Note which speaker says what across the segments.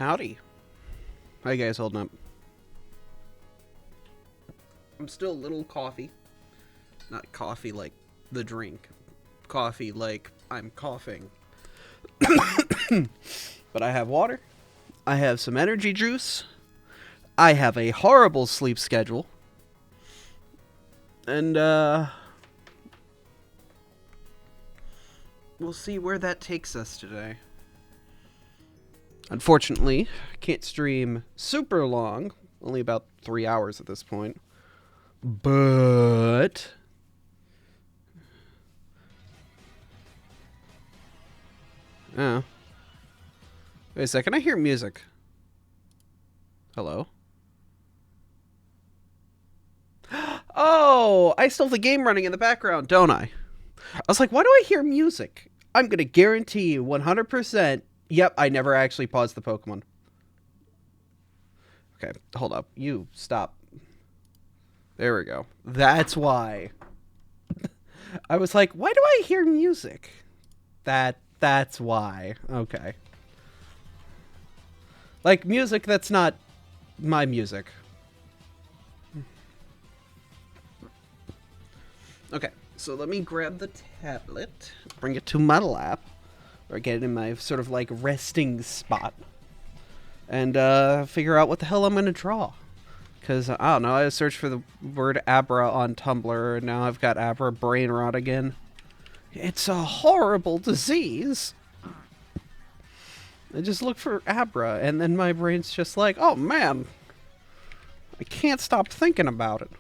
Speaker 1: Howdy. How you guys holding up? I'm still a little coffee. Not coffee like the drink. Coffee like I'm coughing. But I have water. I have some energy juice. I have a horrible sleep schedule. And, we'll see where that takes us today. Unfortunately, I can't stream super long. Only about 3 hours at this point. But oh. Wait a second, I hear music. Hello? Oh, I still have the game running in the background, don't I? I was like, why do I hear music? I'm going to guarantee you 100%. Yep, I never actually paused the Pokemon. Okay, hold up. You, stop. There we go. That's why. I was like, why do I hear music? That's why. Okay. Like, music that's not my music. Okay, so let me grab the tablet, bring it to my lap, or get it in my sort of like resting spot, and figure out what the hell I'm going to draw. Because, I don't know, I searched for the word Abra on Tumblr, and now I've got Abra brainrot again. It's a horrible disease. I just look for Abra, and then my brain's just like, oh man, I can't stop thinking about it.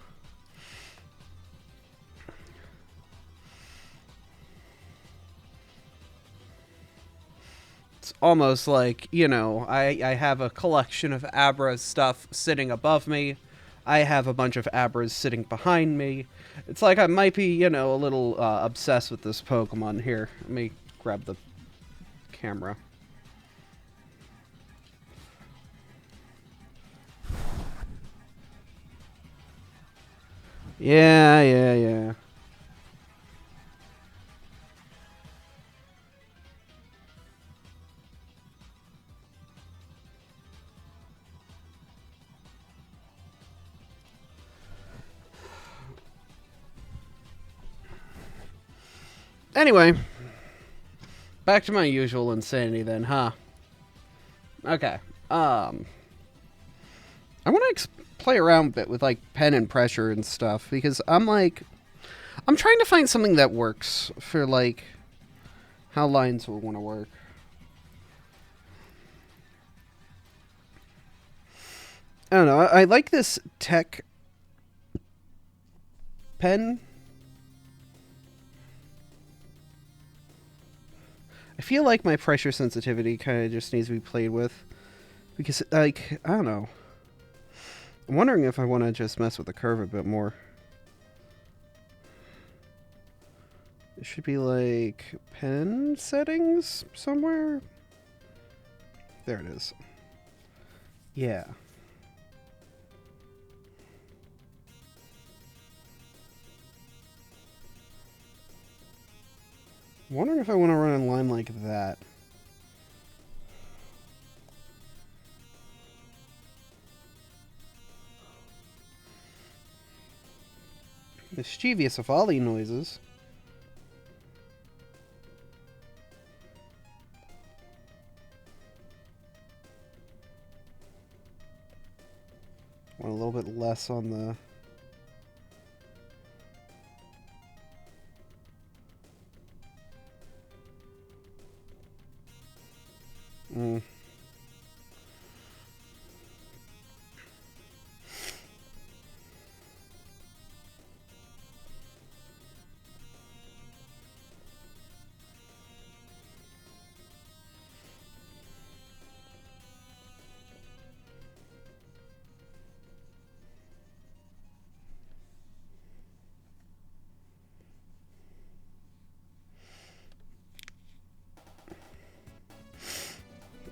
Speaker 1: It's almost like, you know, I have a collection of Abra stuff sitting above me. I have a bunch of Abras sitting behind me. It's like I might be, you know, a little obsessed with this Pokemon. Here, let me grab the camera. Yeah. Anyway, back to my usual insanity then, huh? Okay. I want to play around a bit with like pen and pressure and stuff because I'm trying to find something that works for like how lines will want to work. I don't know. I like this tech pen. I feel like my pressure sensitivity kind of just needs to be played with because, like, I don't know. I'm wondering if I want to just mess with the curve a bit more. It should be like pen settings somewhere. There it is. Yeah. I'm wondering if I want to run a line like that. Mischievous of volley noises. Want a little bit less on the...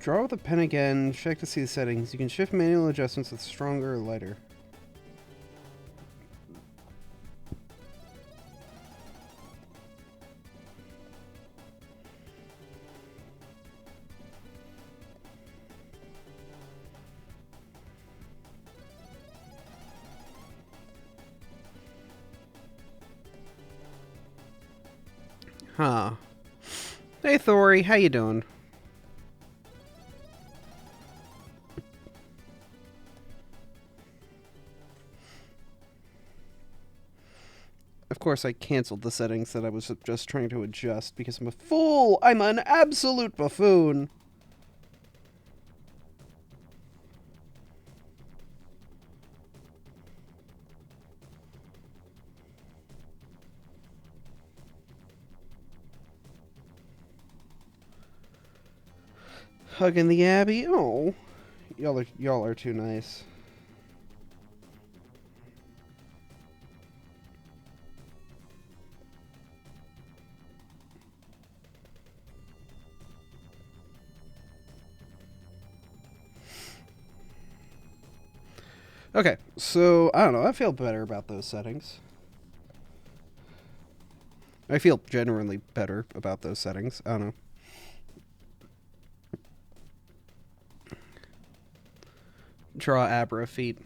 Speaker 1: Draw with the pen again. Check to see the settings. You can shift manual adjustments with stronger or lighter. Huh. Hey, Thori, how you doing? Of course, I canceled the settings that I was just trying to adjust because I'm a fool! I'm an absolute buffoon! Hugging the Abbey? Oh, y'all are too nice. Okay, so, I don't know, I feel better about those settings. I feel generally better about those settings. I don't know. Draw Abra feet.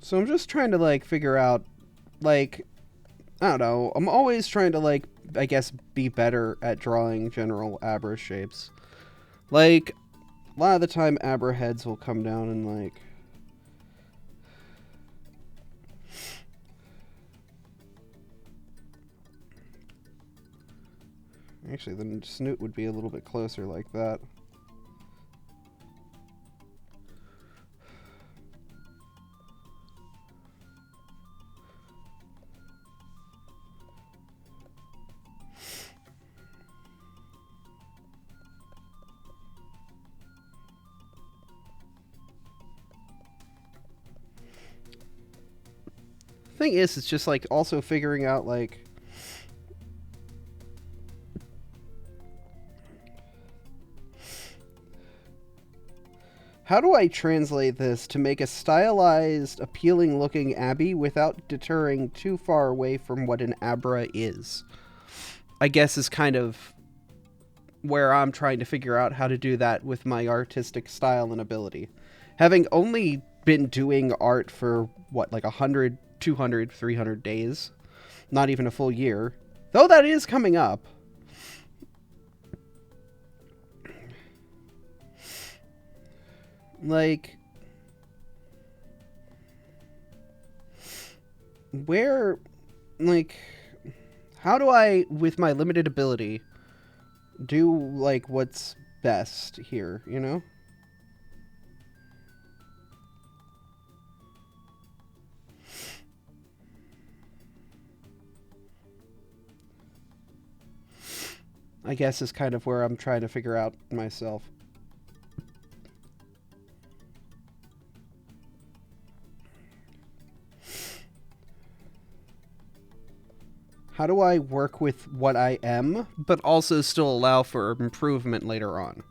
Speaker 1: So I'm just trying to, like, figure out, like, I don't know. I'm always trying to, like, I guess, be better at drawing general Abra shapes. Like, a lot of the time, Abra heads will come down and, like... Actually, the snoot would be a little bit closer like that. Thing is, it's just, like, also figuring out, like... How do I translate this to make a stylized, appealing-looking Abbey without deterring too far away from what an Abra is? I guess is kind of where I'm trying to figure out how to do that with my artistic style and ability. Having only been doing art for, what, like 100, 200, 300 days? Not even a full year. Though that is coming up. Like, where, like, how do I, with my limited ability, do, like, what's best here, you know? I guess is kind of where I'm trying to figure out myself. How do I work with what I am, but also still allow for improvement later on?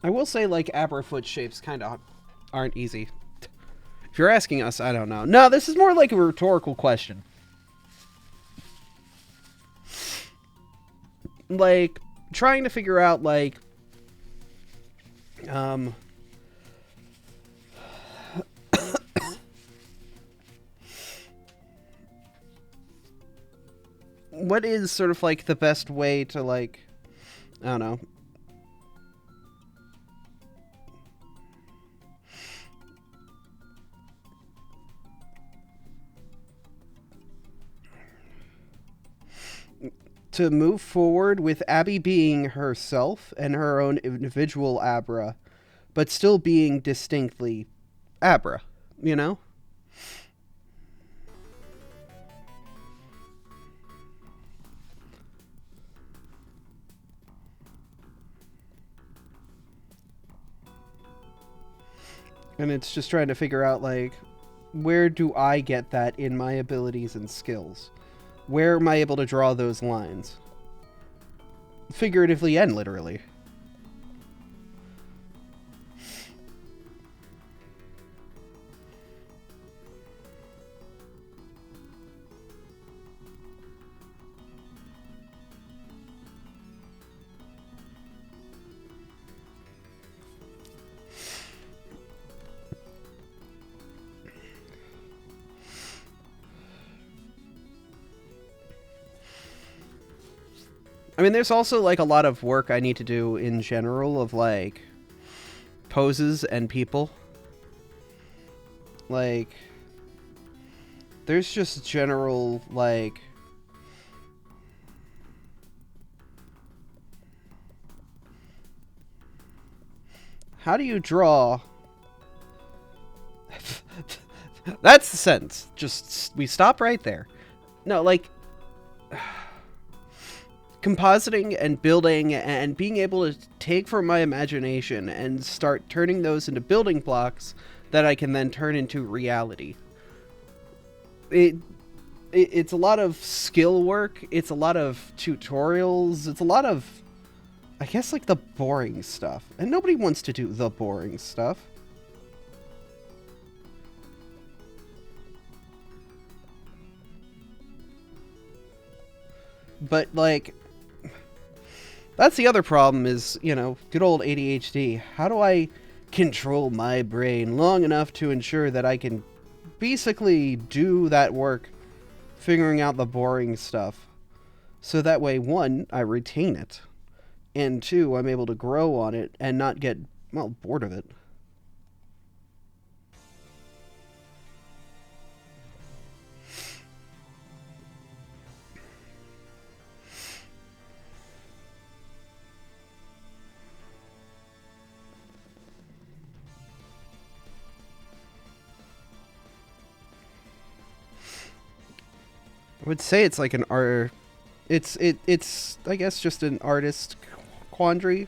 Speaker 1: I will say, like, Abra foot shapes kind of aren't easy. If you're asking us, I don't know. No, this is more like a rhetorical question. Like, trying to figure out, like, what is sort of, like, the best way to, like, I don't know, to move forward with Abby being herself and her own individual Abra, but still being distinctly Abra, you know? And it's just trying to figure out, like, where do I get that in my abilities and skills? Where am I able to draw those lines? Figuratively and literally. I mean, there's also, like, a lot of work I need to do in general of, like, poses and people. Like, there's just general, like, how do you draw? That's the sentence. Just, we stop right there. No, like, compositing and building and being able to take from my imagination and start turning those into building blocks that I can then turn into reality. It's a lot of skill work. It's a lot of tutorials. It's a lot of, I guess, like, the boring stuff. And nobody wants to do the boring stuff. But, like, that's the other problem is, you know, good old ADHD. How do I control my brain long enough to ensure that I can basically do that work, figuring out the boring stuff, so that way, one, I retain it, and two, I'm able to grow on it and not get, well, bored of it. I would say it's like an art. It's I guess just an artist quandary,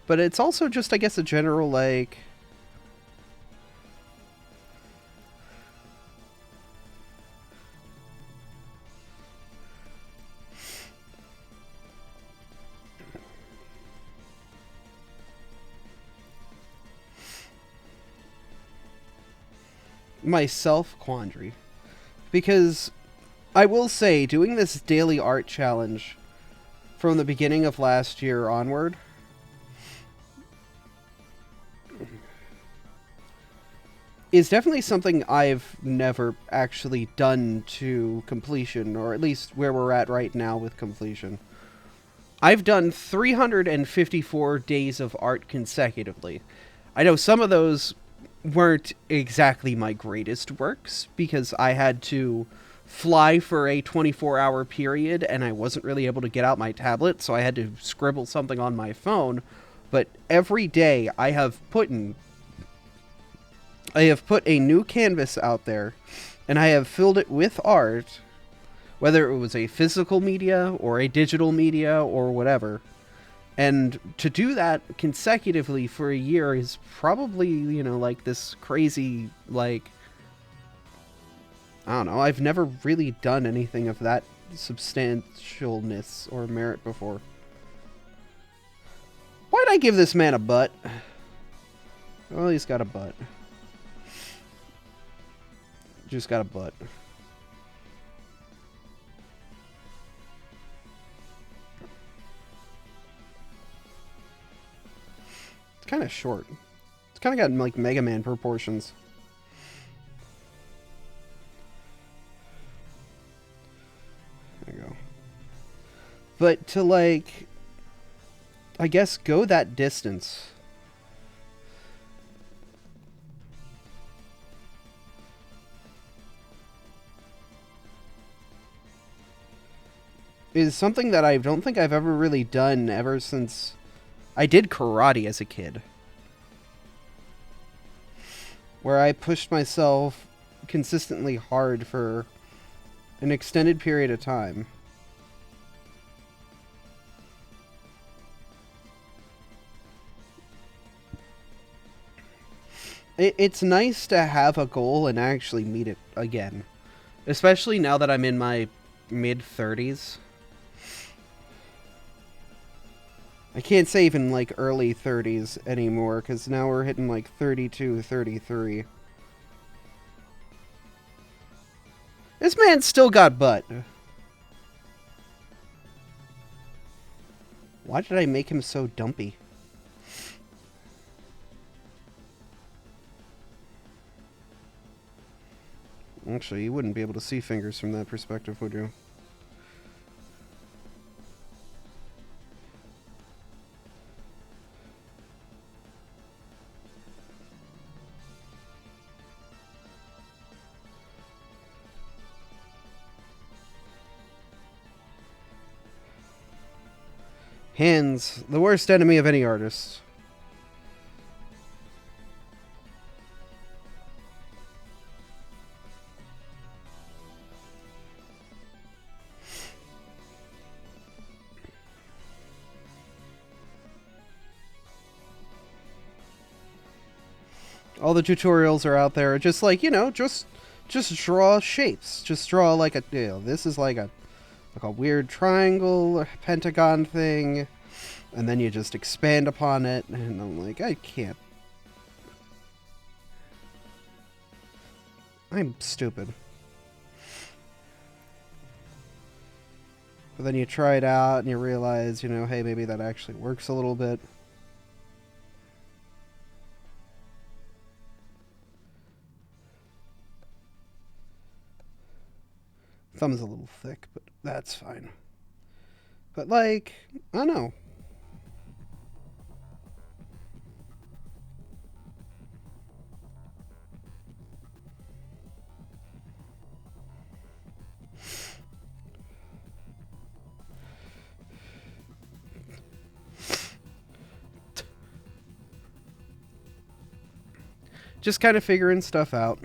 Speaker 1: but it's also just, I guess, a general, like, myself quandary, because I will say, doing this daily art challenge from the beginning of last year onward, is definitely something I've never actually done to completion, or at least where we're at right now with completion. I've done 354 days of art consecutively. I know some of those weren't exactly my greatest works, because I had to fly for a 24-hour period and I wasn't really able to get out my tablet, so I had to scribble something on my phone. But every day I have put a new canvas out there, and I have filled it with art, whether it was a physical media or a digital media or whatever. And to do that consecutively for a year is probably, you know, like, this crazy, like, I don't know, I've never really done anything of that substantialness or merit before. Why'd I give this man a butt? Well, he's got a butt. Just got a butt. It's kind of short. It's kind of got, like, Mega Man proportions. There you go. But to, like, I guess go that distance. Is something that I don't think I've ever really done ever since I did karate as a kid. Where I pushed myself consistently hard for an extended period of time. It's nice to have a goal and actually meet it again. Especially now that I'm in my mid-30s. I can't say even, like, early 30s anymore, because now we're hitting, like, 32, 33. This man's still got butt. Why did I make him so dumpy? Actually, you wouldn't be able to see fingers from that perspective, would you? Hands, the worst enemy of any artist. All the tutorials are out there. Just like, you know, just draw shapes. Just draw like a, you know, this is like a weird triangle or pentagon thing, and then you just expand upon it, and I'm like, I can't. I'm stupid. But then you try it out, and you realize, you know, hey, maybe that actually works a little bit. Thumb's a little thick, but that's fine. But, like, I don't know. Just kind of figuring stuff out.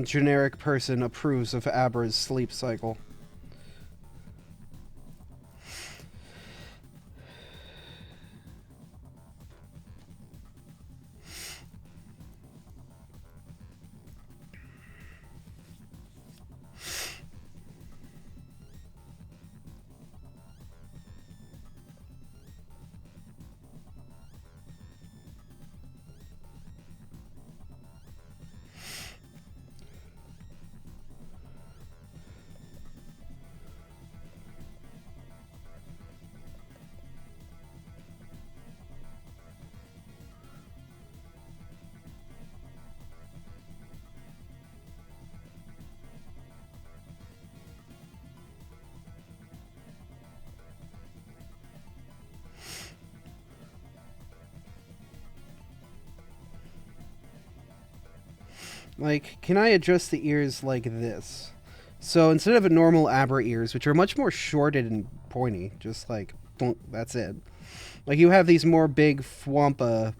Speaker 1: Generic person approves of Abra's sleep cycle. Like, can I adjust the ears like this? So instead of a normal Abra ears, which are much more shorted and pointy, just like, that's it. Like, you have these more big fwampa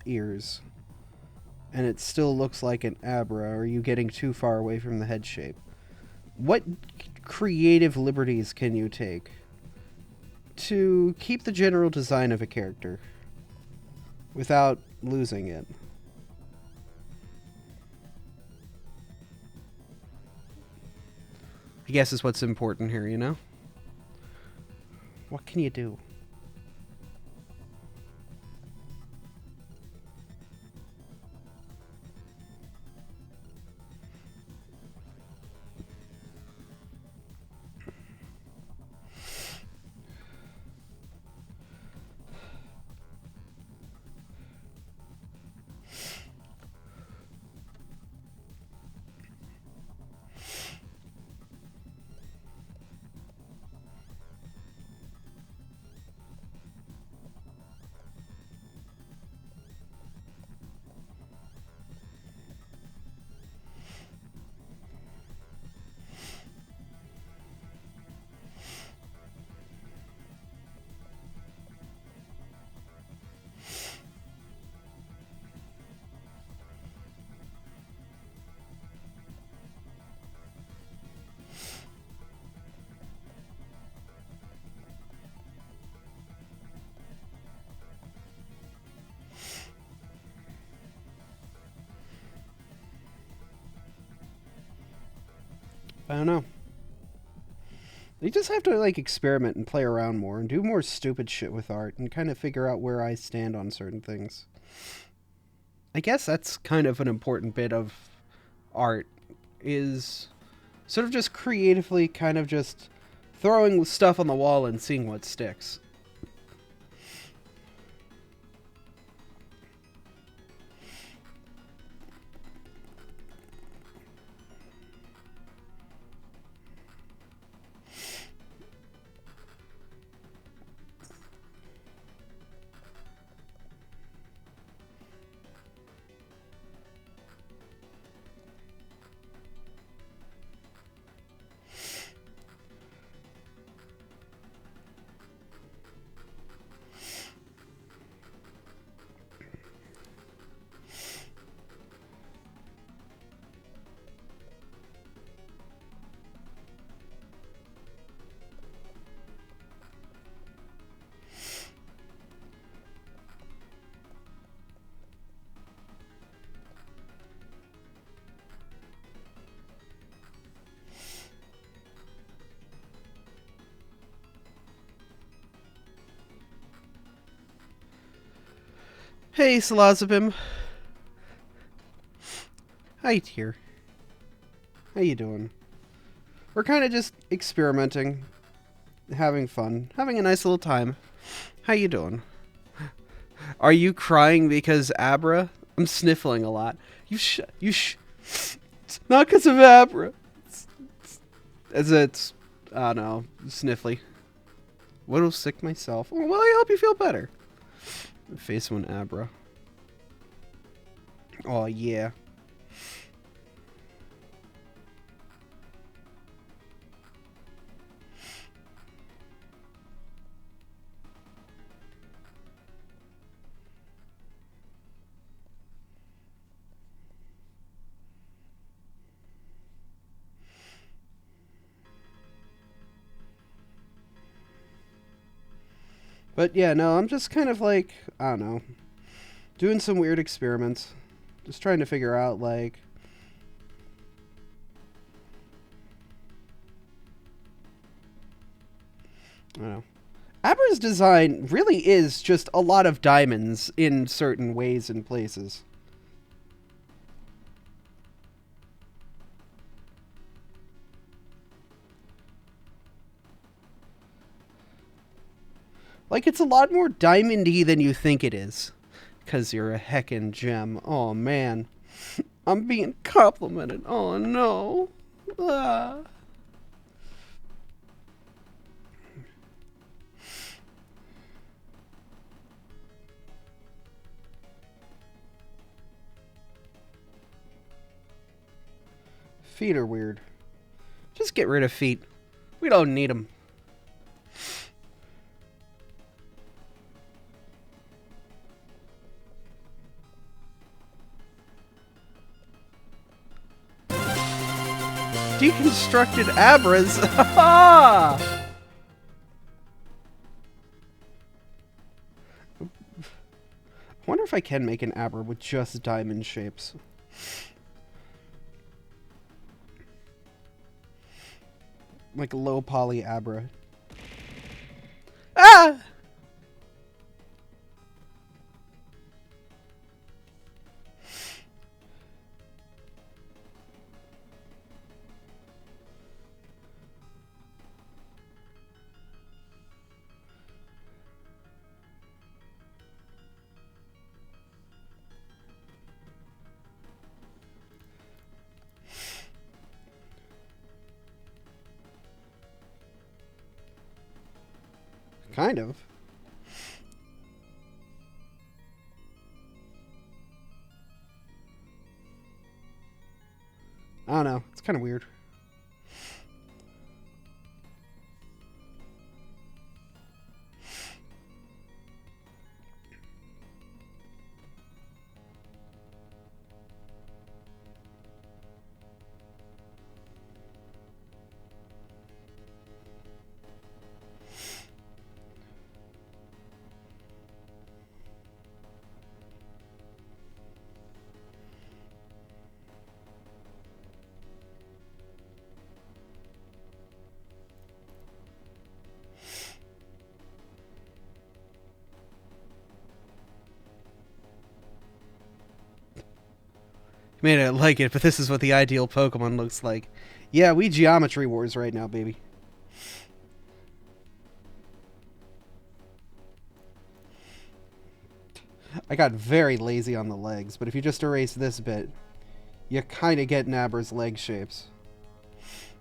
Speaker 1: ears. And it still looks like an Abra. Or are you getting too far away from the head shape? What creative liberties can you take? to keep the general design of a character without losing it. I guess is what's important here, you know? What can you do? I don't know. You just have to, like, experiment and play around more and do more stupid shit with art and kind of figure out where I stand on certain things. I guess that's kind of an important bit of art, is sort of just creatively kind of just throwing stuff on the wall and seeing what sticks. Hey, Salazabim. Hi, dear. How you doing? We're kind of just experimenting, having fun, having a nice little time. How you doing? Are you crying because Abra? I'm sniffling a lot. It's not because of Abra. It's I don't know, sniffly. Little sick myself. Oh, well, I hope you feel better. Face one Abra. Oh, yeah. But yeah, no, I'm just kind of like, I don't know, doing some weird experiments. Just trying to figure out, like, I don't know. Abra's design really is just a lot of diamonds in certain ways and places. Like, it's a lot more diamondy than you think it is. Because you're a heckin' gem. Oh, man. I'm being complimented. Oh, no. Ah. Feet are weird. Just get rid of feet. We don't need them. Deconstructed Abras. wonder if I can make an Abra with just diamond shapes. Like low poly Abra. Ah! Kind of. I don't know. It's kind of weird. May not like it, but this is what the ideal Pokemon looks like. Yeah, we Geometry Wars right now, baby. I got very lazy on the legs, but if you just erase this bit, you kind of get Nabra's leg shapes.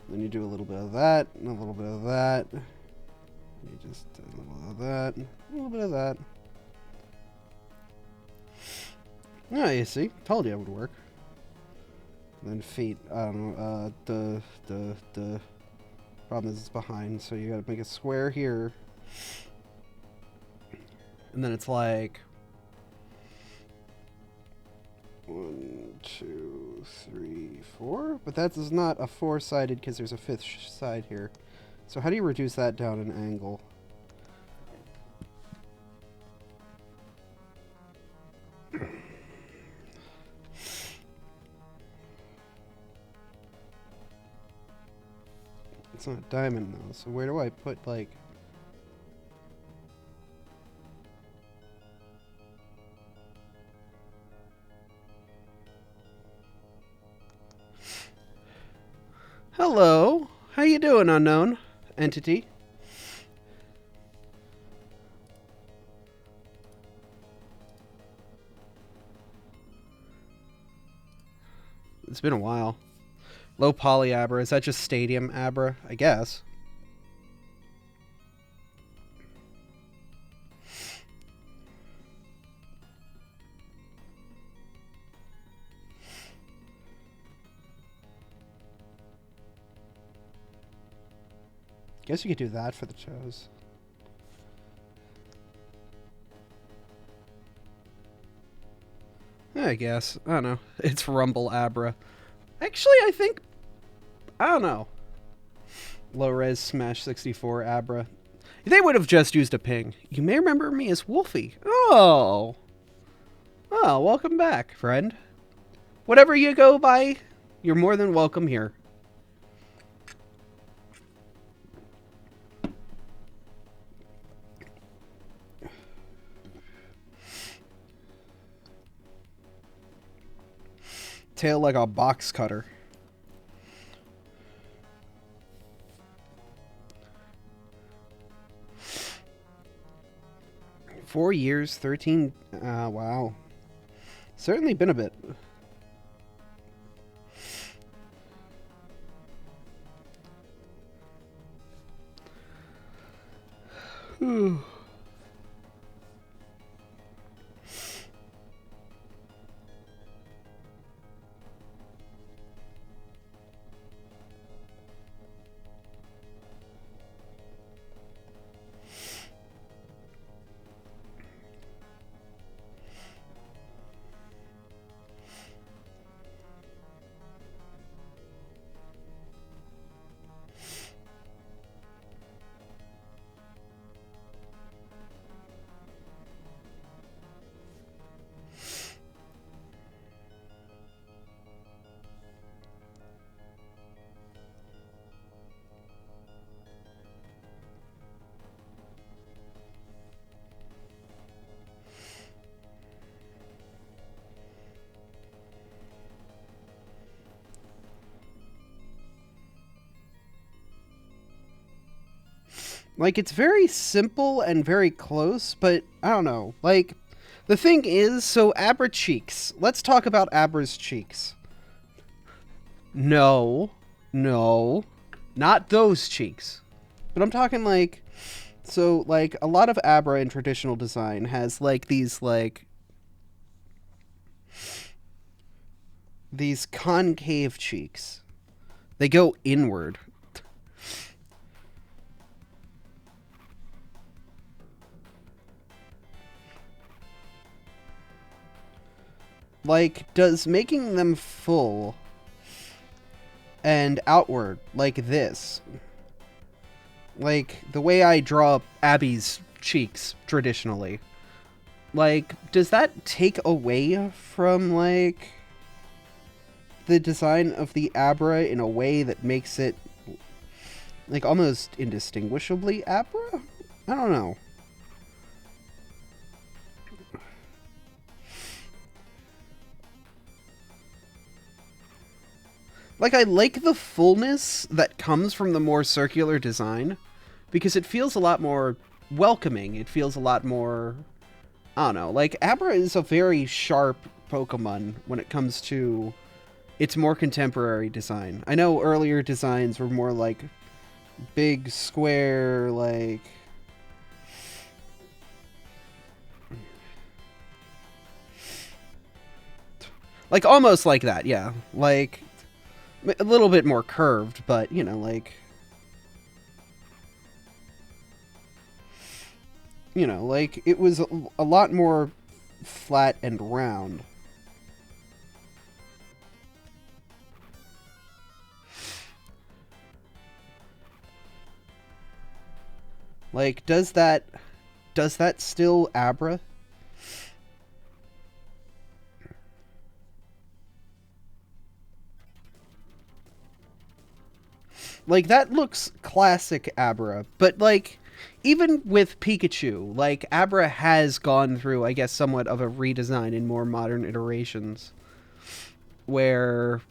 Speaker 1: Then you do a little bit of that, and a little bit of that. You just do a little bit of that, a little bit of that. Oh, you see? Told you it would work. Then feet. I don't know. The problem is it's behind, so you gotta make a square here. And then it's like 1, 2, 3, 4. But that is not a 4-sided because there's a 5th side here. So how do you reduce that down an angle? It's not a diamond though, so where do I put like... Hello, how you doing, unknown entity? It's been a while. Low poly Abra. Is that just stadium Abra? I guess. Guess you could do that for the toes. I guess. I don't know. It's Rumble Abra. Actually, I think... I don't know. Low res Smash 64 Abra. They would have just used a ping. You may remember me as Wolfie. Oh. Oh, welcome back, friend. Whatever you go by, you're more than welcome here. Tail like a box cutter. Four years, 13... wow. Certainly been a bit. Whew. Like, it's very simple and very close, but I don't know. Like, the thing is, so Abra cheeks. Let's talk about Abra's cheeks. No. No. Not those cheeks. But I'm talking, like... So, like, a lot of Abra in traditional design has, like, these concave cheeks. They go inward. Like, does making them full and outward, like this, like the way I draw Abby's cheeks traditionally, like, does that take away from, like, the design of the Abra in a way that makes it, like, almost indistinguishably Abra? I don't know. Like, I like the fullness that comes from the more circular design, because it feels a lot more welcoming. It feels a lot more... I don't know. Like, Abra is a very sharp Pokemon when it comes to its more contemporary design. I know earlier designs were more like big, square, like... Like, almost like that, yeah. Like... a little bit more curved, but, you know, like... You know, like, it was a lot more flat and round. Like, does that still Abra? Like, that looks classic Abra, but, like, even with Pikachu, like, Abra has gone through, I guess, somewhat of a redesign in more modern iterations, where,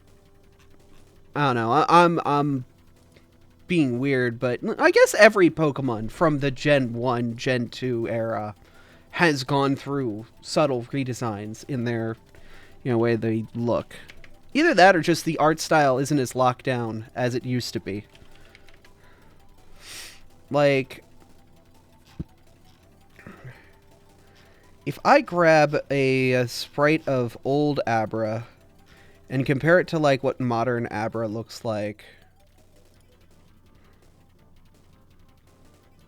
Speaker 1: I don't know, I'm being weird, but I guess every Pokemon from the Gen 1, Gen 2 era has gone through subtle redesigns in their, you know, way they look. Either that or just the art style isn't as locked down as it used to be. Like, if I grab a sprite of old Abra and compare it to, like, what modern Abra looks like...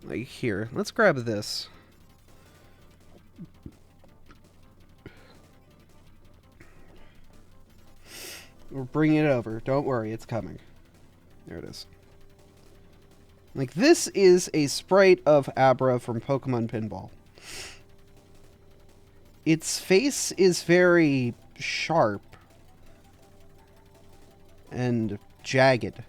Speaker 1: Like, here, let's grab this. We're bringing it over. Don't worry, it's coming. There it is. Like, this is a sprite of Abra from Pokemon Pinball. Its face is very sharp and jagged.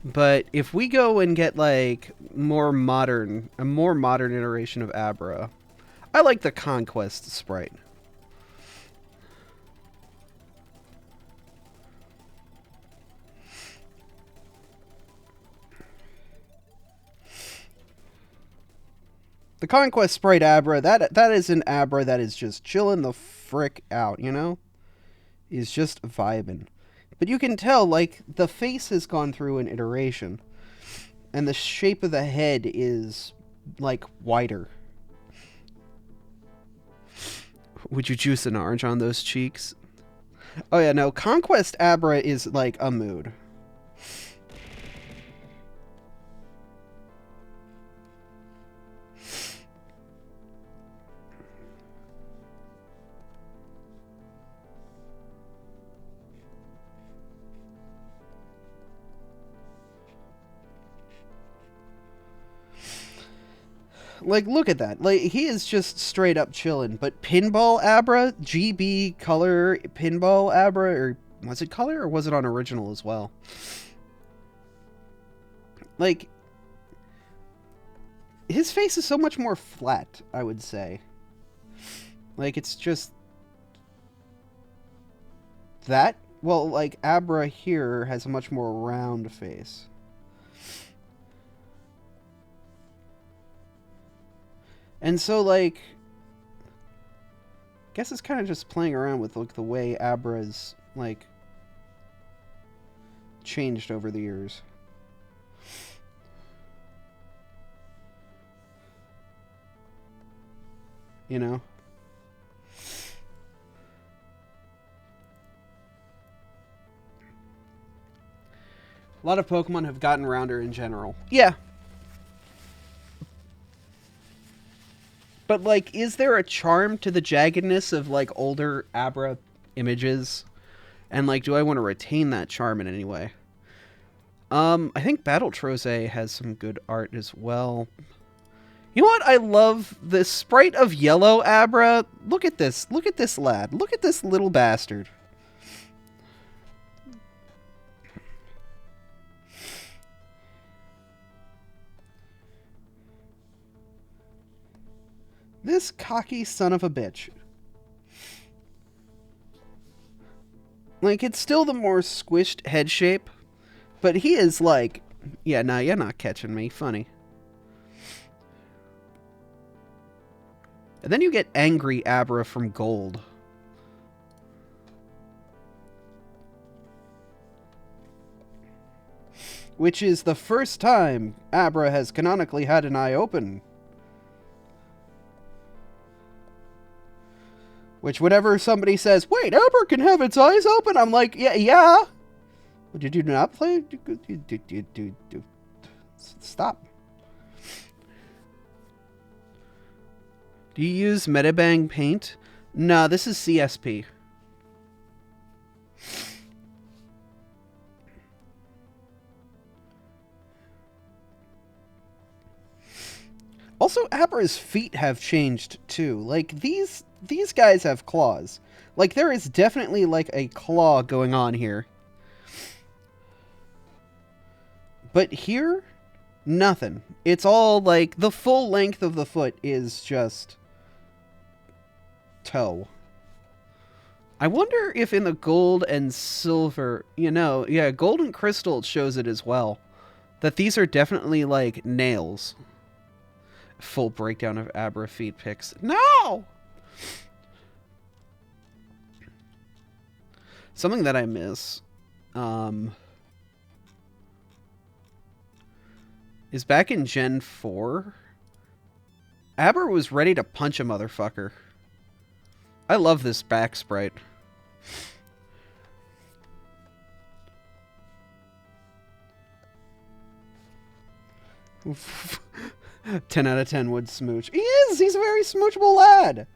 Speaker 1: But if we go and get, like, a more modern iteration of Abra, I like the Conquest sprite. The Conquest sprite Abra, that is an Abra that is just chilling the frick out, you know? He's just vibing. But you can tell, like, the face has gone through an iteration. And the shape of the head is, like, wider. Would you juice an orange on those cheeks? Oh yeah, no, Conquest Abra is, like, a mood. Like, look at that. Like, he is just straight up chilling. But Pinball Abra, GB Color Pinball Abra, or was it Color or was it on Original as well? Like, his face is so much more flat, I would say. Like, it's just that. Well, like, Abra here has a much more round face. And so, like, I guess it's kind of just playing around with, like, the way Abra's, like, changed over the years. You know? A lot of Pokemon have gotten rounder in general. Yeah. But, like, is there a charm to the jaggedness of, like, older Abra images? And, like, do I want to retain that charm in any way? I think Battletrose has some good art as well. You know what? I love the sprite of yellow Abra. Look at this. Look at this lad. Look at this little bastard. This cocky son of a bitch. Like, it's still the more squished head shape, but he is like, yeah, nah, you're not catching me. Funny. And then you get Angry Abra from Gold. Which is the first time Abra has canonically had an eye open. Which, whenever somebody says, wait, Abra can have its eyes open, I'm like, yeah. Did you not play? Stop. Do you use Metabang paint? Nah, this is CSP. Also, Abra's feet have changed too. Like, these guys have claws. Like, there is definitely, like, a claw going on here. But here, nothing. It's all, like, the full length of the foot is just toe. I wonder if in the gold and silver, you know, yeah, gold and crystal shows it as well. That these are definitely, like, nails. Full breakdown of Abra feet pics. No! Something that I miss is back in Gen 4, Abra was ready to punch a motherfucker. I love this back sprite. Oof. 10 out of 10 would smooch. He is! He's a very smoochable lad!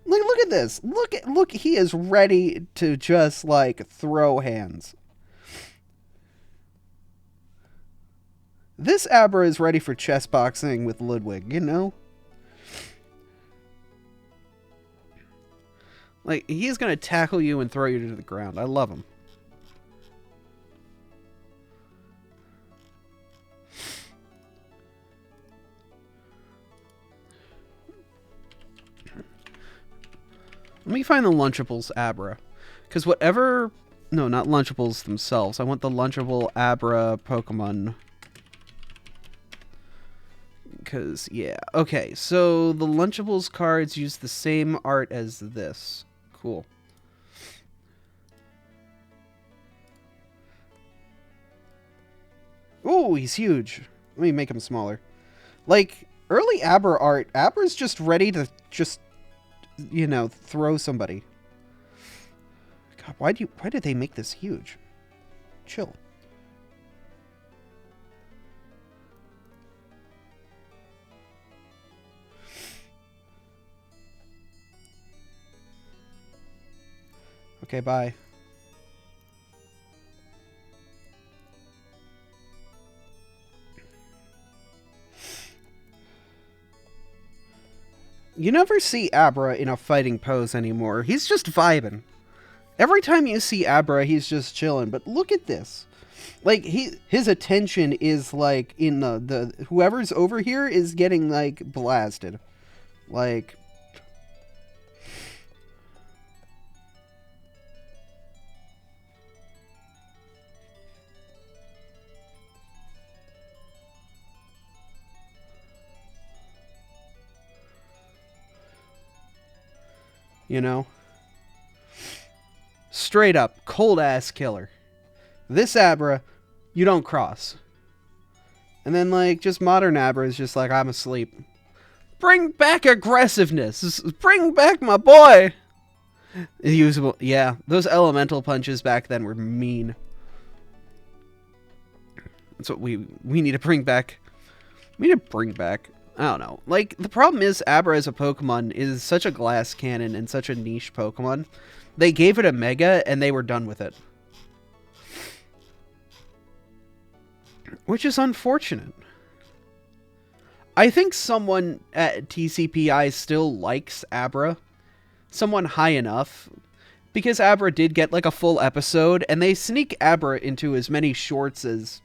Speaker 1: Look at this. Look, he is ready to just, like, throw hands. This Abra is ready for chess boxing with Ludwig, you know? Like, he's gonna tackle you and throw you to the ground. I love him. Let me find the Lunchables Abra. Because whatever... No, not Lunchables themselves. I want the Lunchable Abra Pokemon. Because, yeah. Okay, so the Lunchables cards use the same art as this. Cool. Ooh, he's huge. Let me make him smaller. Like, early Abra art, Abra's just ready to just... you know, throw somebody. God, why did they make this huge? Chill. Okay, bye. You never see Abra in a fighting pose anymore. He's just vibing. Every time you see Abra, he's just chilling. But look at this. Like, his attention is, like, in the... Whoever's over here is getting, like, blasted. Like... You know? Straight up, cold ass killer. This Abra, you don't cross. And then, like, just modern Abra is just like, I'm asleep. Bring back aggressiveness. Bring back my boy. Usable. Yeah, those elemental punches back then were mean. That's what we need to bring back. We need to bring back. I don't know. Like, the problem is Abra as a Pokemon is such a glass cannon and such a niche Pokemon. They gave it a Mega and they were done with it. Which is unfortunate. I think someone at TCPI still likes Abra. Someone high enough. Because Abra did get like a full episode, and they sneak Abra into as many shorts as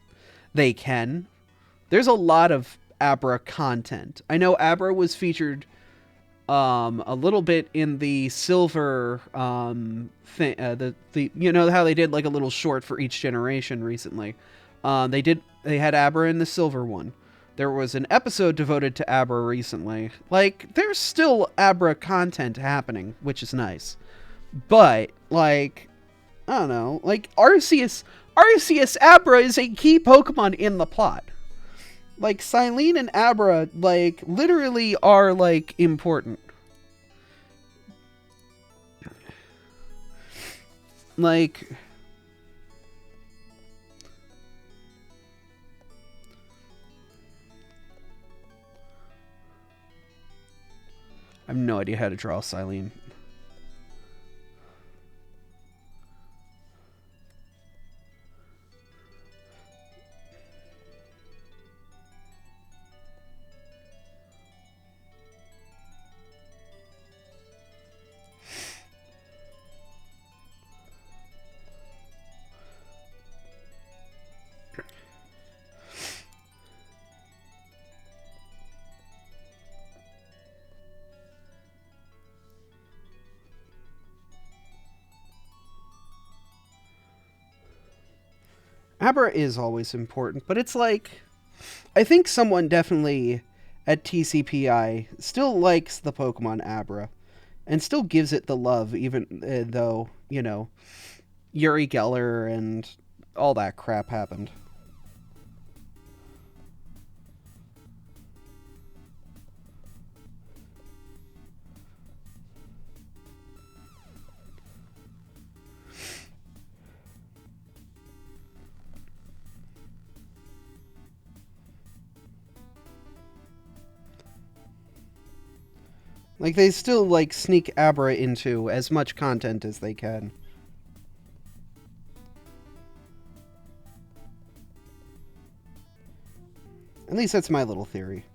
Speaker 1: they can. There's a lot of Abra content. I know Abra was featured a little bit in the silver thing, you know how they did like a little short for each generation recently. They had Abra in the silver one. There was an episode devoted to Abra recently. Like, there's still Abra content happening, which is nice. But, like, I don't know. Like, Arceus Abra is a key Pokemon in the plot. Like, Silene and Abra, like, literally are, like, important. Like... I have no idea how to draw Silene. Abra is always important, but it's like, I think someone definitely at TCPI still likes the Pokemon Abra, and still gives it the love, even though, you know, Uri Geller and all that crap happened. Like, they still, like, sneak Abra into as much content as they can. At least that's my little theory.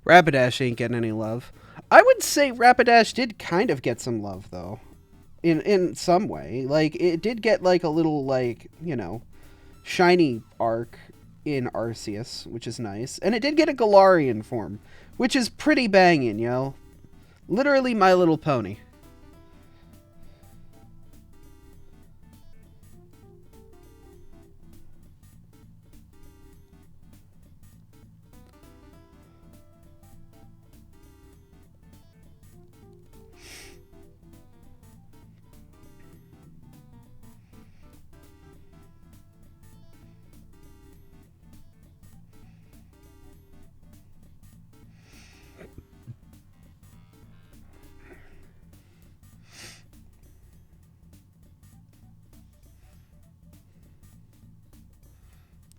Speaker 1: Rapidash ain't getting any love. I would say Rapidash did kind of get some love, though. In some way. Like, it did get, like, a little, like, you know, shiny arc in Arceus, which is nice. And it did get a Galarian form, which is pretty banging, yo. Literally My Little Pony.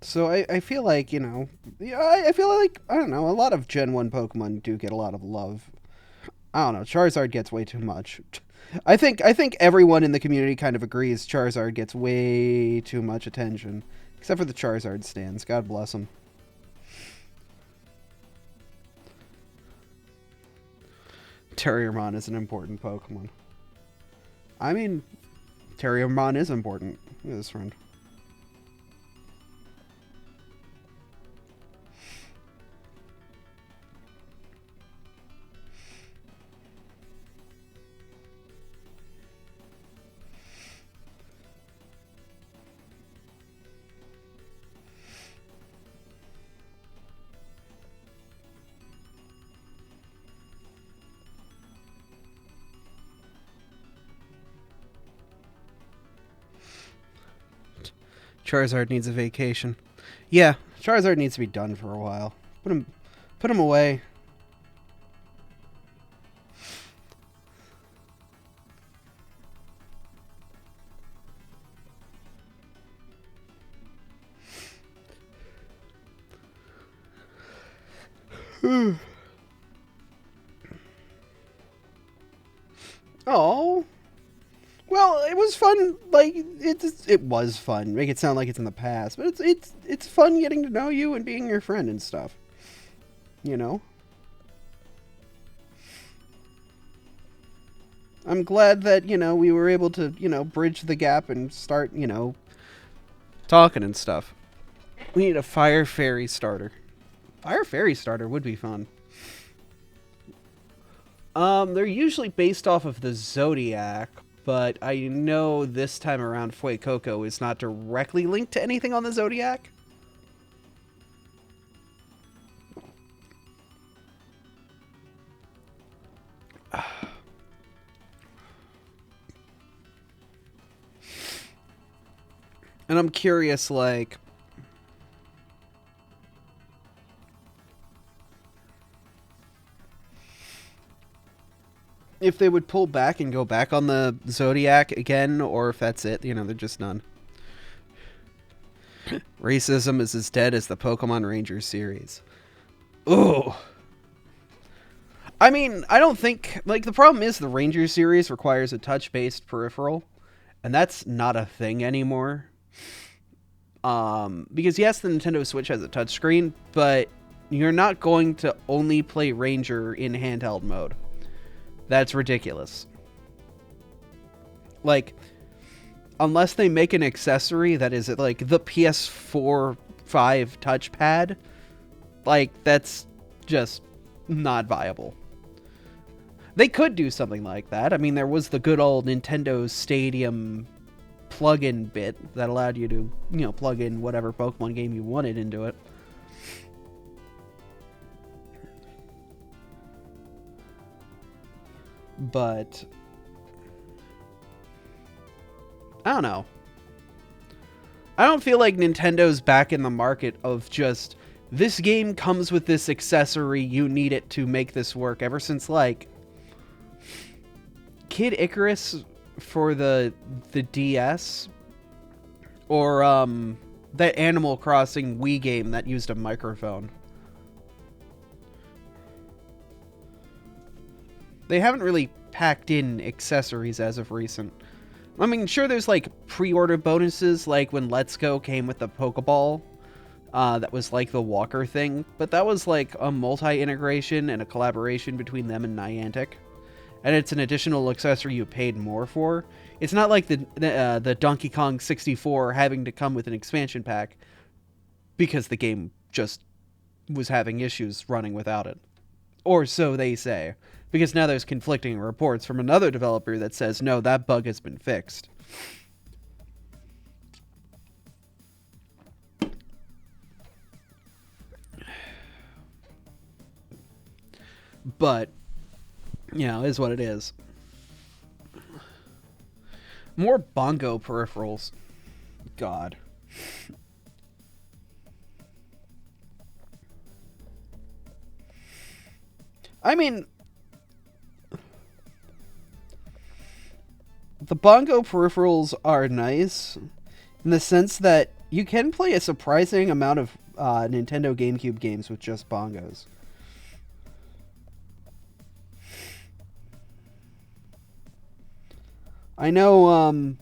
Speaker 1: So I feel like, you know, I feel like, I don't know, a lot of Gen 1 Pokemon do get a lot of love. I don't know, Charizard gets way too much. I think everyone in the community kind of agrees Charizard gets way too much attention. Except for the Charizard stans, God bless them. Terriermon is an important Pokemon. I mean, Terriermon is important. Look at this friend. Charizard needs a vacation. Yeah, Charizard needs to be done for a while. Put him away. Oh. Well, it was fun. Like it was fun. Make it sound like it's in the past, but it's fun getting to know you and being your friend and stuff. You know. I'm glad that we were able to bridge the gap and start talking and stuff. We need a Fire Fairy starter. Fire Fairy starter would be fun. They're usually based off of the Zodiac, but I know this time around Fuecoco is not directly linked to anything on the Zodiac. And I'm curious, like, if they would pull back and go back on the Zodiac again, or if that's it, they're just done. Racism is as dead as the Pokemon Rangers series. Ooh. I mean, I don't think, like, the problem is the Rangers series requires a touch-based peripheral, and that's not a thing anymore. Because yes, the Nintendo Switch has a touchscreen, but you're not going to only play Ranger in handheld mode. That's ridiculous. Like, unless they make an accessory that is like the PS4 5 touchpad, like, that's just not viable. They could do something like that. I mean, there was the good old Nintendo Stadium plug-in bit that allowed you to, plug in whatever Pokemon game you wanted into it. But I don't know. I don't feel like Nintendo's back in the market of just, this game comes with this accessory, you need it to make this work, ever since, like, Kid Icarus for the DS, or that Animal Crossing Wii game that used a microphone. They haven't really packed in accessories as of recent. I mean, sure, there's like pre-order bonuses, like when Let's Go came with the Pokeball. That was like the Walker thing, but that was like a multi-integration and a collaboration between them and Niantic. And it's an additional accessory you paid more for. It's not like the Donkey Kong 64 having to come with an expansion pack because the game just was having issues running without it. Or so they say. Because now there's conflicting reports from another developer that says, no, that bug has been fixed. But, is what it is. More bongo peripherals. God. I mean, the bongo peripherals are nice in the sense that you can play a surprising amount of Nintendo GameCube games with just bongos. I know,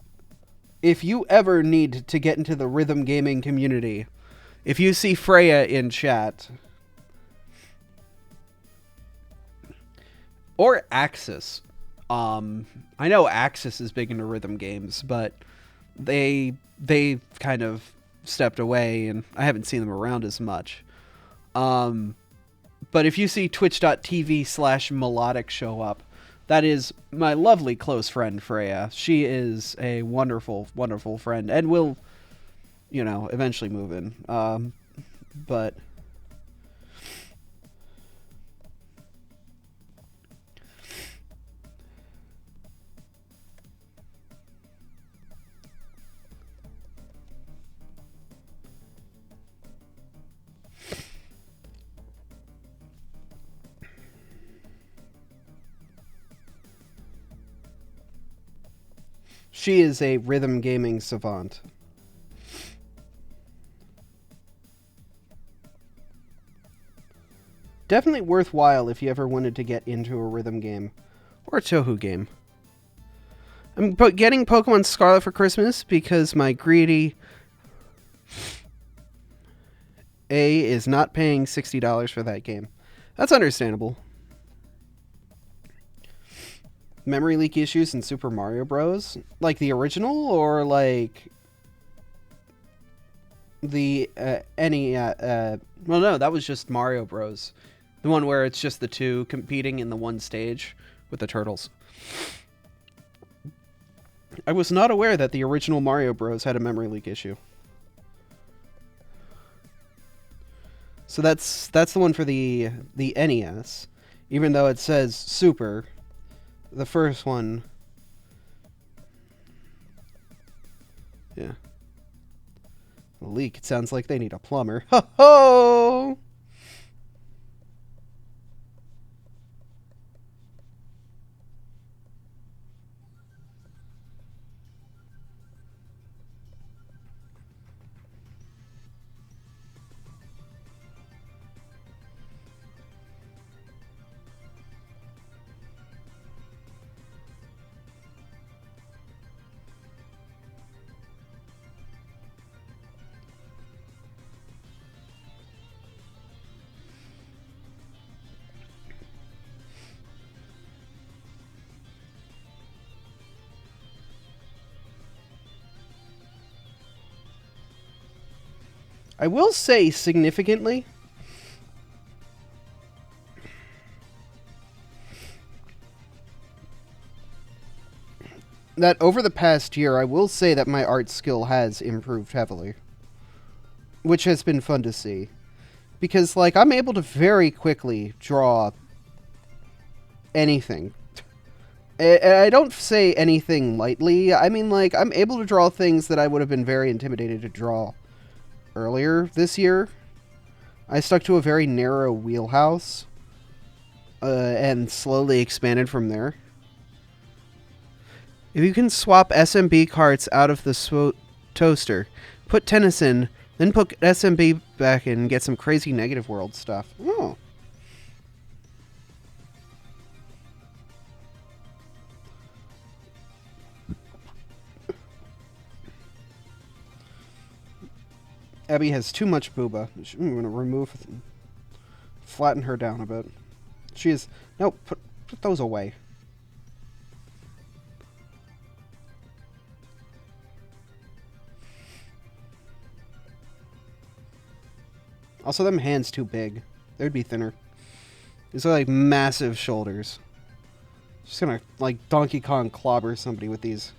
Speaker 1: if you ever need to get into the rhythm gaming community, if you see Freya in chat, or Axis, I know Axis is big into rhythm games, but they kind of stepped away, and I haven't seen them around as much. But if you see twitch.tv/melodic show up, that is my lovely close friend, Freya. She is a wonderful, wonderful friend, and will, eventually move in. But She is a rhythm gaming savant. Definitely worthwhile if you ever wanted to get into a rhythm game. Or a Touhou game. I'm getting Pokemon Scarlet for Christmas because my greedy A is not paying $60 for that game. That's understandable. Memory leak issues in Super Mario Bros? Like the original or like the well, no, that was just Mario Bros. The one where it's just the two competing in the one stage with the turtles. I was not aware that the original Mario Bros. Had a memory leak issue. So that's the one for the NES. Even though it says Super, the first one. Yeah. The leak, it sounds like they need a plumber. Ho ho! I will say significantly that over the past year, I will say that my art skill has improved heavily, which has been fun to see. Because, like, I'm able to very quickly draw anything. I don't say anything lightly. I mean, like, I'm able to draw things that I would have been very intimidated to draw earlier this year. I stuck to a very narrow wheelhouse and slowly expanded from there. If you can swap SMB carts out of the toaster, put tennis in, then put SMB back in and get some crazy negative world stuff. Oh. Abby has too much booba. I'm going to remove... Flatten her down a bit. She is... No, put those away. Also, them hands too big. They would be thinner. These are like massive shoulders. Just gonna, like, Donkey Kong clobber somebody with these.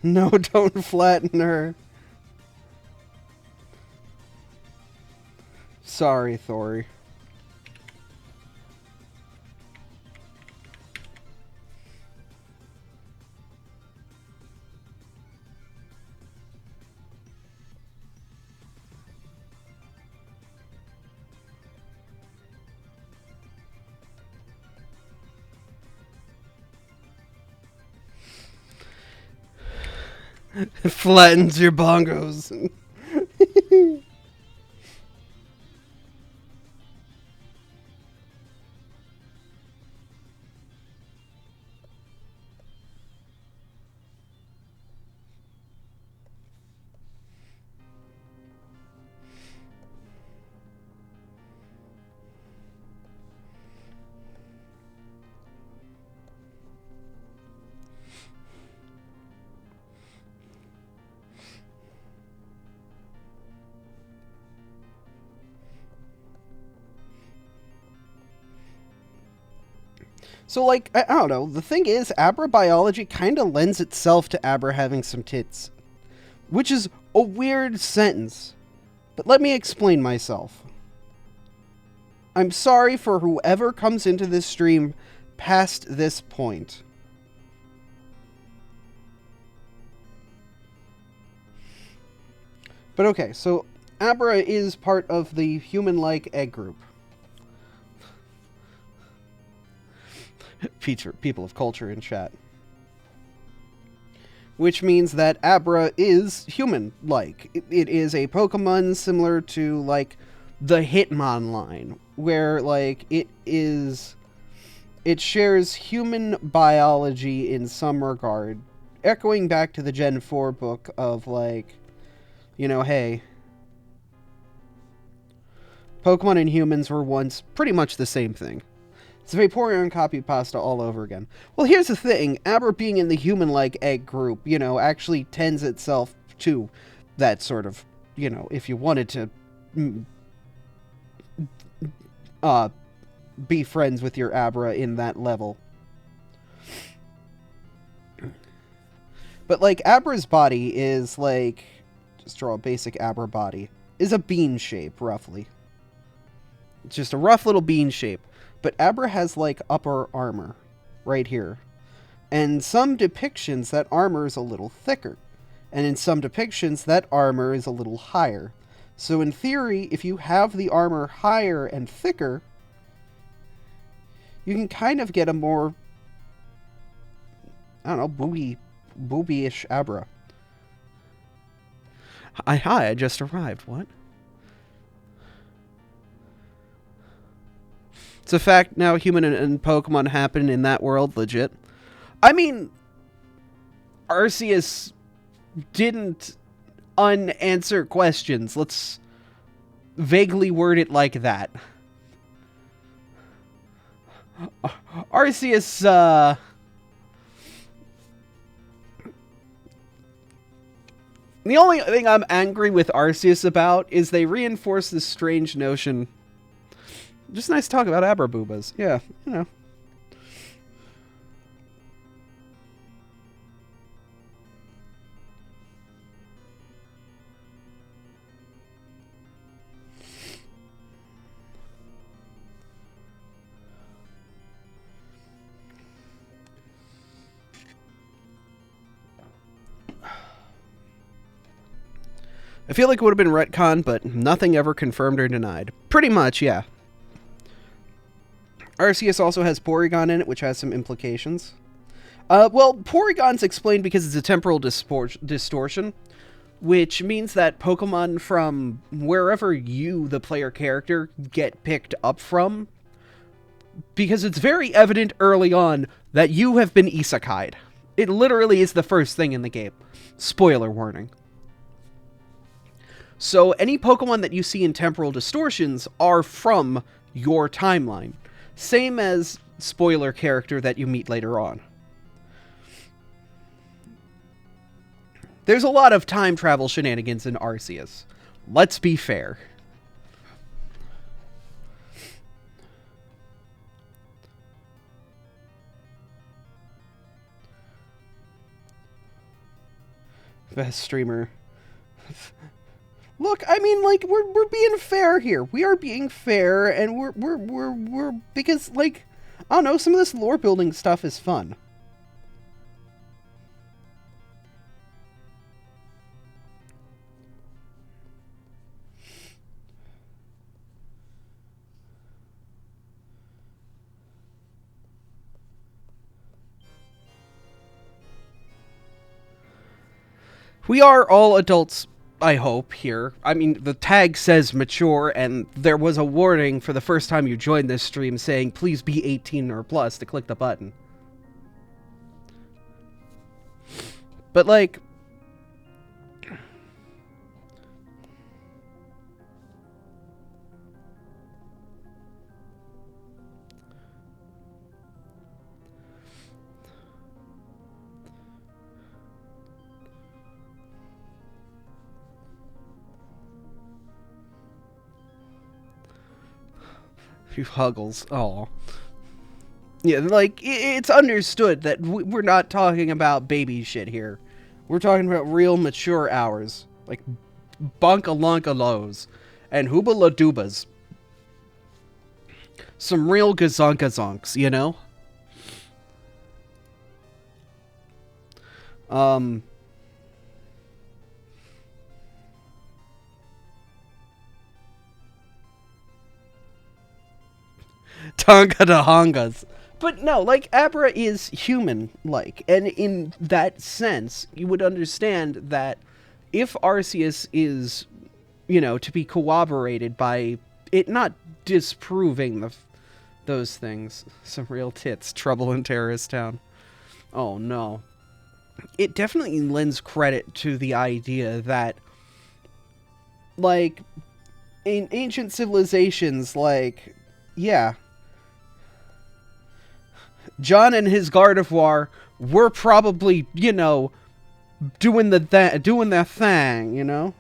Speaker 1: No, don't flatten her. Sorry, Thori. Flattens your bongos. So, like, I don't know. The thing is, Abra biology kind of lends itself to Abra having some tits. Which is a weird sentence. But let me explain myself. I'm sorry for whoever comes into this stream past this point. But okay, so Abra is part of the human-like egg group. People of culture in chat. Which means that Abra is human-like. It is a Pokemon similar to, like, the Hitmon line, where, like, it shares human biology in some regard, echoing back to the Gen 4 book of, like, you know, hey, Pokemon and humans were once pretty much the same thing. It's Vaporeon copy pasta all over again. Well, here's the thing. Abra being in the human-like egg group, you know, actually tends itself to that sort of, you know, if you wanted to be friends with your Abra in that level. But, like, Abra's body is, like, just draw a basic Abra body, is a bean shape, roughly. It's just a rough little bean shape. But Abra has, like, upper armor right here. And some depictions, that armor is a little thicker. And in some depictions, that armor is a little higher. So in theory, if you have the armor higher and thicker, you can kind of get a more, I don't know, boobie-ish Abra. Hi, I just arrived. What? It's a fact now, human and Pokemon happen in that world, legit. I mean, Arceus didn't unanswer questions. Let's vaguely word it like that. Arceus, the only thing I'm angry with Arceus about is they reinforce this strange notion. Just nice talk about Abraboobas. Yeah, you know. I feel like it would have been retconned, but nothing ever confirmed or denied. Pretty much, yeah. Arceus also has Porygon in it, which has some implications. Well, Porygon's explained because it's a temporal distortion, which means that Pokemon from wherever you, the player character, get picked up from, because it's very evident early on that you have been isekai'd. It literally is the first thing in the game. Spoiler warning. So any Pokemon that you see in temporal distortions are from your timeline. Same as spoiler character that you meet later on. There's a lot of time travel shenanigans in Arceus. Let's be fair. Best streamer. Look, I mean, like, we're being fair here. We are being fair, and we're because, like, I don't know, some of this lore building stuff is fun. We are all adults, I hope, here. I mean, the tag says mature, and there was a warning for the first time you joined this stream saying, please be 18 or plus to click the button. But, like, few huggles. Aw. Yeah, like, it's understood that we're not talking about baby shit here. We're talking about real mature hours. Like, bunkalunkalos and hoobaladubas. Some real gazonkazonks, you know? Tonga to Hongas. But no, like, Abra is human-like, and in that sense, you would understand that if Arceus is, to be corroborated by it not disproving those things. Some real tits. Trouble in Terrorist Town. Oh, no. It definitely lends credit to the idea that, like, in ancient civilizations, like, yeah, John and his Gardevoir were probably, doing their thing,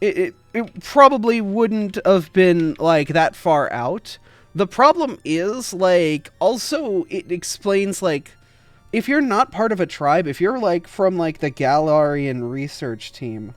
Speaker 1: It probably wouldn't have been, like, that far out. The problem is, like, also it explains, like, if you're not part of a tribe, if you're, like, from, like, the Galarian research team,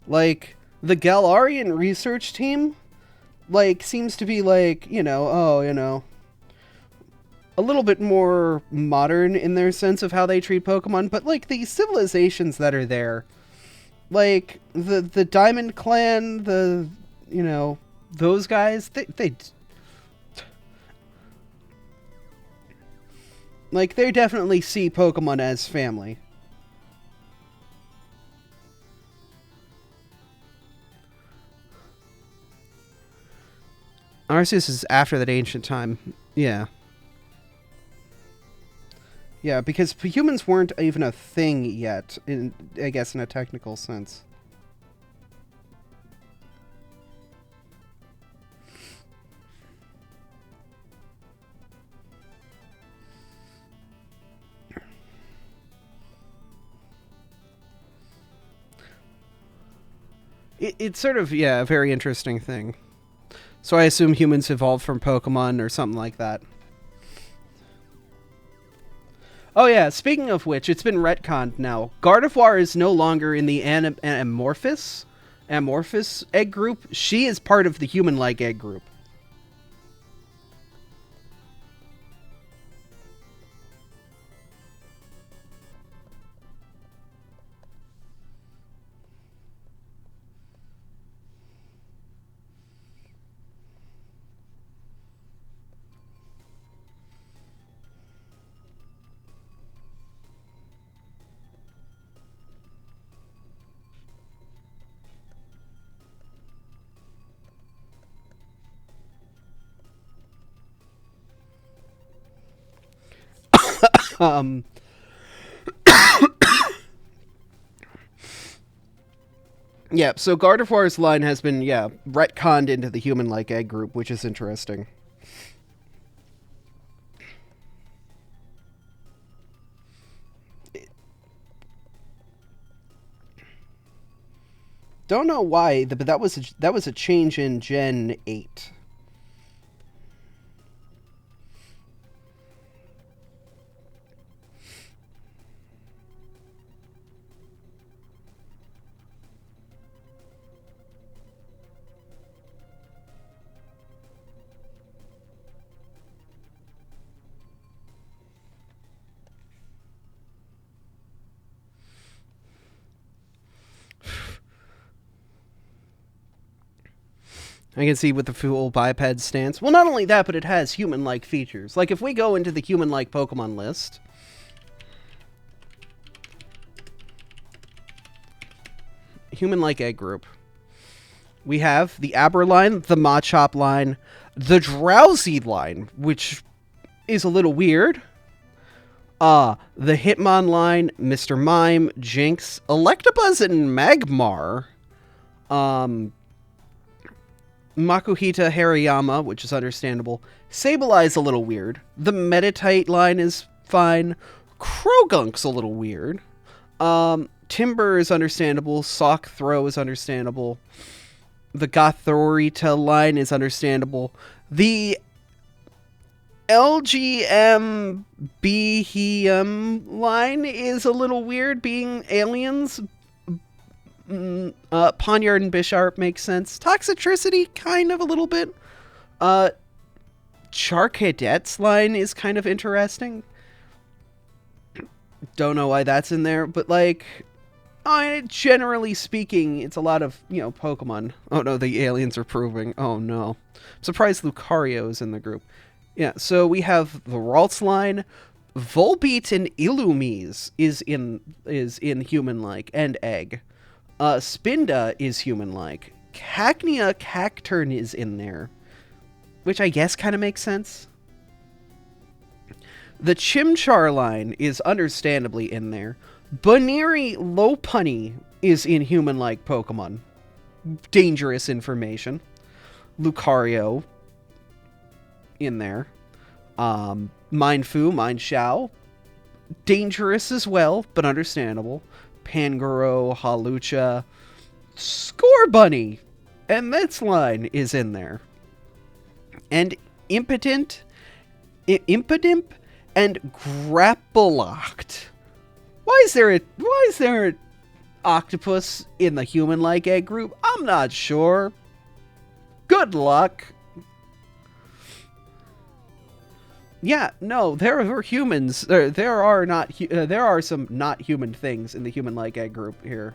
Speaker 1: like, the Galarian research team, like, seems to be, like, a little bit more modern in their sense of how they treat Pokemon, but, like, the civilizations that are there, like, the Diamond Clan, those guys, they like, they definitely see Pokemon as family. Arceus is after that ancient time. Yeah. Yeah, because humans weren't even a thing yet, I guess in a technical sense. It's sort of, a very interesting thing. So I assume humans evolved from Pokemon or something like that. Oh yeah, speaking of which, it's been retconned now. Gardevoir is no longer in the Amorphous egg group. She is part of the human-like egg group. Yeah, so Gardevoir's line has been, retconned into the human-like egg group, which is interesting. Don't know why, but that was a change in Gen 8. I can see with the full biped stance. Well, not only that, but it has human-like features. Like, if we go into the human-like Pokemon list, human-like egg group, we have the Abra line, the Machop line, the Drowsy line, which is a little weird. The Hitmon line, Mr. Mime, Jinx, Electabuzz, and Magmar. Makuhita Hariyama, which is understandable. Sableye's a little weird. The Meditite line is fine. Croagunk's a little weird. Timber is understandable. Sock Throw is understandable. The Gothorita line is understandable. The LGMBHM line is a little weird, being aliens. Poniard and Bisharp makes sense. Toxicity, kind of a little bit. Char Cadets line is kind of interesting. Don't know why that's in there, but like, generally speaking, it's a lot of, Pokemon. Oh no, the aliens are proving. Oh no. I'm surprised Lucario's in the group. Yeah, so we have the Ralts line. Volbeat and Illumise is in human-like, and Egg. Spinda is human-like. Cacnea Cacturn is in there, which I guess kind of makes sense. The Chimchar line is understandably in there. Baneri Lopunny is in human-like Pokemon. Dangerous information. Lucario in there. Mindfu, Mindshao. Dangerous as well, but understandable. Pangoro, Hawlucha. Scorbunny and its line is in there. And Impidimp and Grapploct. Why is there an octopus in the human-like egg group? I'm not sure. Good luck. Yeah, no, there are humans. There are some not human things in the human-like egg group here.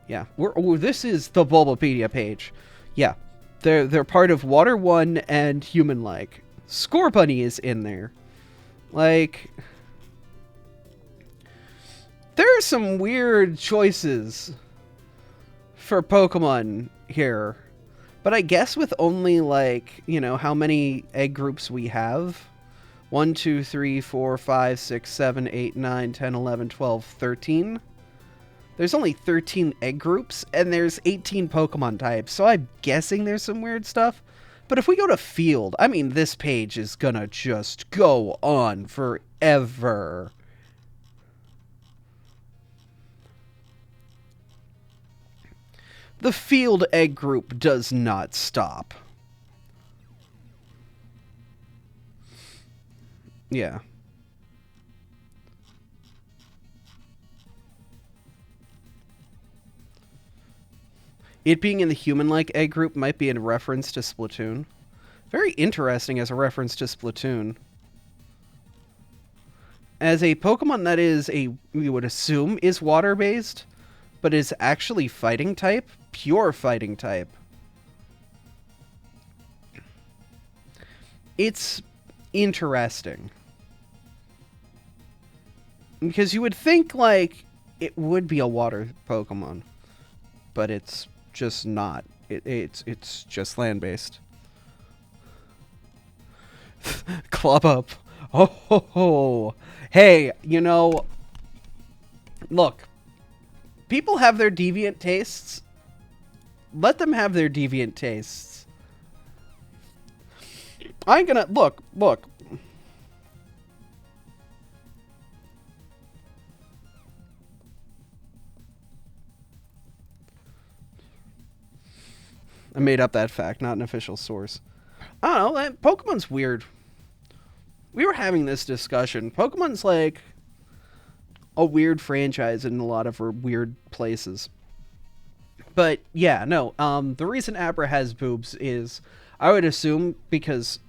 Speaker 1: Yeah, this is the Bulbapedia page. Yeah, they're part of Water 1 and human-like. Scorbunny is in there. Like, there are some weird choices for Pokemon here. But I guess with only, like, how many egg groups we have? 1, 2, 3, 4, 5, 6, 7, 8, 9, 10, 11, 12, 13. There's only 13 egg groups, and there's 18 Pokemon types, so I'm guessing there's some weird stuff. But if we go to Field, I mean, this page is gonna just go on forever. The Field egg group does not stop. Yeah. It being in the human-like egg group might be in reference to Splatoon. Very interesting as a reference to Splatoon. As a Pokemon that is we would assume is water-based, but is actually fighting type, pure fighting type. It's interesting. Because you would think, like, it would be a water Pokemon, but it's just not. It's just land-based. Club up. Oh, ho, ho. Hey, look. People have their deviant tastes. Let them have their deviant tastes. I ain't gonna... Look. I made up that fact, not an official source. I don't know, Pokemon's weird. We were having this discussion. Pokemon's like a weird franchise in a lot of weird places. But yeah, no, the reason Abra has boobs is, I would assume, because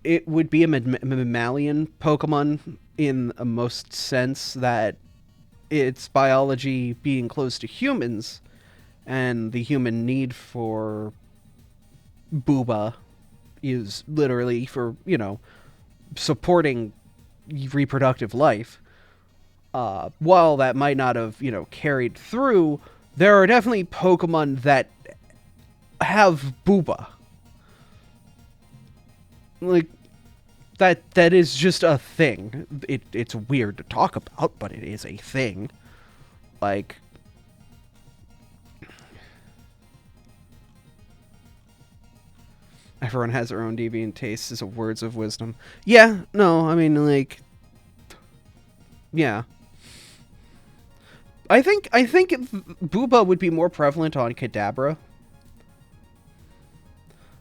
Speaker 1: it would be a mammalian Pokemon in a most sense, that its biology being close to humans and the human need for booba is literally for, supporting reproductive life. While that might not have, carried through, there are definitely Pokemon that have booba. Like, that is just a thing. It's weird to talk about, but it is a thing. Like, everyone has their own deviant tastes, is a words of wisdom. Yeah, no, I mean, like, yeah. I think Booba would be more prevalent on Kadabra.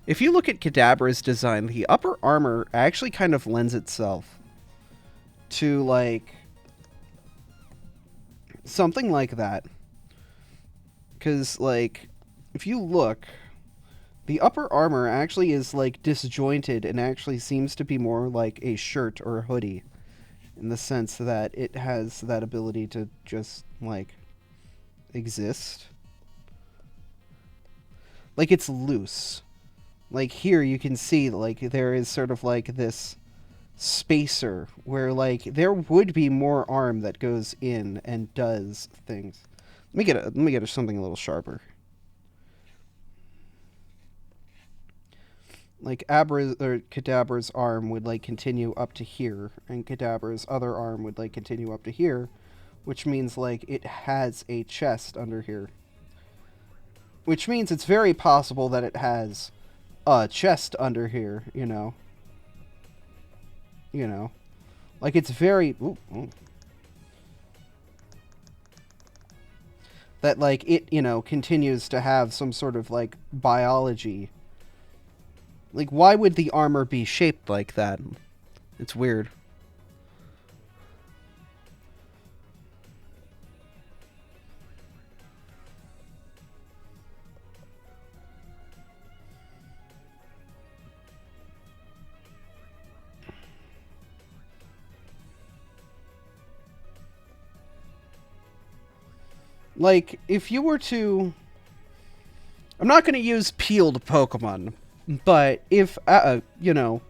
Speaker 1: If you look at Kadabra's design, the upper armor actually kind of lends itself to, like, something like that. Because, like, if you look, the upper armor actually is, like, disjointed and actually seems to be more like a shirt or a hoodie, in the sense that it has that ability to just, like, exist. Like, it's loose. Like, here you can see, like, there is sort of, like, this spacer where, like, there would be more arm that goes in and does things. Let me get something a little sharper. Like, Abra's or Kadabra's arm would, like, continue up to here, and Kadabra's other arm would, like, continue up to here, which means, like, it has a chest under here. Which means it's very possible that it has a chest under here, you know. You know. Like, it's very... that, like, it, you know, continues to have some sort of, like, biology. Like, why would the armor be shaped like that? It's weird. Like, if you were to... I'm not going to use peeled Pokemon, but if, you know...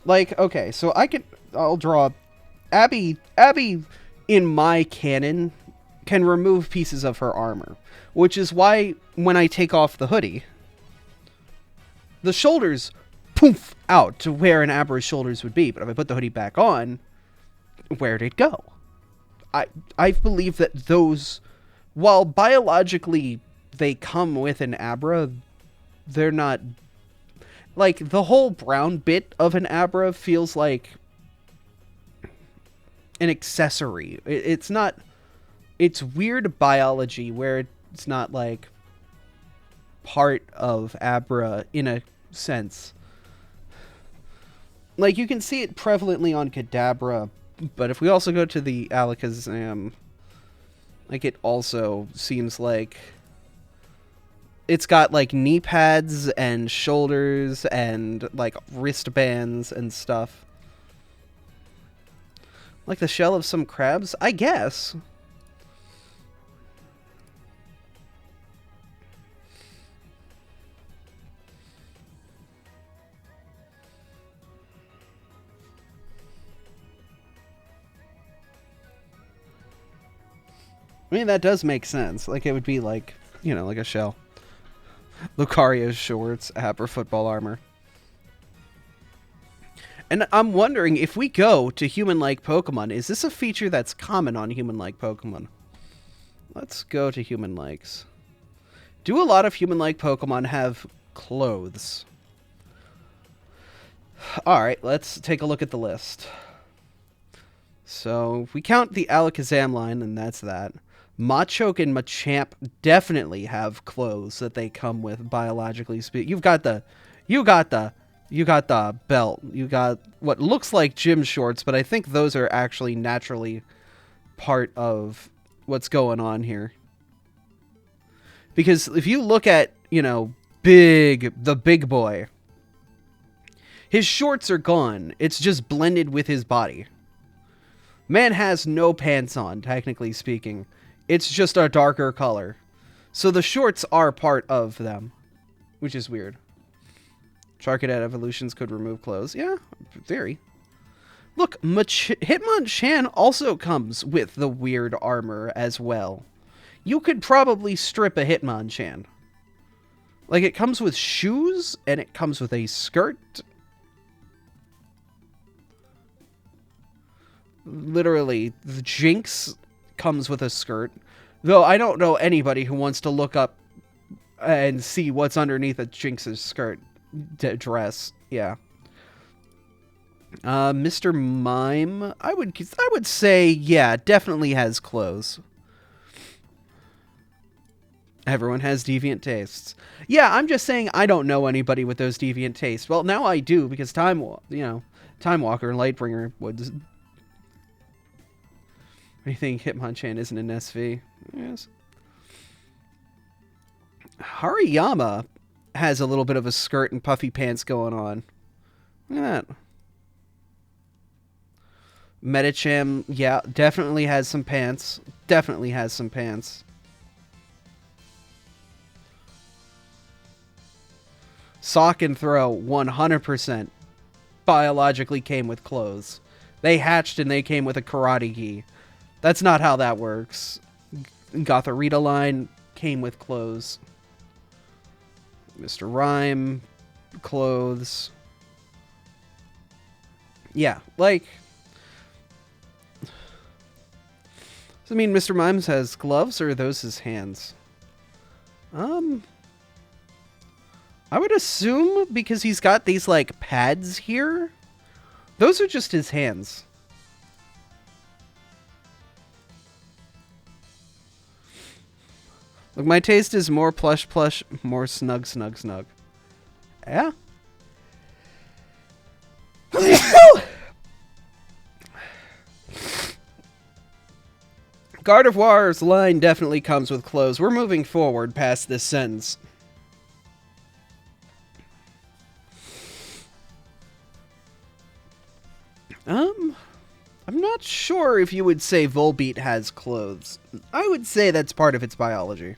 Speaker 1: Like, okay, so I'll draw... Abby, in my canon, can remove pieces of her armor. Which is why, when I take off the hoodie, the shoulders poof out to where an Abra's shoulders would be. But if I put the hoodie back on, where'd it go? I believe that those... While biologically they come with an Abra, they're not... Like, the whole brown bit of an Abra feels like an accessory. It's not... It's weird biology where it's not, like, part of Abra in a sense. Like, you can see it prevalently on Kadabra, but if we also go to the Alakazam... Like, it also seems like it's got, like, knee pads and shoulders and, like, wristbands and stuff. Like the shell of some crabs? I guess. I mean, that does make sense. Like, it would be like, you know, like a shell. Lucario's shorts, Abra football armor. And I'm wondering, if we go to human-like Pokemon, is this a feature that's common on human-like Pokemon? Let's go to human-likes. Do a lot of human-like Pokemon have clothes? Alright, let's take a look at the list. So, if we count the Alakazam line, and that's that. Machoke and Machamp definitely have clothes that they come with, biologically speaking. You got the belt. You got what looks like gym shorts, but I think those are actually naturally part of what's going on here. Because if you look at, you know, the big boy, his shorts are gone. It's just blended with his body. Man has no pants on, technically speaking. It's just a darker color. So the shorts are part of them, which is weird. Charcadet evolutions could remove clothes. Yeah, in theory. Look, Hitmonchan also comes with the weird armor as well. You could probably strip a Hitmonchan. Like, it comes with shoes, and it comes with a skirt. Literally, the Jinx comes with a skirt. Though I don't know anybody who wants to look up and see what's underneath a Jinx's skirt dress. Yeah. Mr. Mime, I would say, yeah, definitely has clothes. Everyone has deviant tastes. Yeah, I'm just saying I don't know anybody with those deviant tastes. Well, now I do because Time Walker and Lightbringer would. What do you think Hitmonchan isn't an SV? Yes. Hariyama has a little bit of a skirt and puffy pants going on. Look at that. Medicham, yeah, definitely has some pants. Definitely has some pants. Sock and Throw, 100%. Biologically came with clothes. They hatched and they came with a karate gi. That's not how that works. Gotharita line came with clothes. Mr. Rhyme, clothes. Yeah, like... Does it mean Mr. Mimes has gloves, or are those his hands? I would assume, because he's got these, like, pads here, those are just his hands. Look, my taste is more plush, more snug. Yeah? Gardevoir's line definitely comes with clothes. We're moving forward past this sentence. I'm not sure if you would say Volbeat has clothes. I would say that's part of its biology.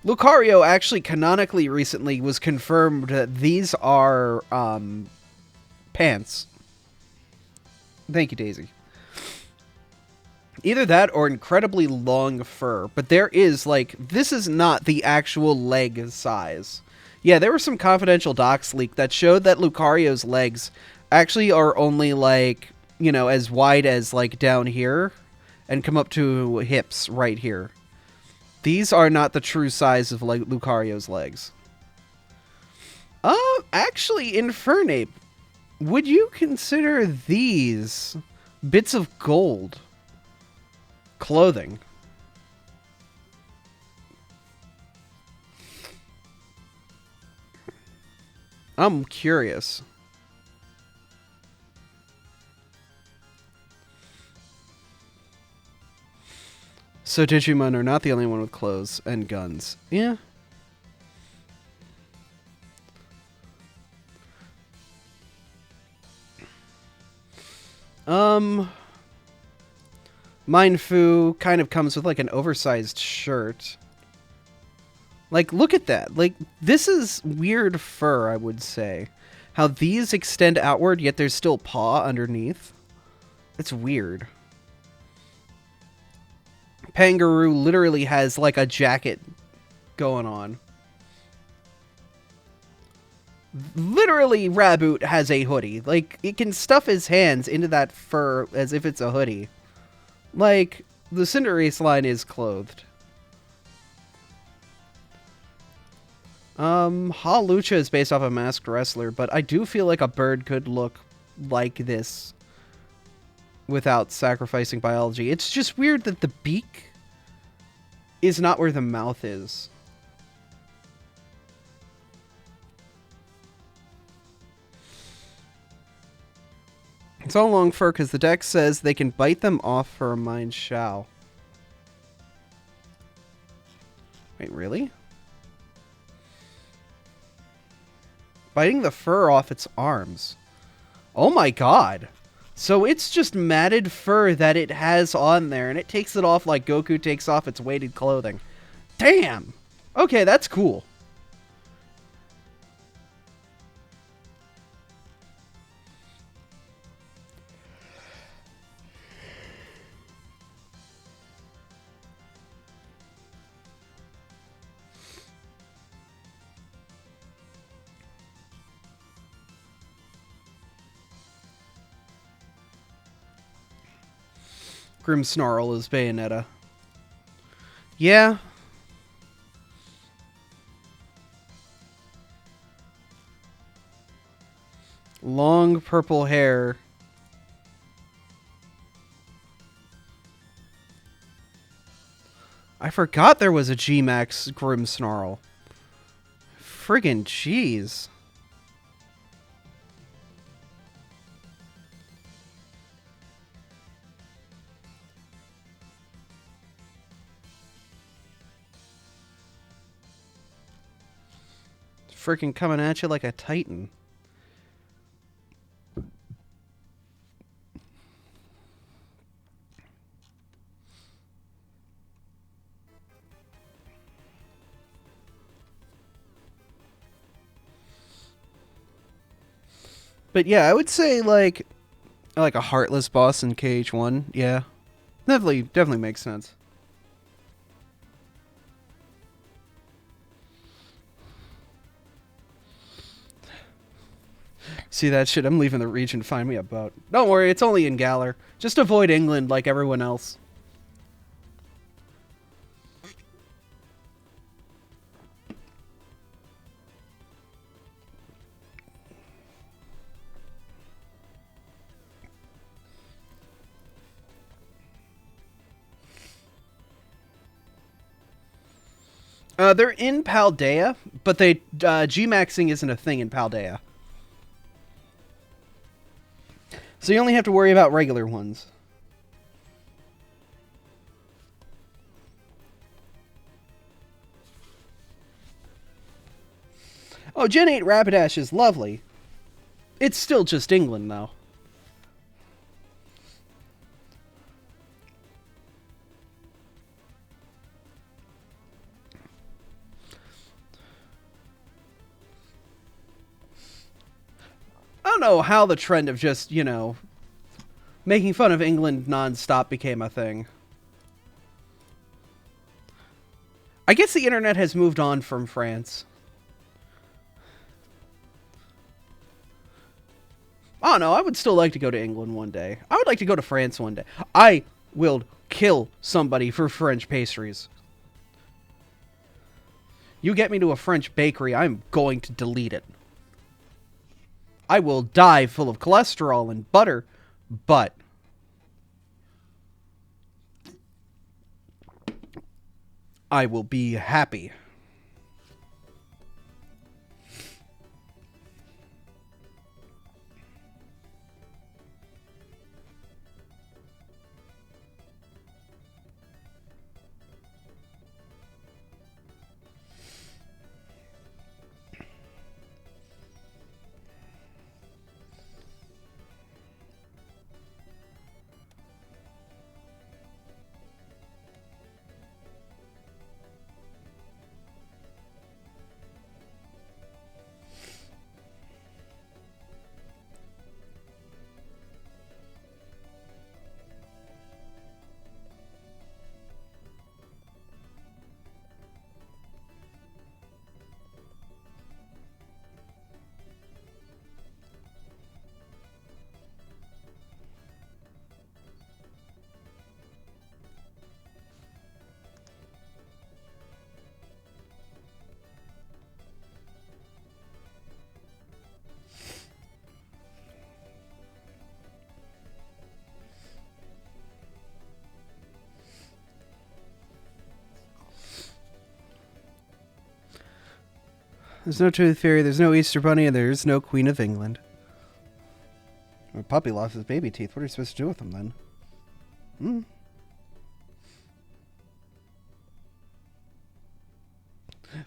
Speaker 1: Lucario actually canonically recently was confirmed that these are pants. Thank you, Daisy. Either that or incredibly long fur. But there is, like, this is not the actual leg size. Yeah, there were some confidential docs leaked that showed that Lucario's legs actually are only, like, you know, as wide as, like, down here and come up to hips right here. These are not the true size of, like, Lucario's legs. Actually, Infernape, would you consider these bits of gold clothing? I'm curious. So Digimon are not the only one with clothes and guns. Yeah. Mindfu kind of comes with like an oversized shirt. Like, look at that. Like, this is weird fur, I would say. How these extend outward, yet there's still paw underneath. It's weird. Pangaroo literally has, like, a jacket going on. Literally, Raboot has a hoodie. Like, it can stuff his hands into that fur as if it's a hoodie. Like, the Cinderace line is clothed. Hawlucha is based off a masked wrestler, but I do feel like a bird could look like this without sacrificing biology. It's just weird that the beak is not where the mouth is. It's all long fur because the deck says they can bite them off for a mind shao. Wait, really? Biting the fur off its arms. Oh my god. So it's just matted fur that it has on there, and it takes it off like Goku takes off its weighted clothing. Damn! Okay, that's cool. Grimmsnarl is Bayonetta. Yeah. Long purple hair. forgot there was a G-Max Grim Snarl. Friggin' jeez. Freaking coming at you like a titan. But yeah, I would say like a heartless boss in KH1. Yeah, definitely makes sense. See that shit? I'm leaving the region. Find me a boat. Don't worry, it's only in Galar. Just avoid England like everyone else. They're in Paldea, but they G-Maxing isn't a thing in Paldea. So you only have to worry about regular ones. Oh, Gen 8 Rapidash is lovely. It's still just England, though. I don't know how the trend of just, you know, making fun of England nonstop became a thing. I guess the internet has moved on from France. I don't know, I would still like to go to England one day. I would like to go to France one day. I will kill somebody for French pastries. You get me to a French bakery, I'm going to delete it. I will die full of cholesterol and butter, but I will be happy. There's no Tooth Fairy, there's no Easter Bunny, and there's no Queen of England. My puppy lost his baby teeth. What are you supposed to do with them, then? Hmm?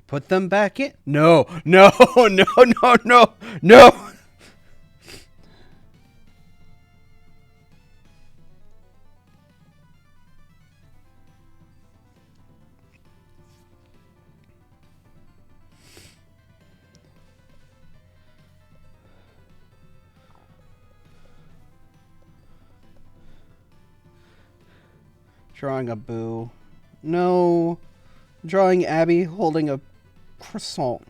Speaker 1: Put them back in? No, no, no, no, no, no! Drawing a boo. No. Drawing Abby holding a croissant.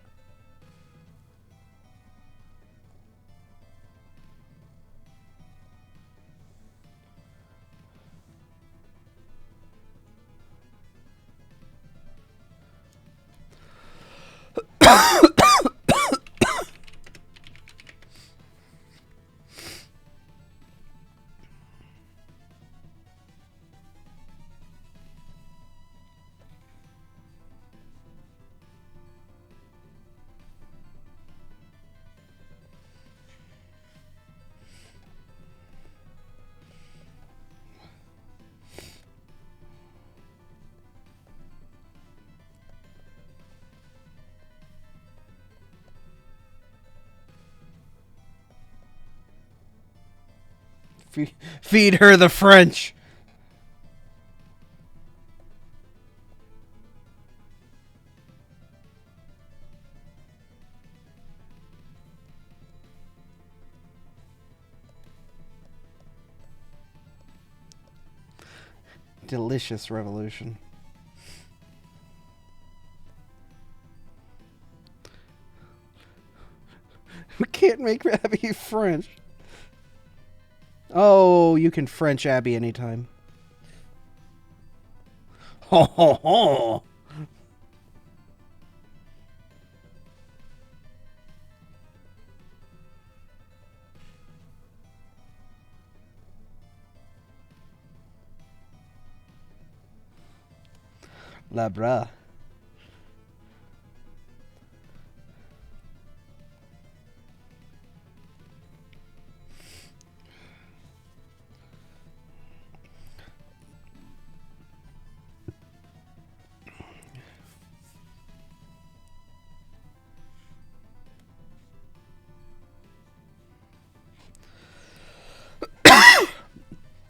Speaker 1: Feed her the French. Delicious revolution. We can't make Abby French. Oh, you can French Abby anytime. Ho ho ho! Labra.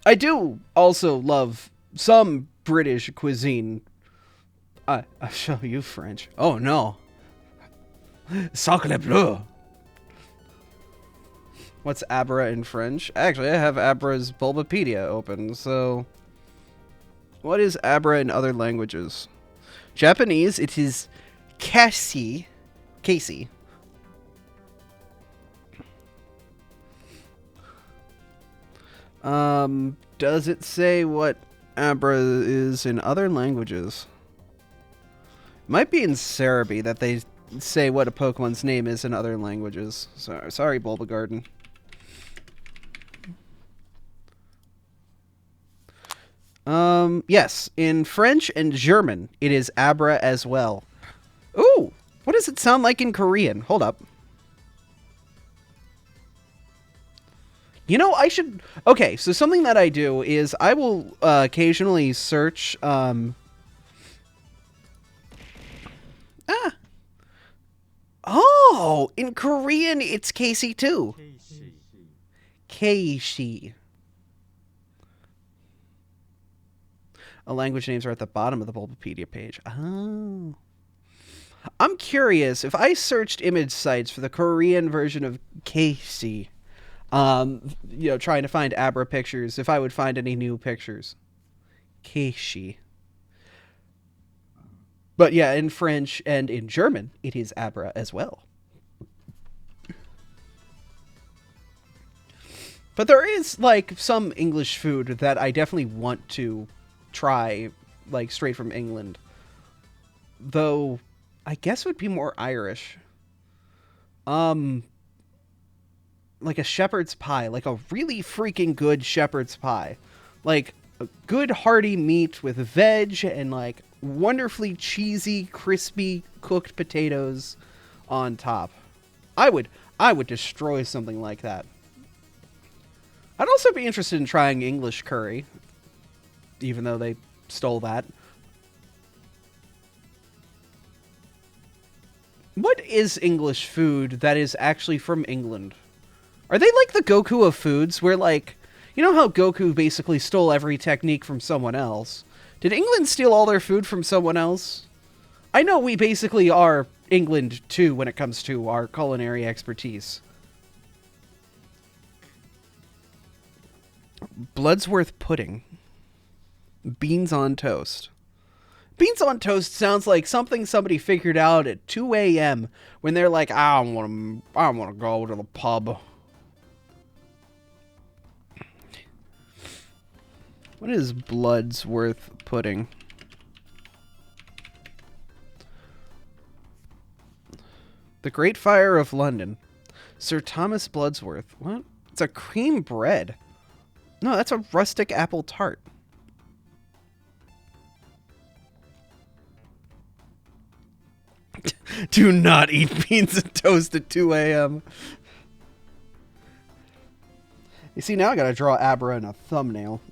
Speaker 1: I do also love some British cuisine. I'll show you French. Oh no. Sacre bleu. What's Abra in French? Actually, I have Abra's Bulbapedia open, so... What is Abra in other languages? Japanese, it is Casey. Casey. Does it say what Abra is in other languages? Might be in Cerebi that they say what a Pokemon's name is in other languages. Sorry, Bulbagarden. Yes, in French and German, it is Abra as well. Ooh, what does it sound like in Korean? Hold up. You know, I should... Okay, so something that I do is I will occasionally search... Oh, in Korean, it's Casey too. Keishi. Language names are at the bottom of the Bulbapedia page. Oh. I'm curious, if I searched image sites for the Korean version of Casey... you know, trying to find Abra pictures, if I would find any new pictures. Keishi. But yeah, in French and in German, it is Abra as well. But there is, like, some English food that I definitely want to try, like, straight from England. Though, I guess it would be more Irish. Like a shepherd's pie, like a really freaking good shepherd's pie. Like a good hearty meat with veg and like wonderfully cheesy, crispy cooked potatoes on top. I would destroy something like that. I'd also be interested in trying English curry, even though they stole that. What is English food that is actually from England? Are they like the Goku of foods, where, like, you know how Goku basically stole every technique from someone else? Did England steal all their food from someone else? I know we basically are England, too, when it comes to our culinary expertise. Bloodsworth pudding. Beans on toast. Beans on toast sounds like something somebody figured out at 2 a.m. when they're like, I want to go to the pub. What is Bloodsworth pudding? The Great Fire of London. Sir Thomas Bloodsworth. What? It's a cream bread. No, that's a rustic apple tart. Do not eat beans and toast at 2 a.m. You see, now I gotta draw Abra in a thumbnail.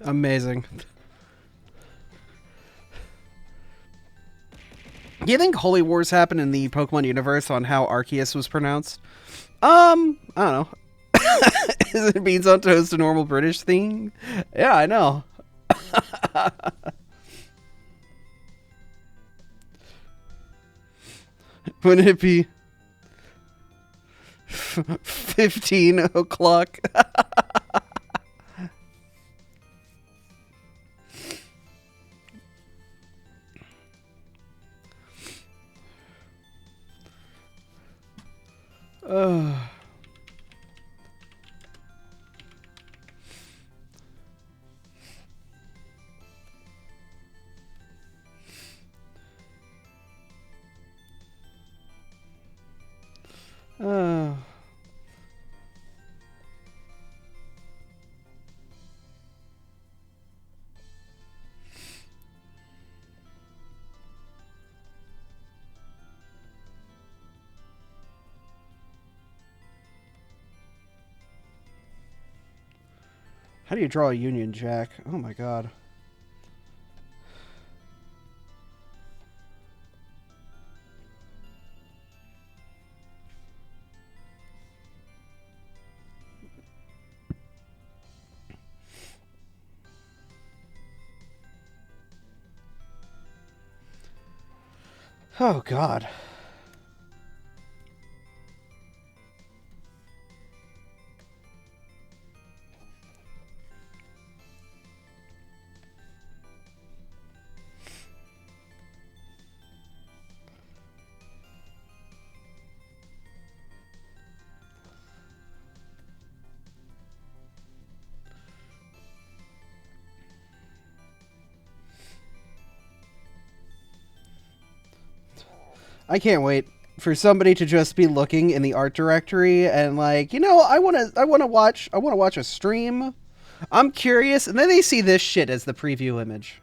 Speaker 1: Amazing. Do you think Holy Wars happened in the Pokemon universe on how Arceus was pronounced? I don't know. Is it beans on toast a normal British thing? Yeah, I know. Wouldn't it be 15 o'clock? How do you draw a Union Jack? Oh my god. Oh god. I can't wait for somebody to just be looking in the art directory and like, you know, I want to watch a stream. I'm curious, and then they see this shit as the preview image.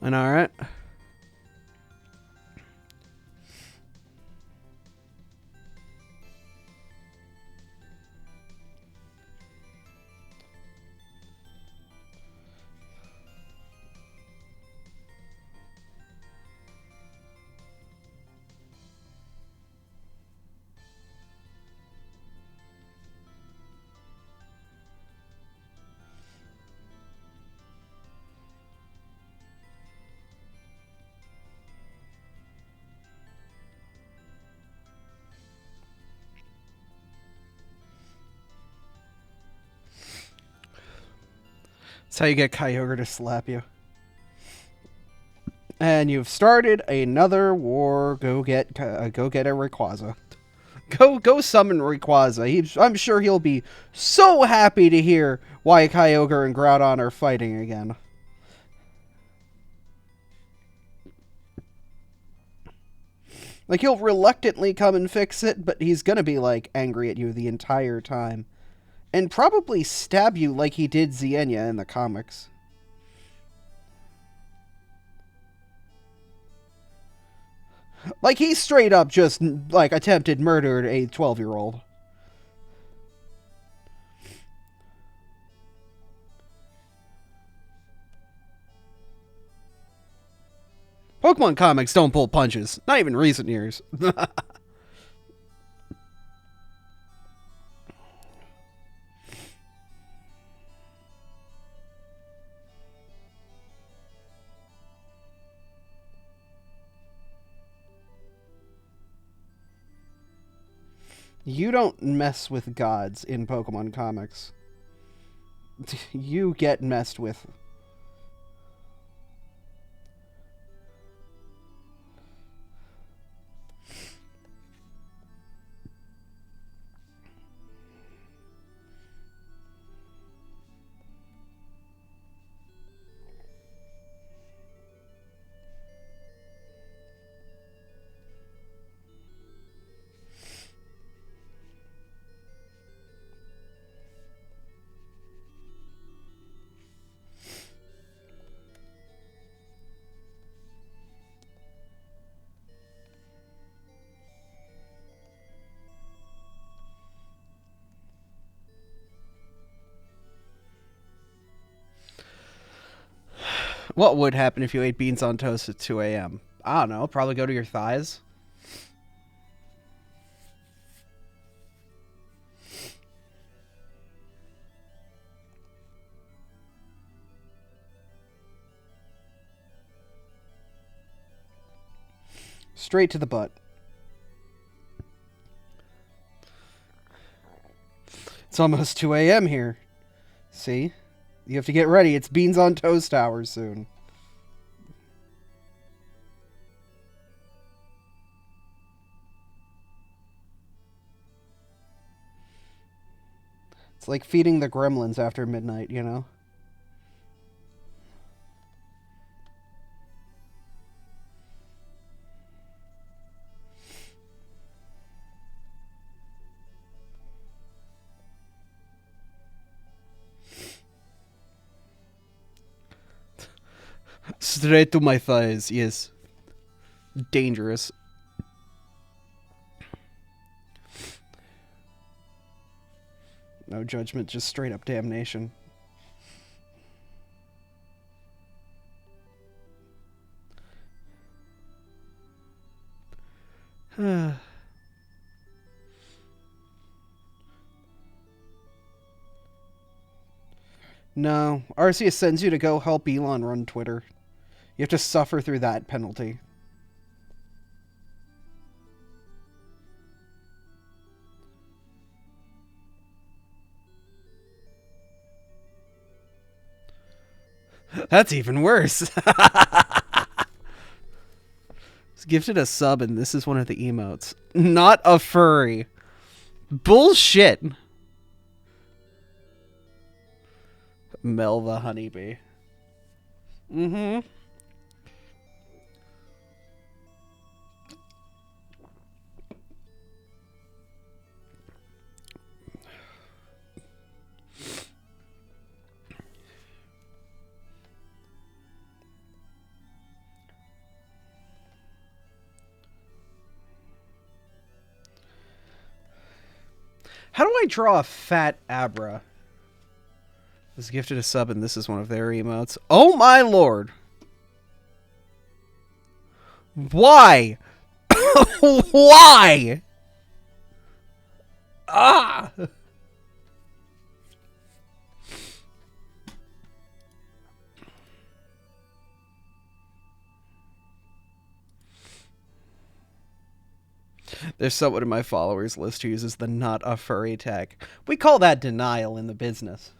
Speaker 1: And all right. That's how you get Kyogre to slap you. And you've started another war. Go get a Rayquaza. Go summon Rayquaza. I'm sure he'll be so happy to hear why Kyogre and Groudon are fighting again. Like, he'll reluctantly come and fix it, but he's gonna be, like, angry at you the entire time. And probably stab you like he did Xenia in the comics. Like, he straight up just, like, attempted murdered a 12-year-old. Pokemon comics don't pull punches. Not even recent years. You don't mess with gods in Pokemon comics. You get messed with. What would happen if you ate beans on toast at 2 a.m.? I don't know. Probably go to your thighs. Straight to the butt. It's almost 2 a.m. here. See? You have to get ready. It's beans on toast hour soon. It's like feeding the gremlins after midnight, you know? Straight to my thighs, yes. Dangerous. No judgment, just straight up damnation. No, Arceus sends you to go help Elon run Twitter. You have to suffer through that penalty. That's even worse. It's gifted a sub, and this is one of the emotes. Not a furry. Bullshit. Mel the honeybee. Mm-hmm. How do I draw a fat Abra? Was gifted a sub, and this is one of their emotes. Oh my lord! Why? Why? Ah! There's someone in my followers list who uses the not a furry tag. We call that denial in the business.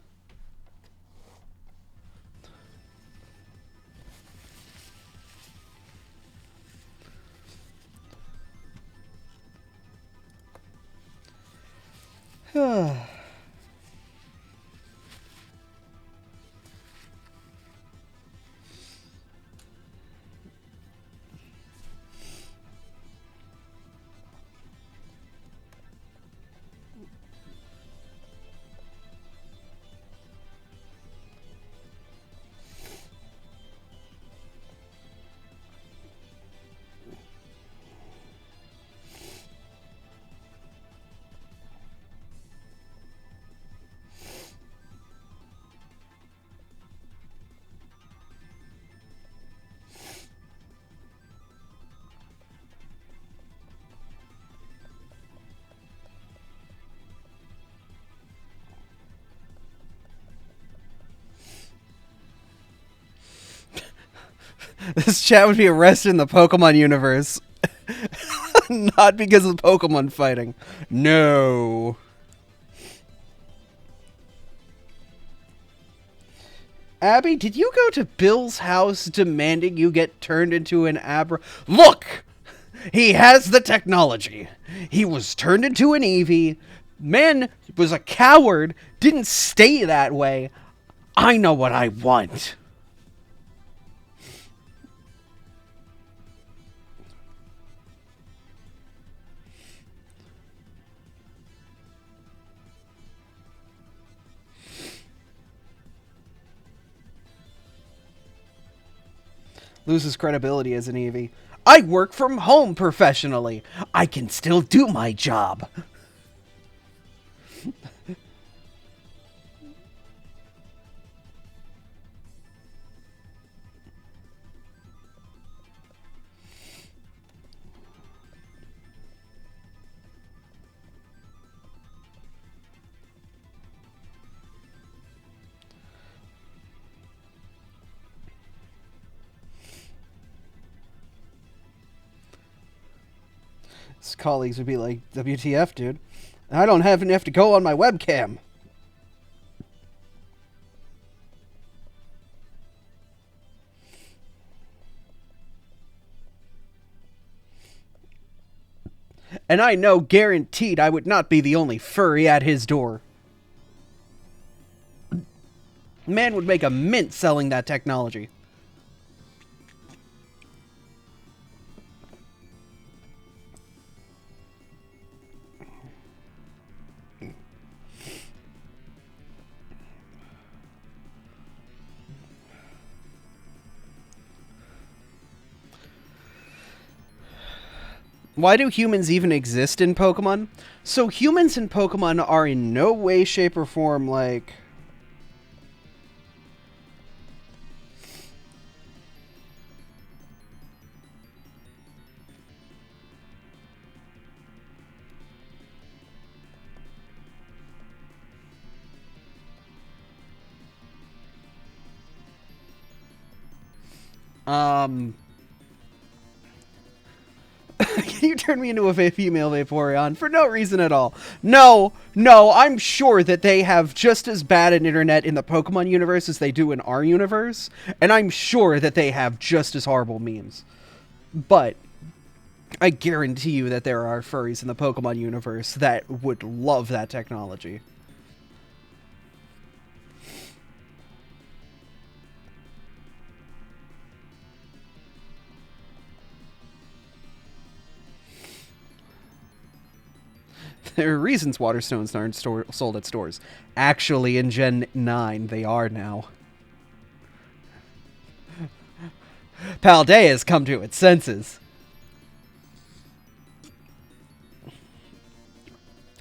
Speaker 1: This chat would be arrested in the Pokemon universe. Not because of Pokemon fighting. No. Abby, did you go to Bill's house demanding you get turned into an Abra? Look! He has the technology. He was turned into an Eevee. Man was a coward. Didn't stay that way. I know what I want. Loses credibility as an Eevee. I work from home professionally. I can still do my job. His colleagues would be like, WTF, dude? I don't have to go on my webcam. And I know guaranteed I would not be the only furry at his door. Man would make a mint selling that technology. Why do humans even exist in Pokemon? So humans in Pokemon are in no way, shape, or form like... Can you turn me into a female Vaporeon for no reason at all? No, I'm sure that they have just as bad an internet in the Pokemon universe as they do in our universe, and I'm sure that they have just as horrible memes. But I guarantee you that there are furries in the Pokemon universe that would love that technology. There are reasons Waterstones aren't sold at stores. Actually, in Gen 9, they are now. Paldea has come to its senses.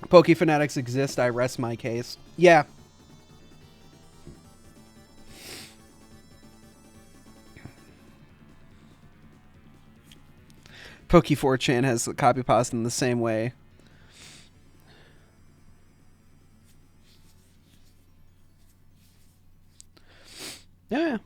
Speaker 1: Pokefanatics exist, I rest my case. Yeah. Poke4chan has copy pasta in the same way. Yeah.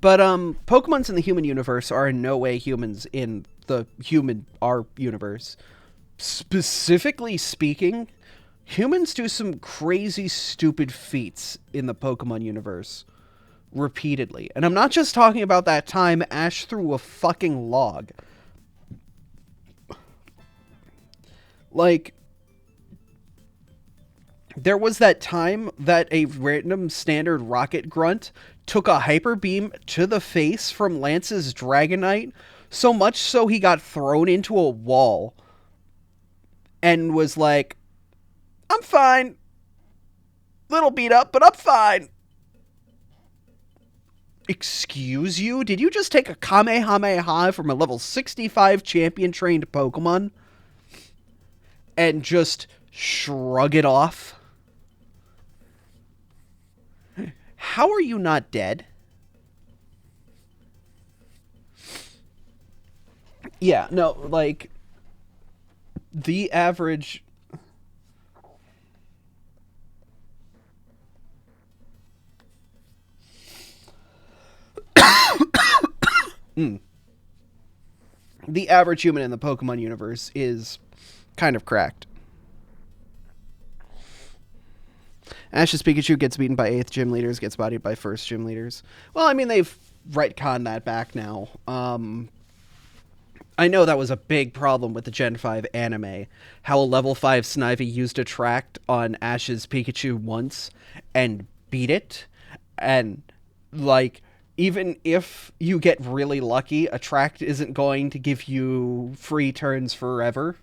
Speaker 1: But Pokemons in the human universe are in no way humans in our universe. Specifically speaking, humans do some crazy, stupid feats in the Pokemon universe repeatedly. And I'm not just talking about that time Ash threw a fucking log. Like, there was that time that a random standard rocket grunt took a hyper beam to the face from Lance's Dragonite, so much so he got thrown into a wall and was like, I'm fine. Little beat up, but I'm fine. Excuse you? Did you just take a Kamehameha from a level 65 champion trained Pokemon and just shrug it off? How are you not dead? Yeah, no, like, the average... The average human in the Pokemon universe is kind of cracked. Ash's Pikachu gets beaten by 8th gym leaders, gets bodied by 1st gym leaders. Well, I mean, they've retconned that back now. I know that was a big problem with the Gen 5 anime. How a level 5 Snivy used Attract on Ash's Pikachu once and beat it. And, like, even if you get really lucky, Attract isn't going to give you free turns forever.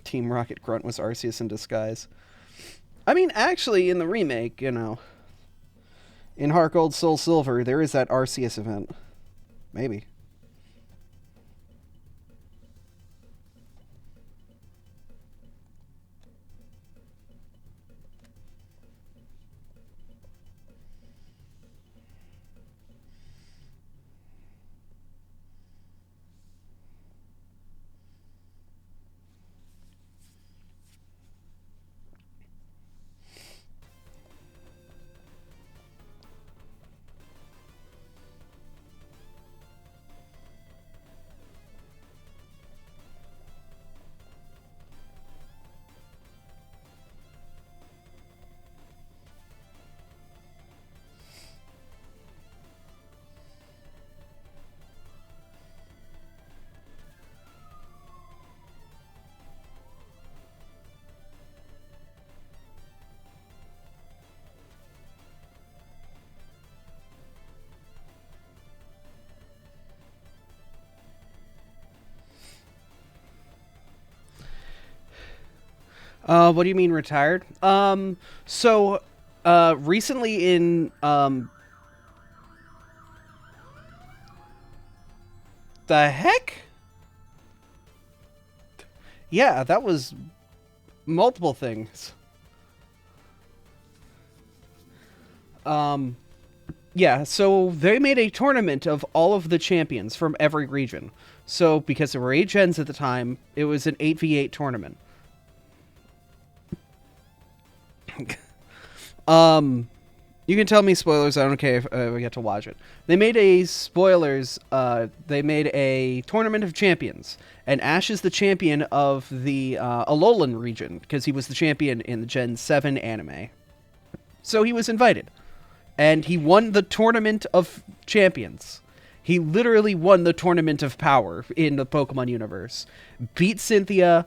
Speaker 1: Team Rocket Grunt was Arceus in disguise. I mean, actually, in the remake, you know, in Heart Gold Soul Silver, there is that Arceus event. Maybe. What do you mean retired? So, recently in, the heck? Yeah, that was multiple things. Yeah, so they made a tournament of all of the champions from every region. So, because there were 8 gens at the time, it was an 8v8 tournament. You can tell me spoilers, I don't care if we get to watch it. They made a they made a tournament of champions. And Ash is the champion of the Alolan region, because he was the champion in the Gen 7 anime. So he was invited. And he won the tournament of champions. He literally won the tournament of power in the Pokemon universe. Beat Cynthia,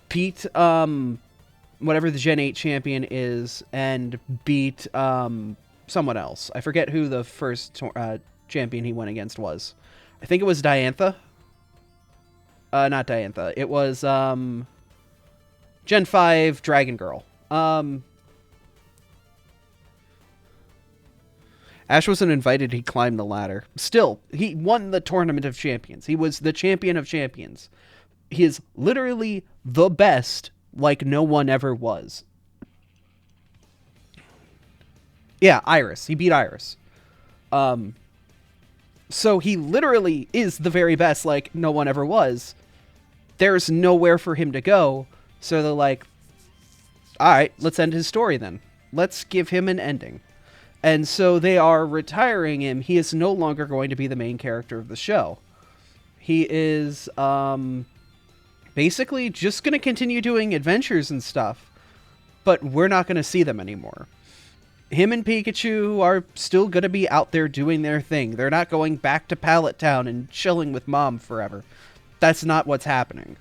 Speaker 1: beat whatever the Gen 8 champion is, and beat someone else. I forget who the first champion he went against was. I think it was Diantha. Not Diantha. It was Gen 5 Dragon Girl. Ash wasn't invited, he climbed the ladder. Still, he won the Tournament of Champions. He was the champion of champions. He is literally the best, like no one ever was. Yeah, Iris. He beat Iris. So he literally is the very best, like no one ever was. There's nowhere for him to go, so they're like, alright, let's end his story then. Let's give him an ending. And so they are retiring him. He is no longer going to be the main character of the show. He is basically just going to continue doing adventures and stuff, but we're not going to see them anymore. Him and Pikachu are still going to be out there doing their thing. They're not going back to Pallet Town and chilling with Mom forever. That's not what's happening.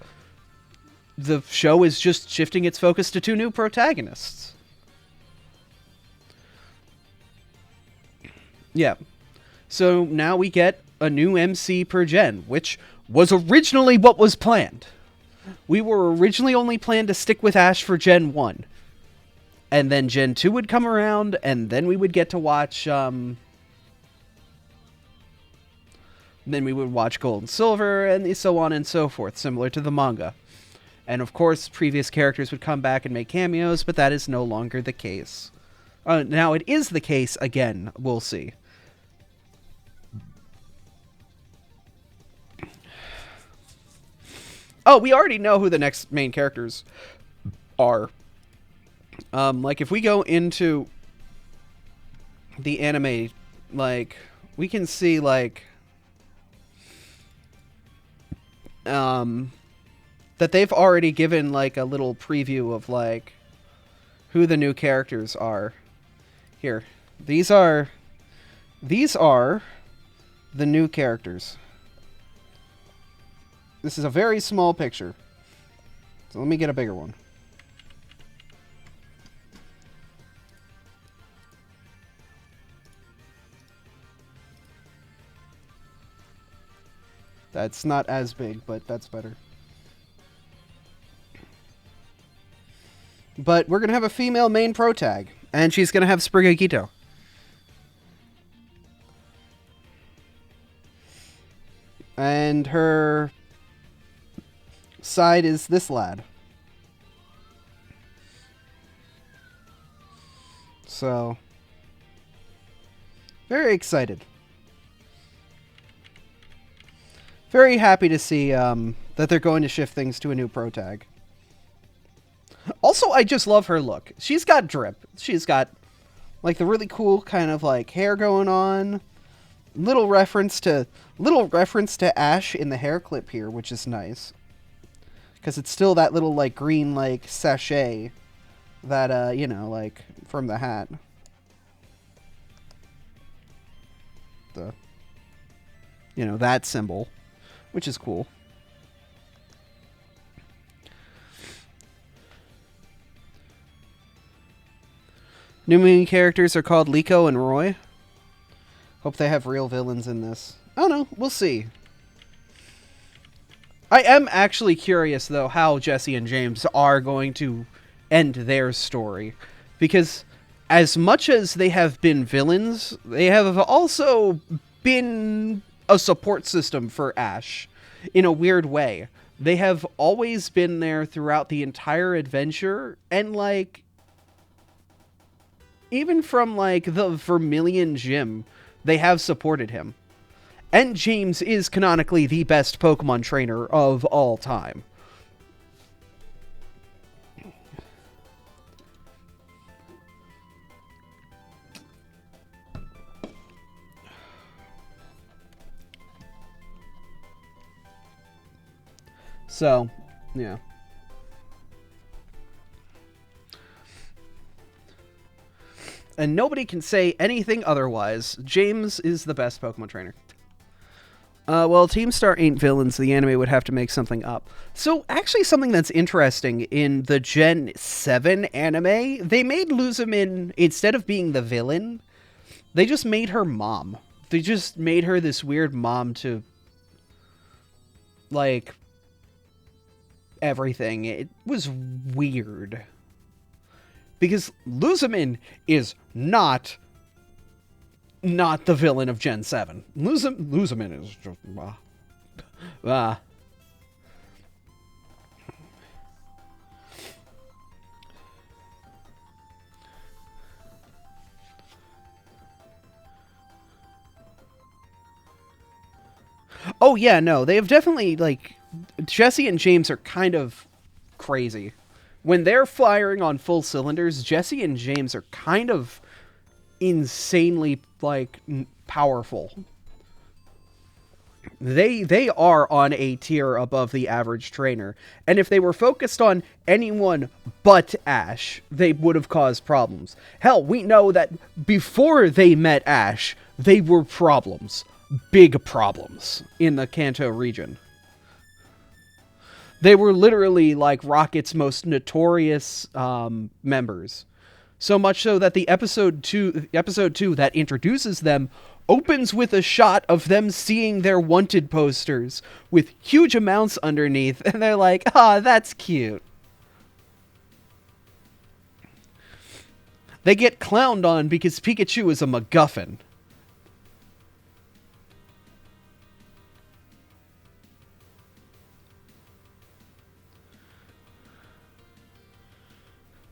Speaker 1: The show is just shifting its focus to 2 new protagonists. Yeah. So now we get a new MC per gen, which was originally what was planned. We were originally only planned to stick with Ash for Gen 1. And then Gen 2 would come around, and then we would get to watch, then we would watch Gold and Silver, and so on and so forth, similar to the manga. And of course, previous characters would come back and make cameos, but that is no longer the case. Now it is the case again, we'll see. Oh, we already know who the next main characters are. Like, if we go into the anime, like, we can see, like, that they've already given, like, a little preview of, like, who the new characters are. Here. These are the new characters. This is a very small picture. So let me get a bigger one. That's not as big, but that's better. But we're going to have a female main protag, and she's going to have Sprigagito. And her side is this lad. So, very excited. Very happy to see that they're going to shift things to a new protag. Also, I just love her look. She's got drip. She's got, like, the really cool kind of, like, hair going on. Little reference to Ash in the hair clip here, which is nice. Because it's still that little, like, green, like, sachet that, you know, like, from the hat. The, you know, that symbol, which is cool. New main characters are called Liko and Roy. Hope they have real villains in this. I don't know. We'll see. I am actually curious, though, how Jesse and James are going to end their story. Because as much as they have been villains, they have also been a support system for Ash in a weird way. They have always been there throughout the entire adventure, and like even from like the Vermilion Gym, they have supported him. And James is canonically the best Pokemon trainer of all time. So, yeah. And nobody can say anything otherwise. James is the best Pokemon trainer. Well, Team Star ain't villains. The anime would have to make something up. So, actually, something that's interesting in the Gen 7 anime, they made Luzamin, instead of being the villain, they just made her mom. They just made her this weird mom to, like, everything. It was weird. Because Luzamin is not the villain of Gen 7. Luzamin is just... Oh, yeah, no. They have definitely, like... Jesse and James are kind of crazy. When they're firing on full cylinders, Jesse and James are kind of insanely, like, powerful. They are on a tier above the average trainer. And if they were focused on anyone but Ash, they would have caused problems. Hell, we know that before they met Ash, they were problems. Big problems in the Kanto region. They were literally, like, Rocket's most notorious members. So much so that the episode 2 that introduces them opens with a shot of them seeing their wanted posters with huge amounts underneath, and they're like, ah, that's cute. They get clowned on because Pikachu is a MacGuffin.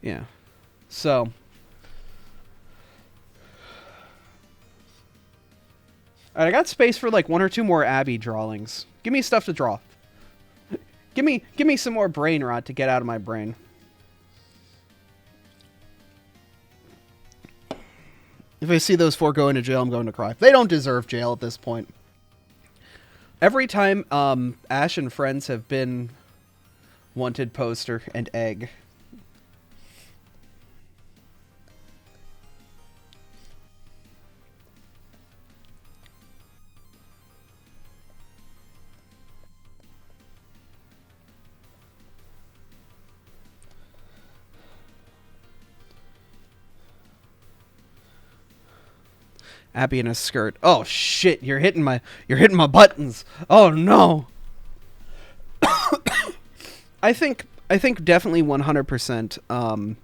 Speaker 1: Yeah. So... Alright, I got space for like one or two more Abby drawings. Give me stuff to draw. Give me some more brain rot to get out of my brain. If I see those four going to jail, I'm going to cry. They don't deserve jail at this point. Every time Ash and friends have been wanted poster and egg. Abby in a skirt. Oh shit, you're hitting my buttons. Oh no. I think definitely 100%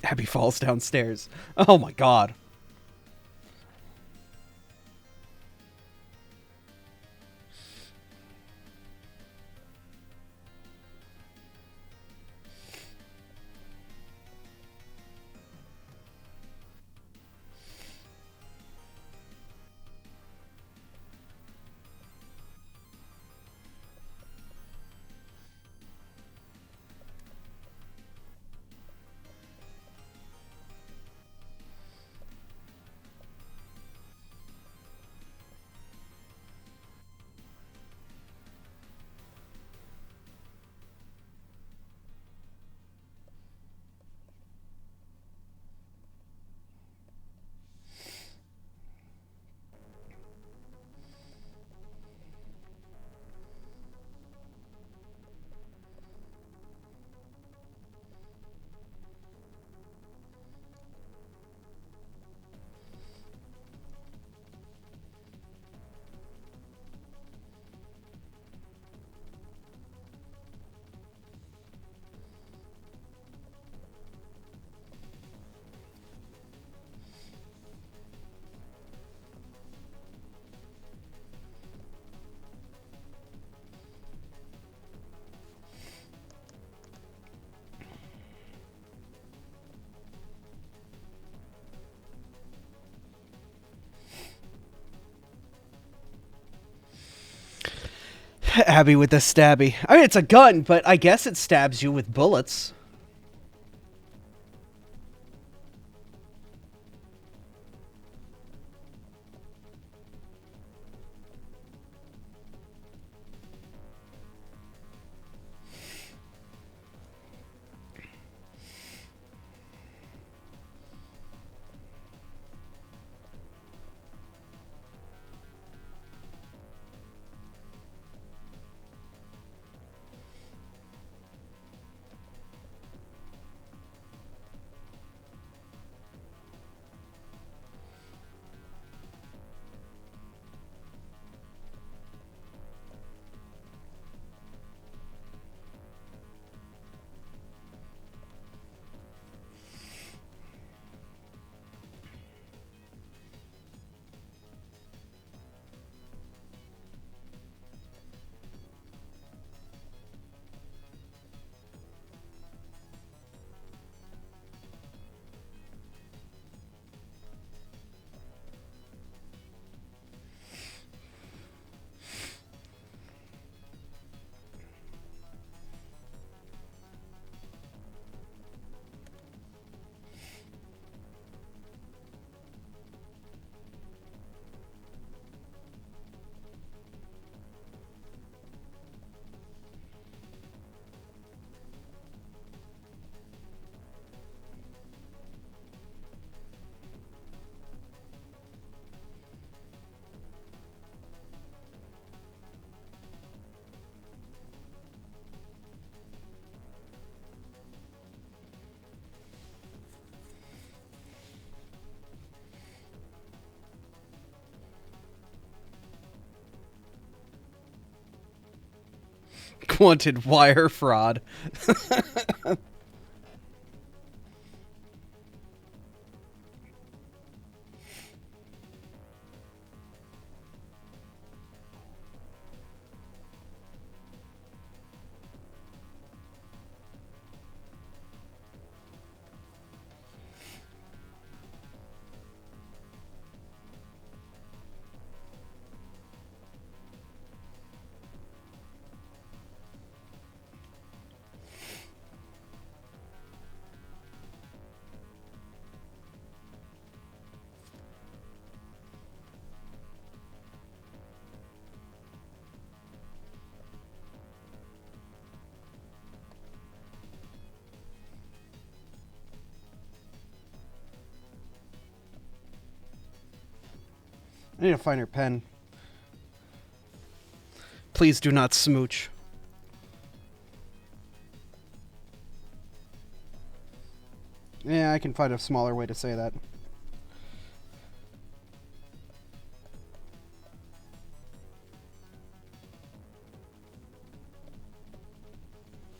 Speaker 1: Abby falls downstairs. Oh my god. Abby with the stabby. I mean, it's a gun, but I guess it stabs you with bullets. Wanted wire fraud. I need to find her pen. Please do not smooch. Yeah, I can find a smaller way to say that.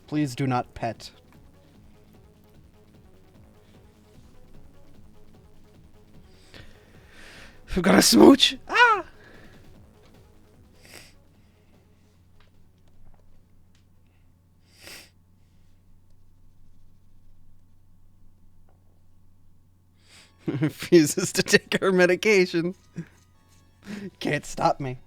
Speaker 1: Please do not pet. We've got a smooch. Ah! Refuses to take her medication. Can't stop me.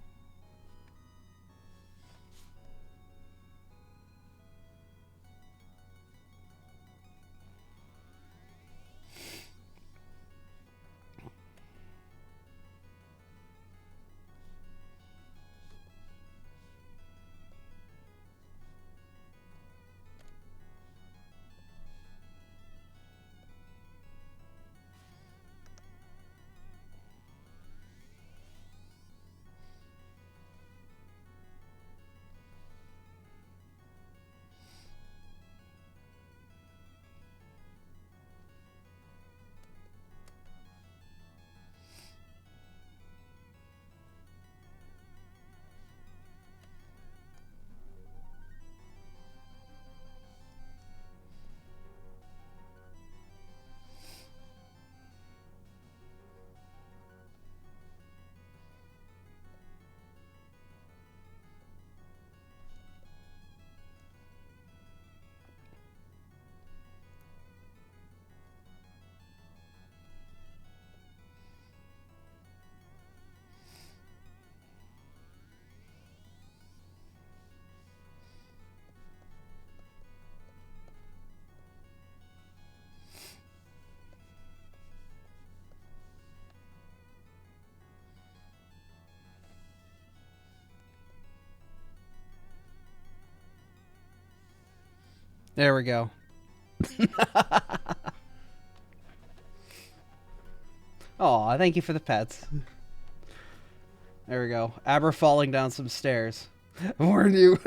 Speaker 1: There we go. Aw, thank you for the pets. There we go. Abra falling down some stairs. I warned you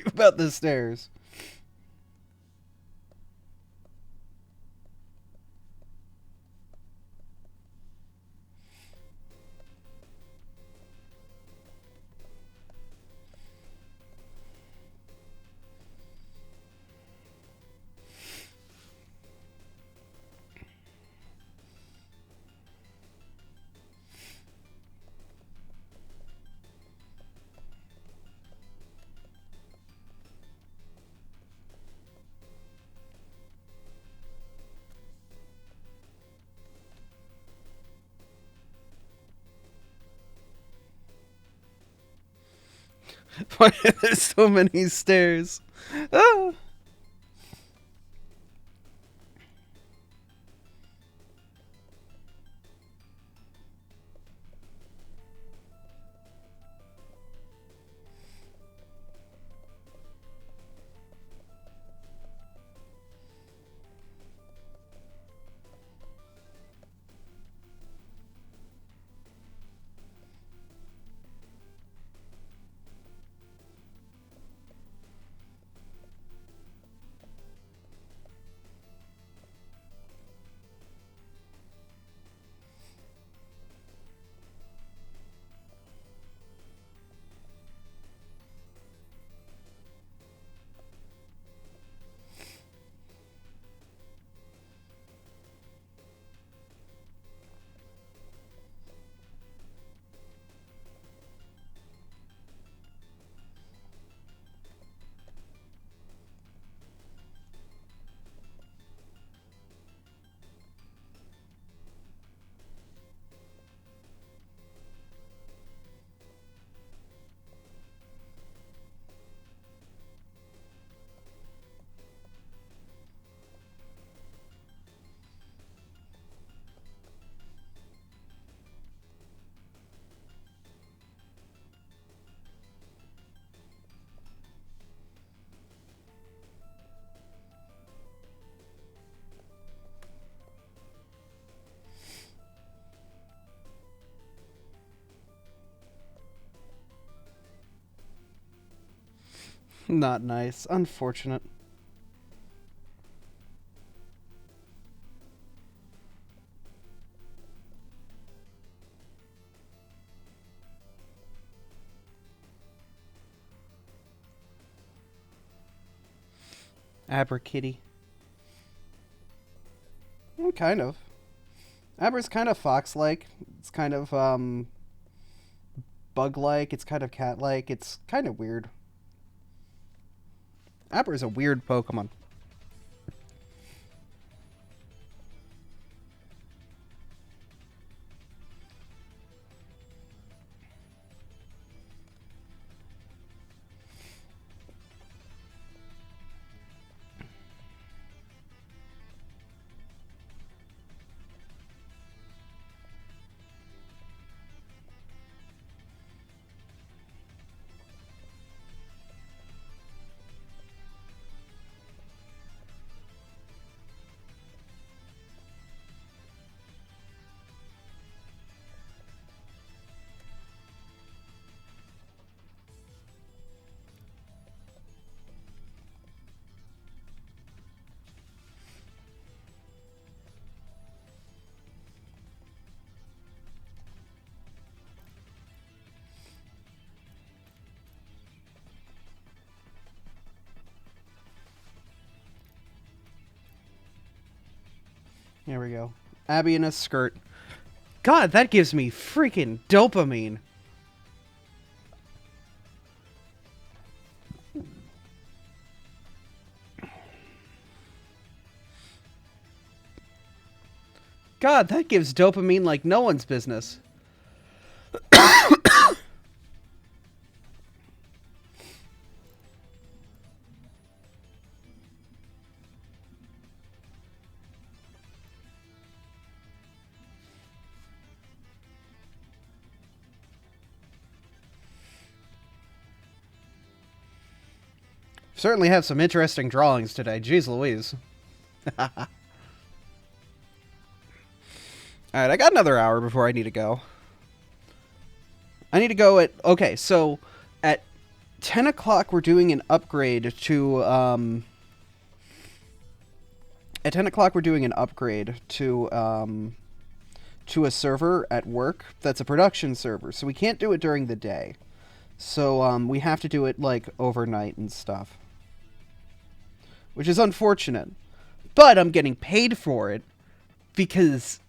Speaker 1: about the stairs. Why are there so many stairs? Ah. Not nice. Unfortunate. Abra kitty. Kind of. Abra's kind of fox-like. It's kind of bug-like. It's kind of cat-like. It's kind of weird. Abra's a weird Pokemon. Here we go. Abby in a skirt. God, that gives me freaking dopamine. God, that gives dopamine like no one's business. Certainly have some interesting drawings today. Jeez Louise. Alright, I got another hour before I need to go. I need to go at... Okay, so at 10 o'clock we're doing an upgrade to... At 10 o'clock we're doing an upgrade to a server at work that's a production server. So we can't do it during the day. So we have to do it, like, overnight and stuff. Which is unfortunate. But I'm getting paid for it because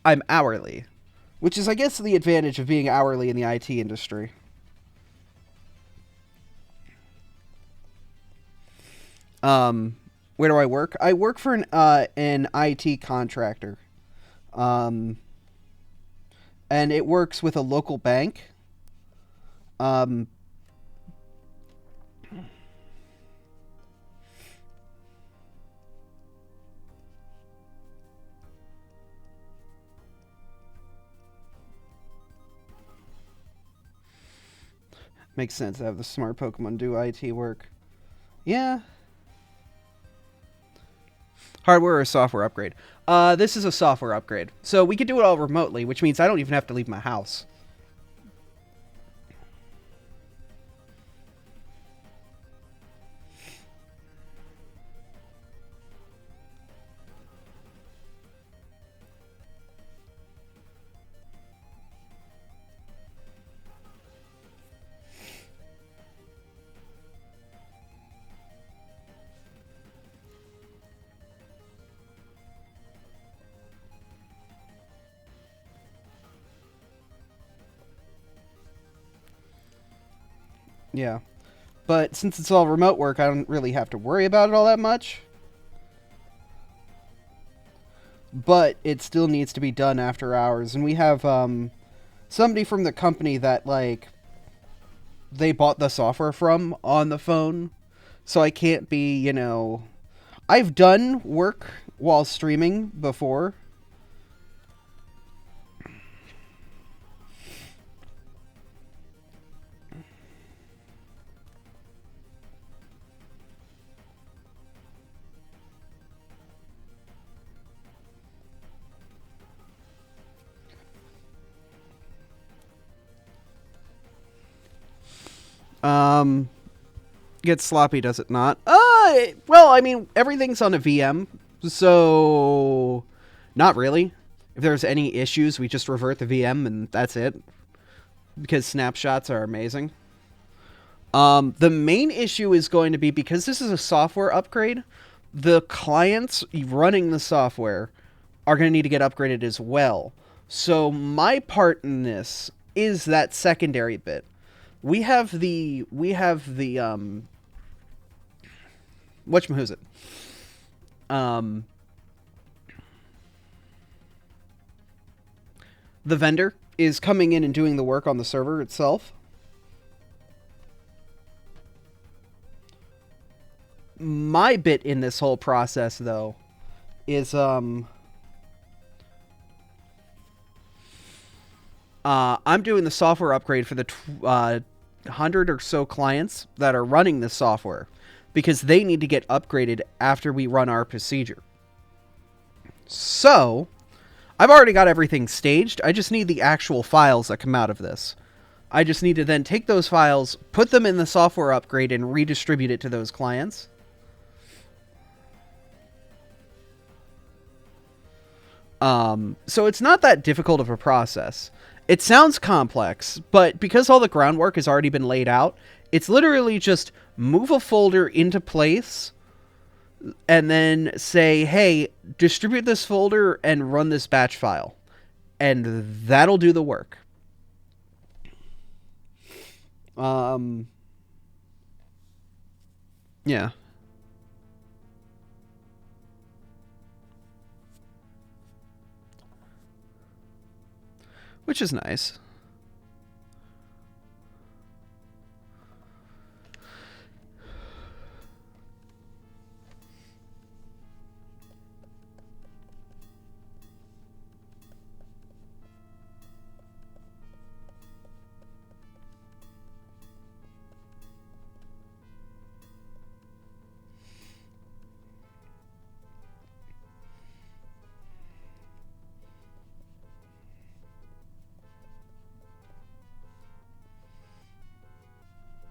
Speaker 1: I'm hourly. Which is, I guess, the advantage of being hourly in the IT industry. Where do I work? I work for an IT contractor. And it works with a local bank. Makes sense to have the smart Pokemon do IT work. Yeah. Hardware or software upgrade? This is a software upgrade. So we can do it all remotely, which means I don't even have to leave my house. Yeah. But since it's all remote work, I don't really have to worry about it all that much. But it still needs to be done after hours. And we have somebody from the company that, like, they bought the software from on the phone. So I can't be, you know... I've done work while streaming before. Gets sloppy, does it not? Well, I mean, everything's on a VM, so not really. If there's any issues, we just revert the VM and that's it. Because snapshots are amazing. The main issue is going to be, because this is a software upgrade, the clients running the software are going to need to get upgraded as well. So my part in this is that secondary bit. We have the whatchamahoosit. The vendor is coming in and doing the work on the server itself. My bit in this whole process, though, is I'm doing the software upgrade for the 100 or so clients that are running this software, because they need to get upgraded after we run our procedure. So, I've already got everything staged. I just need the actual files that come out of this. I just need to then take those files, put them in the software upgrade, and redistribute it to those clients. So it's not that difficult of a process. It sounds complex, but because all the groundwork has already been laid out, it's literally just move a folder into place and then say, hey, distribute this folder and run this batch file. And that'll do the work. Yeah. Which is nice.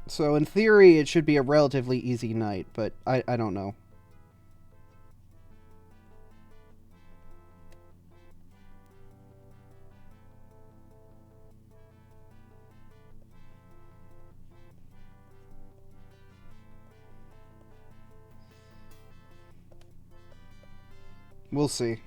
Speaker 1: So in theory, it should be a relatively easy night, but I don't know. We'll see.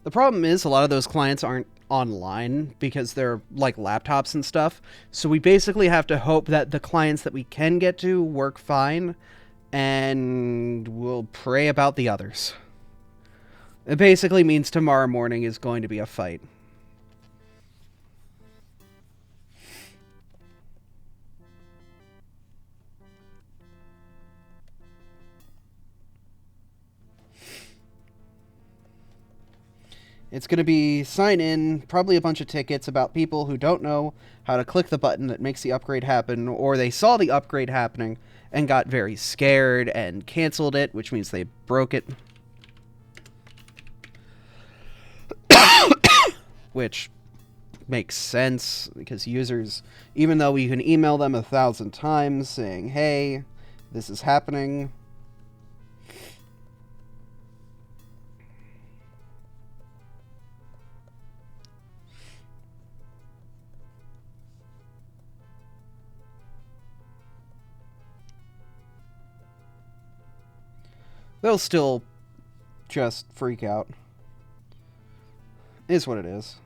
Speaker 1: The problem is a lot of those clients aren't online because they're like laptops and stuff. So we basically have to hope that the clients that we can get to work fine, and we'll pray about the others. It basically means tomorrow morning is going to be a fight. It's going to be sign in, probably a bunch of tickets about people who don't know how to click the button that makes the upgrade happen, or they saw the upgrade happening and got very scared and canceled it, which means they broke it. Which makes sense because users, even though we can email them 1,000 times saying, hey, this is happening, they'll still just freak out. Is what it is.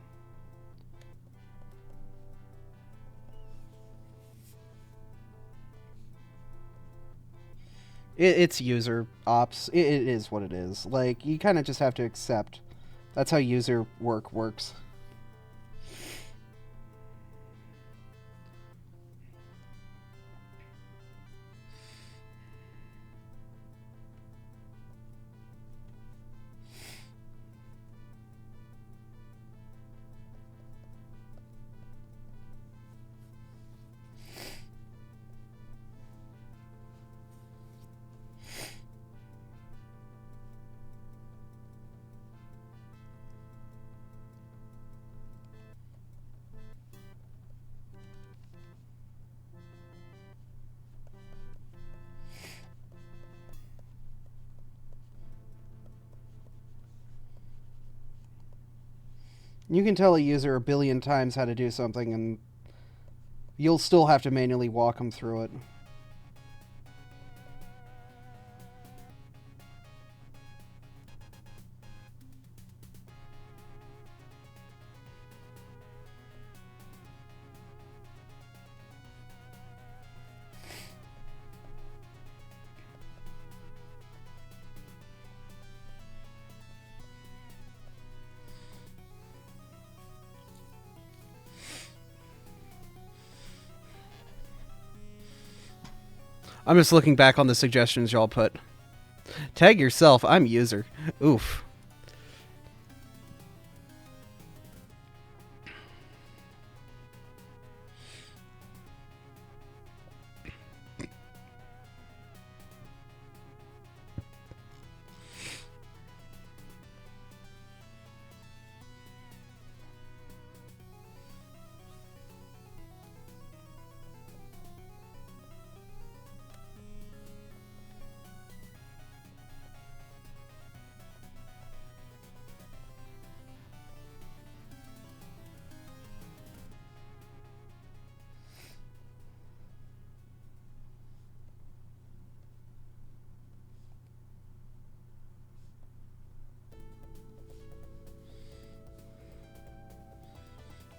Speaker 1: It's user ops. It is what it is. Like, you kind of just have to accept. That's how user work works. You can tell a user a billion times how to do something, and you'll still have to manually walk them through it. I'm just looking back on the suggestions y'all put. Tag yourself, I'm user. Oof.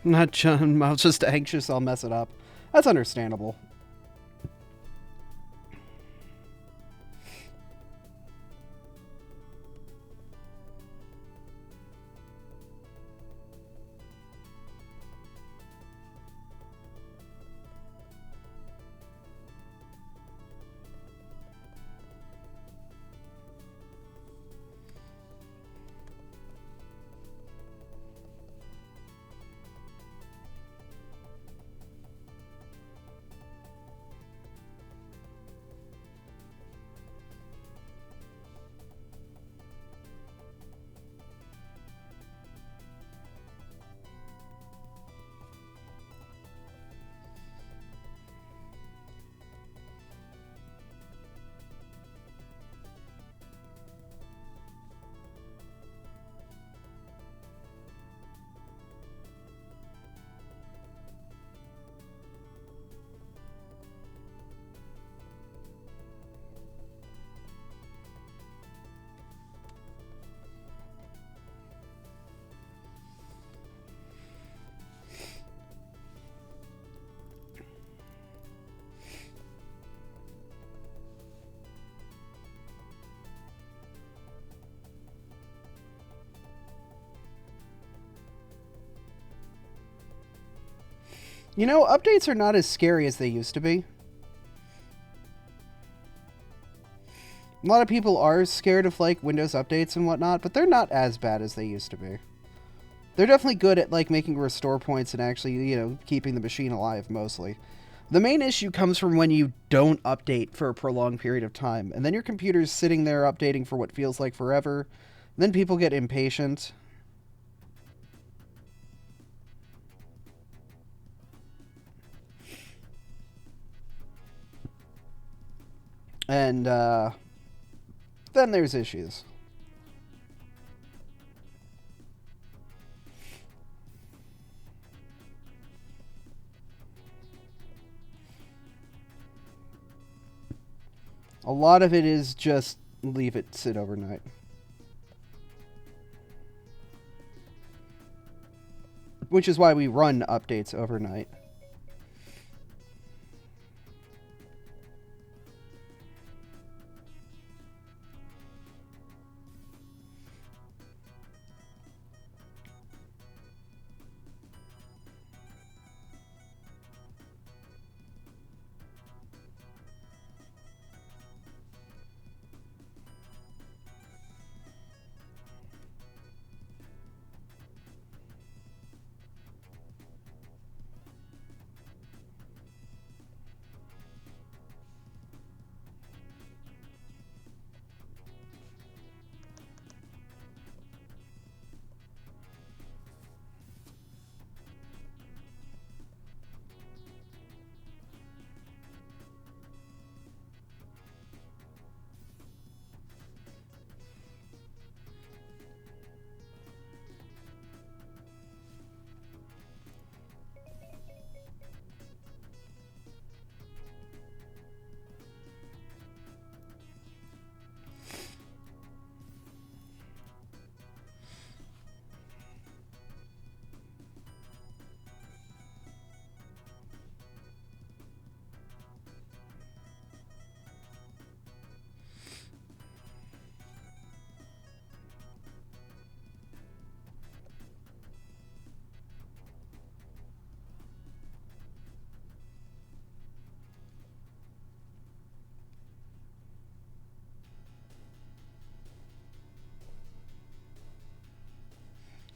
Speaker 1: Not John, I'm just anxious I'll mess it up. That's understandable. You know, updates are not as scary as they used to be. A lot of people are scared of, like, Windows updates and whatnot, but they're not as bad as they used to be. They're definitely good at, like, making restore points and actually, you know, keeping the machine alive, mostly. The main issue comes from when you don't update for a prolonged period of time, and then your computer's sitting there updating for what feels like forever. Then people get impatient. And, then there's issues. A lot of it is just leave it sit overnight. Which is why we run updates overnight.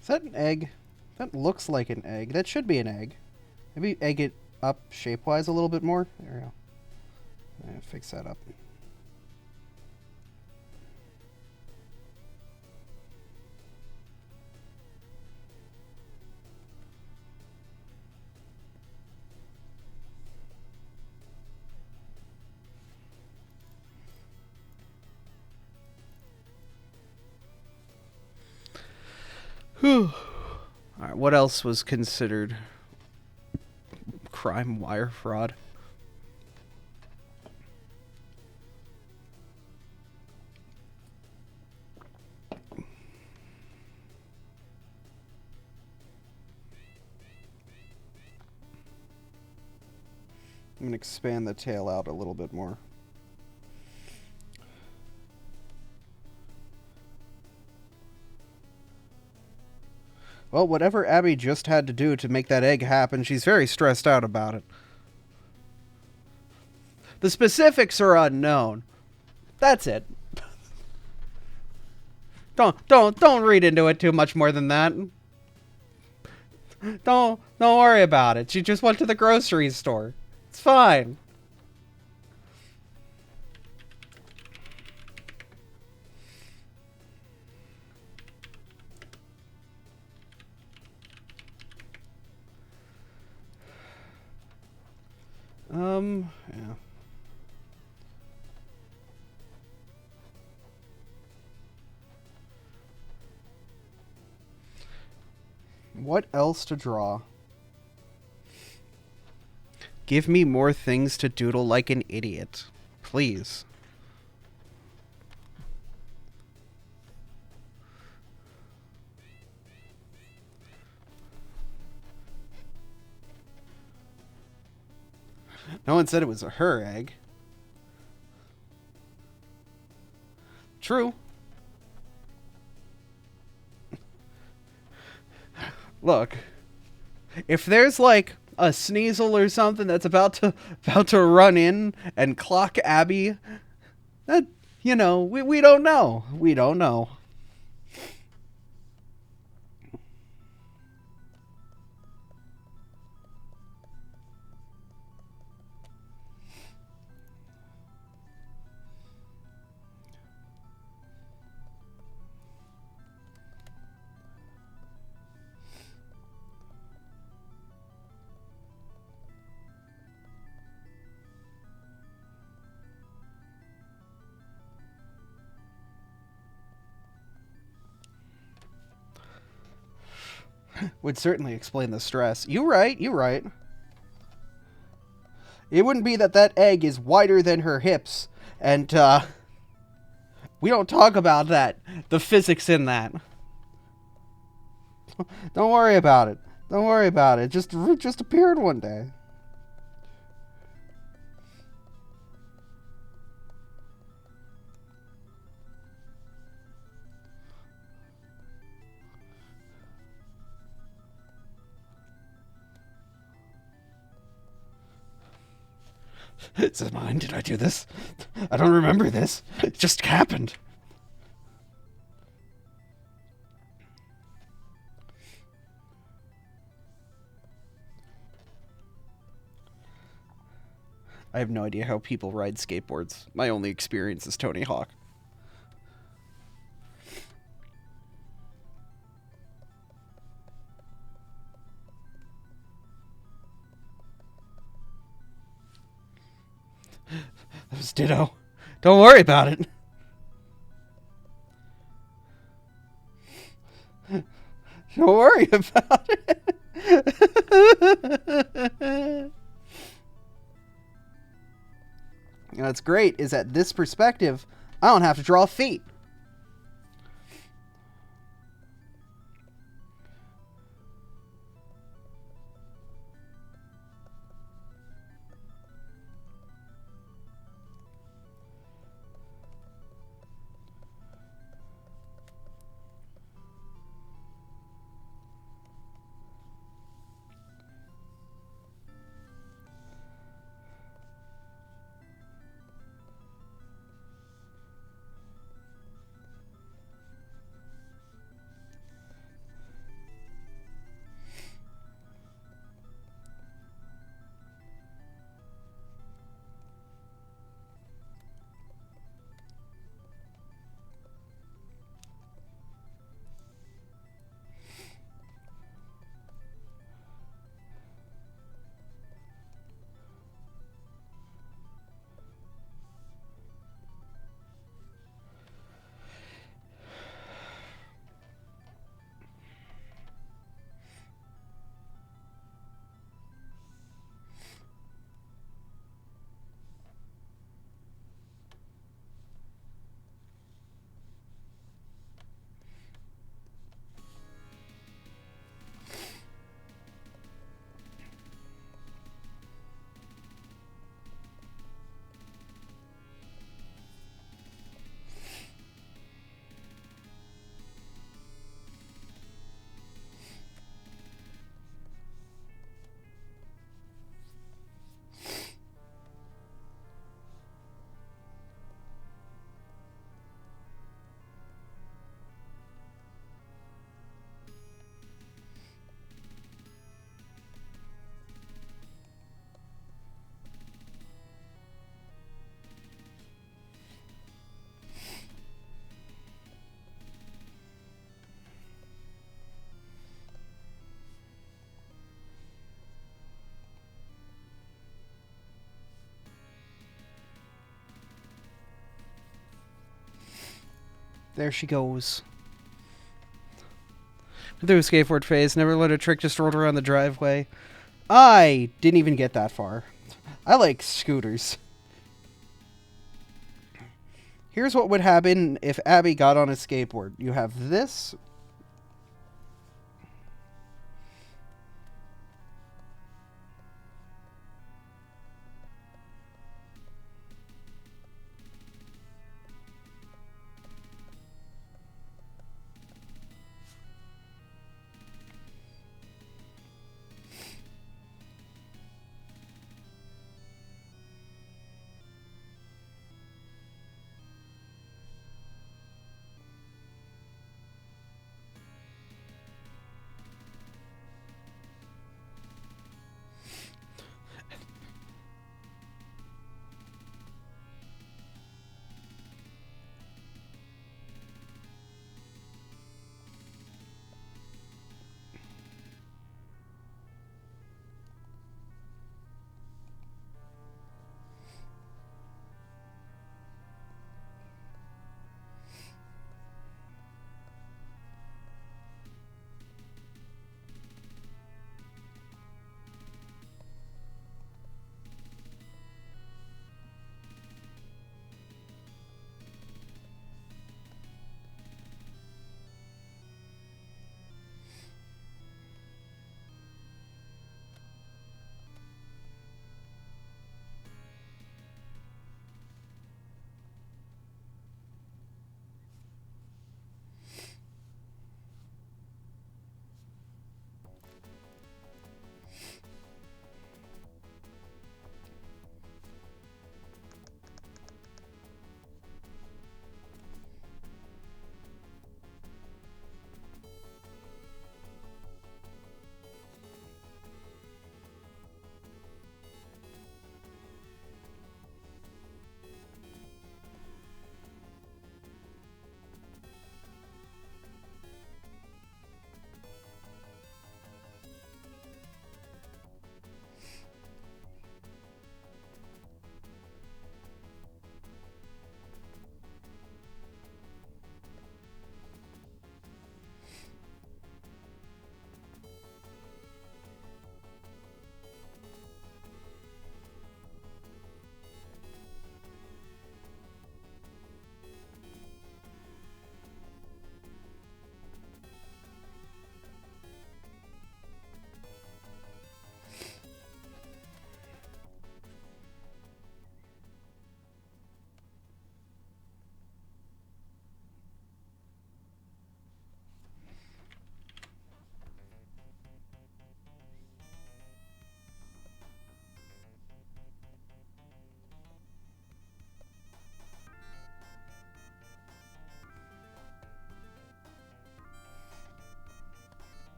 Speaker 1: Is that an egg? That looks like an egg. That should be an egg. Maybe egg it up shape-wise a little bit more. There we go. Fix that up. Whew. Alright, what else was considered crime wire fraud? I'm going to expand the tail out a little bit more. Well, whatever Abby just had to do to make that egg happen, she's very stressed out about it. The specifics are unknown. That's it. Don't read into it too much more than that. Don't worry about it. She just went to the grocery store. It's fine. Yeah. What else to draw? Give me more things to doodle like an idiot. Please. No one said it was her egg. True. Look, if there's like a Sneasel or something that's about to run in and clock Abby. That, we don't know. We don't know. Would certainly explain the stress. You're right. It wouldn't be that egg is wider than her hips, and we don't talk about that. The physics in that. Don't worry about it. Don't worry about it. Just appeared one day. Is this mine? Did I do this? I don't remember this. It just happened. I have no idea how people ride skateboards. My only experience is Tony Hawk. That was Ditto. Don't worry about it. Don't worry about it. What's great is that this perspective, I don't have to draw feet. There she goes. Through a skateboard phase, never let a trick just rolled around the driveway. I didn't even get that far. I like scooters. Here's what would happen if Abby got on a skateboard. You have this.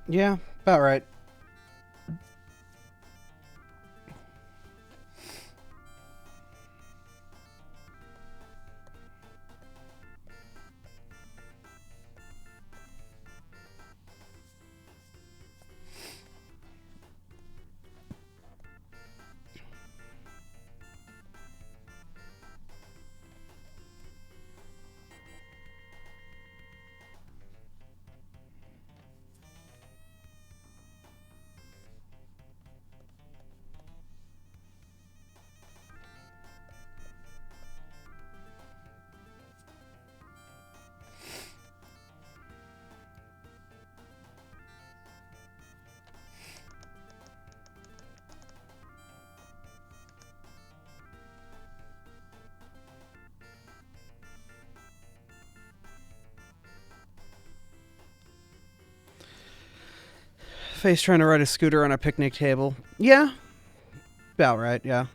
Speaker 1: Yeah, about right. Face trying to ride a scooter on a picnic table. Yeah, about right, yeah.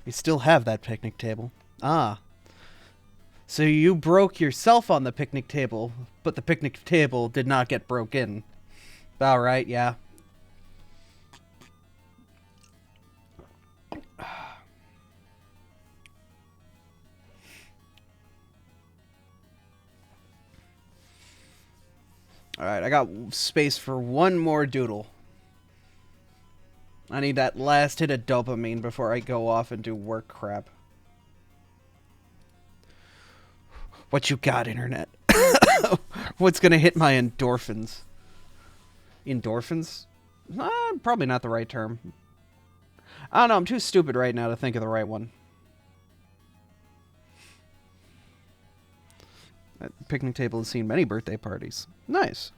Speaker 1: We still have that picnic table. Ah. So you broke yourself on the picnic table, but the picnic table did not get broken. About right, yeah. Alright, I got space for one more doodle. I need that last hit of dopamine before I go off and do work crap. What you got, internet? What's gonna hit my endorphins? Endorphins? Probably not the right term. I don't know, I'm too stupid right now to think of the right one. That picnic table has seen many birthday parties. Nice.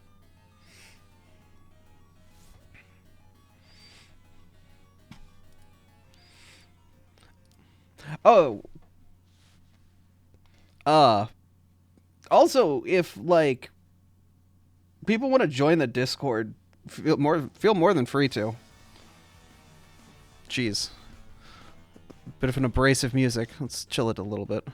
Speaker 1: Oh. Also, if, like, people want to join the Discord, feel more than free to. Jeez. Bit of an abrasive music. Let's chill it a little bit.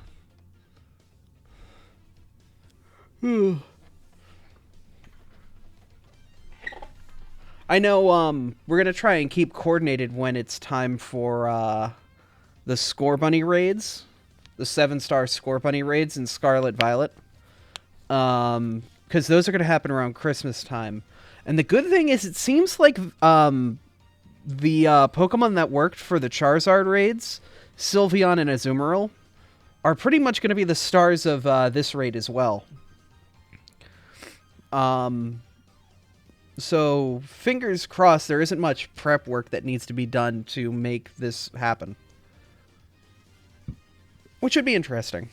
Speaker 1: I know, we're gonna try and keep coordinated when it's time for, the Score Bunny raids. The 7-star Score Bunny raids in Scarlet Violet. Because those are gonna happen around Christmas time. And the good thing is, it seems like, the, Pokemon that worked for the Charizard raids, Sylveon and Azumarill, are pretty much gonna be the stars of, this raid as well. So, fingers crossed, there isn't much prep work that needs to be done to make this happen. Which would be interesting.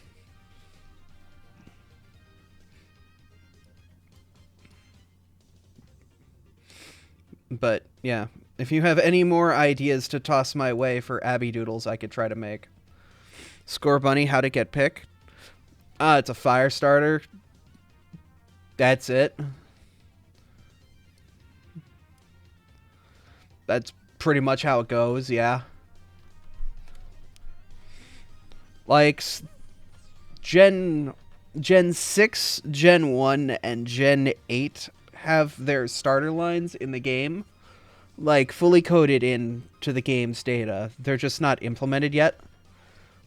Speaker 1: But, yeah. If you have any more ideas to toss my way for Abby Doodles, I could try to make. Score Bunny, how to get picked? It's a fire starter. That's it. That's pretty much how it goes, yeah. Like, Gen 6, Gen 1, and Gen 8 have their starter lines in the game, like, fully coded into the game's data. They're just not implemented yet.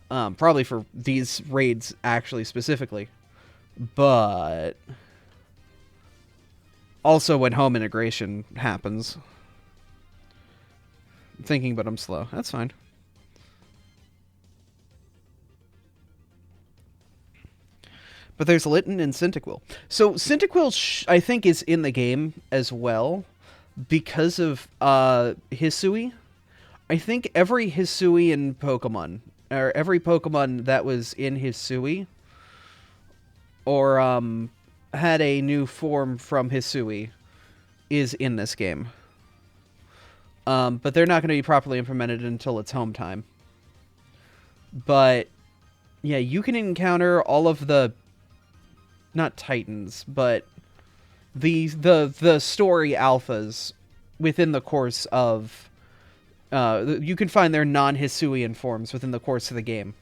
Speaker 1: Probably for these raids, actually, specifically. But also when home integration happens. I'm thinking, but I'm slow. That's fine. But there's Litten and Cyndaquil. So Cyndaquil, I think, is in the game as well because of Hisui. I think every Hisuian Pokemon, or every Pokemon that was in Hisui, or had a new form from Hisui, is in this game. But they're not going to be properly implemented until it's home time. But yeah, you can encounter all of the, not Titans, but the story alphas within the course of you can find their non-Hisuian forms within the course of the game.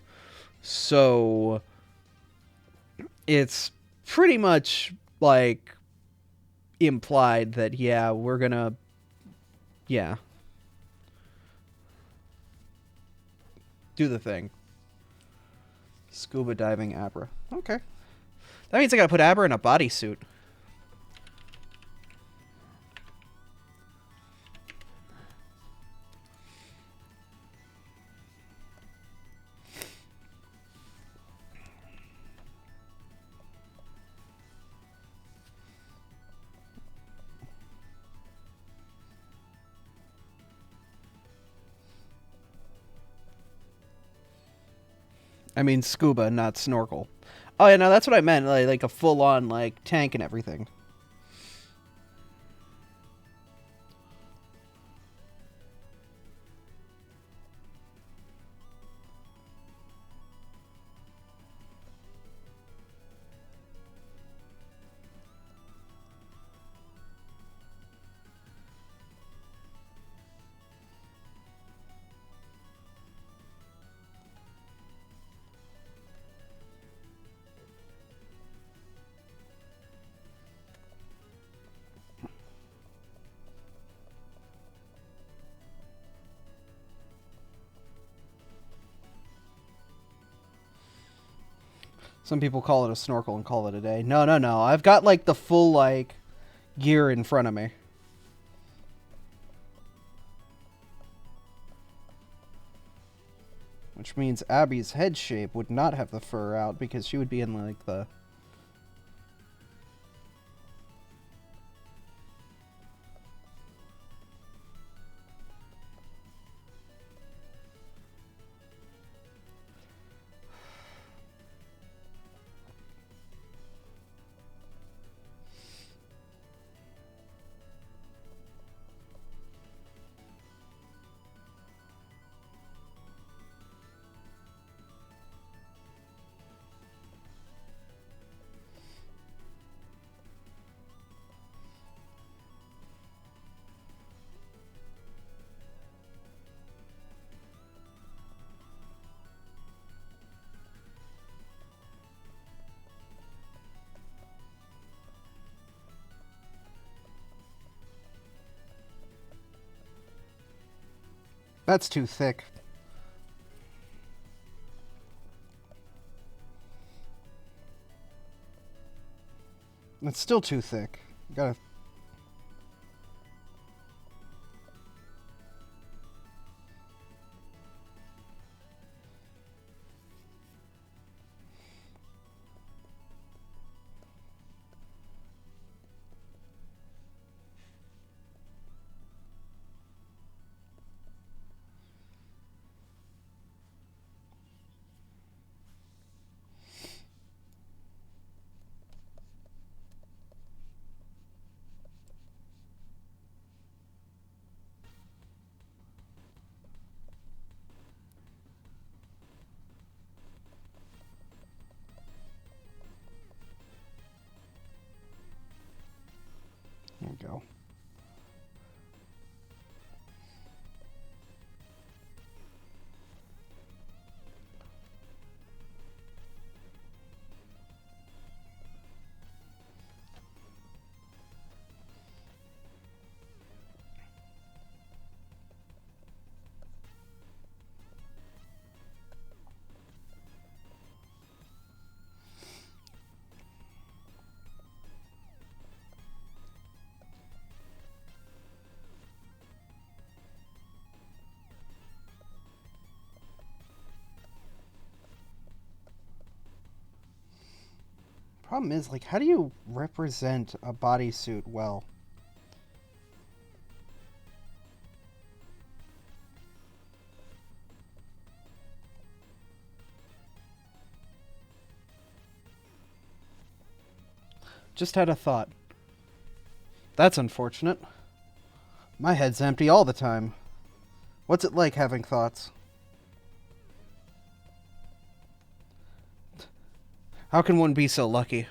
Speaker 1: So it's pretty much like implied that yeah, we're gonna do the thing. Scuba diving Abra. Okay. That means I gotta put Abra in a bodysuit. I mean scuba, not snorkel. Oh yeah, no, that's what I meant. Like a full-on like tank and everything. Some people call it a snorkel and call it a day. No, no, no. I've got like the full like gear in front of me. Which means Abby's head shape would not have the fur out because she would be in like the... That's too thick. It's still too thick. Gotta... There we go. Problem is, like, how do you represent a bodysuit well? Just had a thought. That's unfortunate. My head's empty all the time. What's it like having thoughts? How can one be so lucky?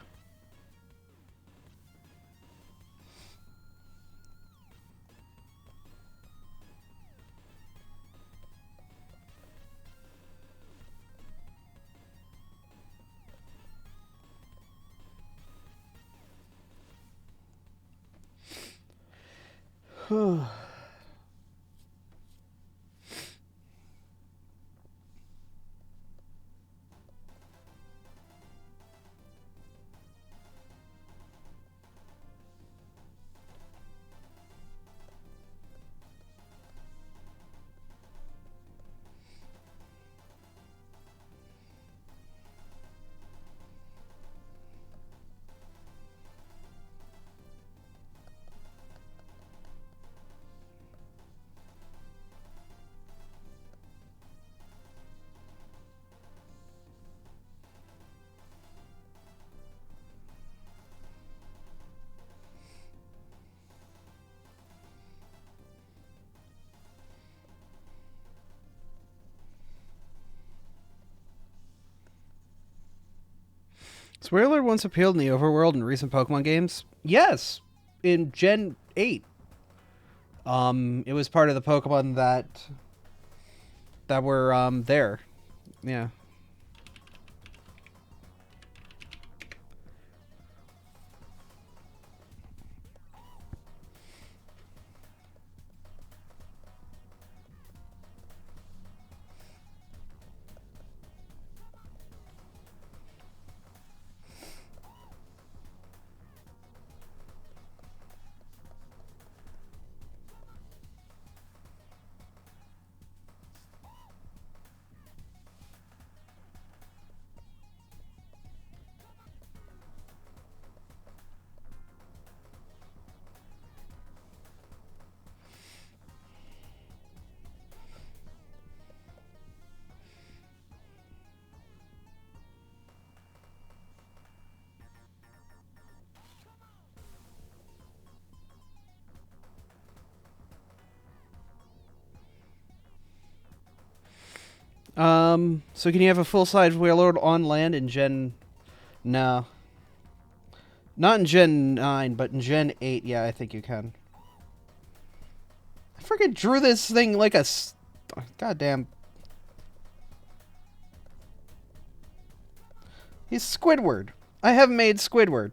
Speaker 1: Swirler once appeared in the overworld in recent Pokemon games? Yes, in Gen 8. It was part of the Pokemon that were there. Yeah. So can you have a full-size Wailord on land in Gen... No. Not in Gen 9, but in Gen 8, yeah, I think you can. I freaking drew this thing like a... Goddamn... He's Squidward. I have made Squidward.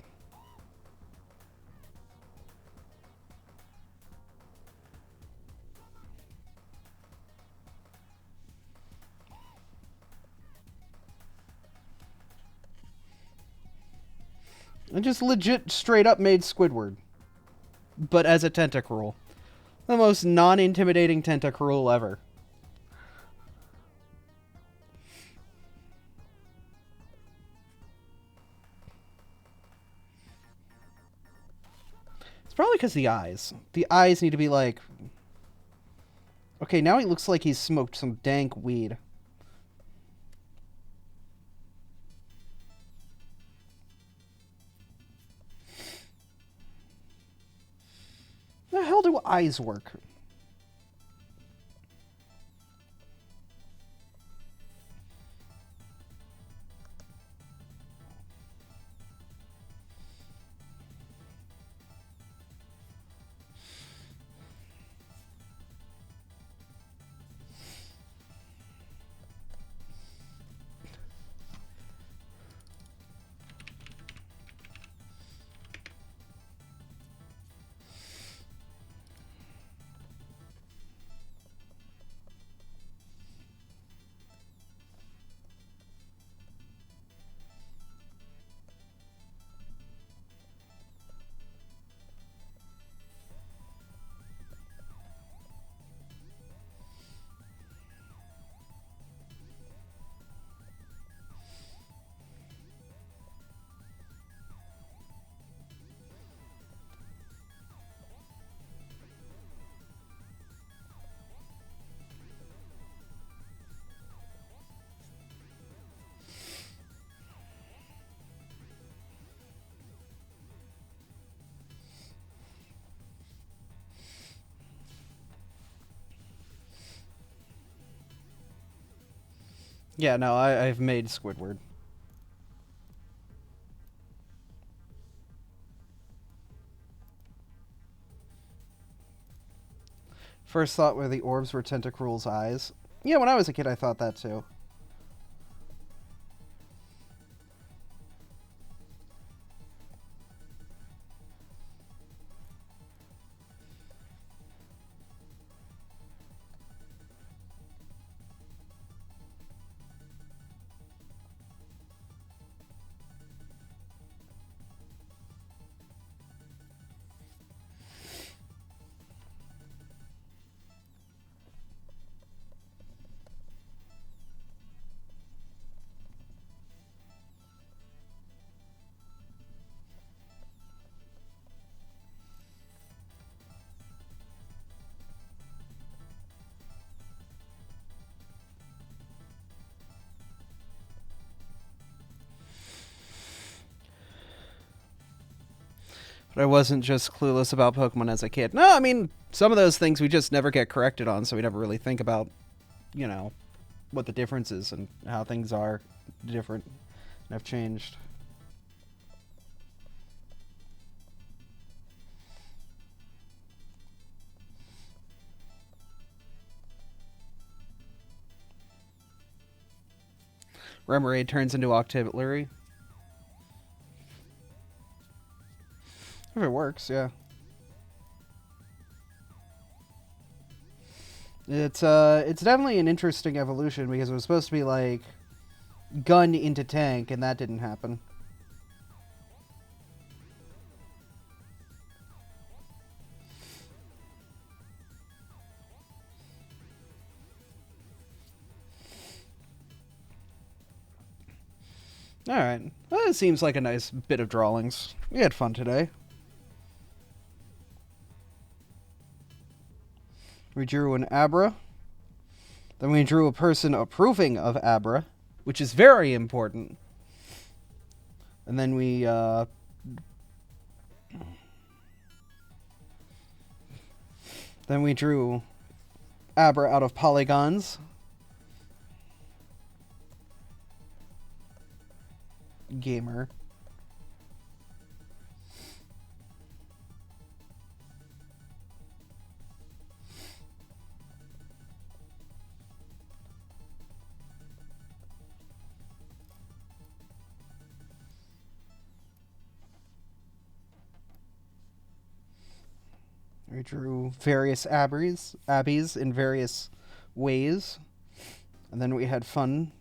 Speaker 1: I just legit straight up made Squidward. But as a Tentacruel. The most non-intimidating Tentacruel ever. It's probably because the eyes. The eyes need to be like... Okay, now he looks like he's smoked some dank weed. How the hell do eyes work? Yeah, no, I've made Squidward. First thought where the orbs were Tentacruel's eyes. Yeah, when I was a kid, I thought that too. But I wasn't just clueless about Pokemon as a kid. No, I mean, some of those things we just never get corrected on, so we never really think about, you know, what the difference is and how things are different and have changed. Remoraid turns into Octillery. If it works, yeah. It's definitely an interesting evolution because it was supposed to be like gun into tank, and that didn't happen. Alright. Well, it seems like a nice bit of drawings. We had fun today. We drew an Abra. Then we drew a person approving of Abra, which is very important. And then we drew Abra out of polygons. Gamer. We drew various abbeys in various ways. And then we had fun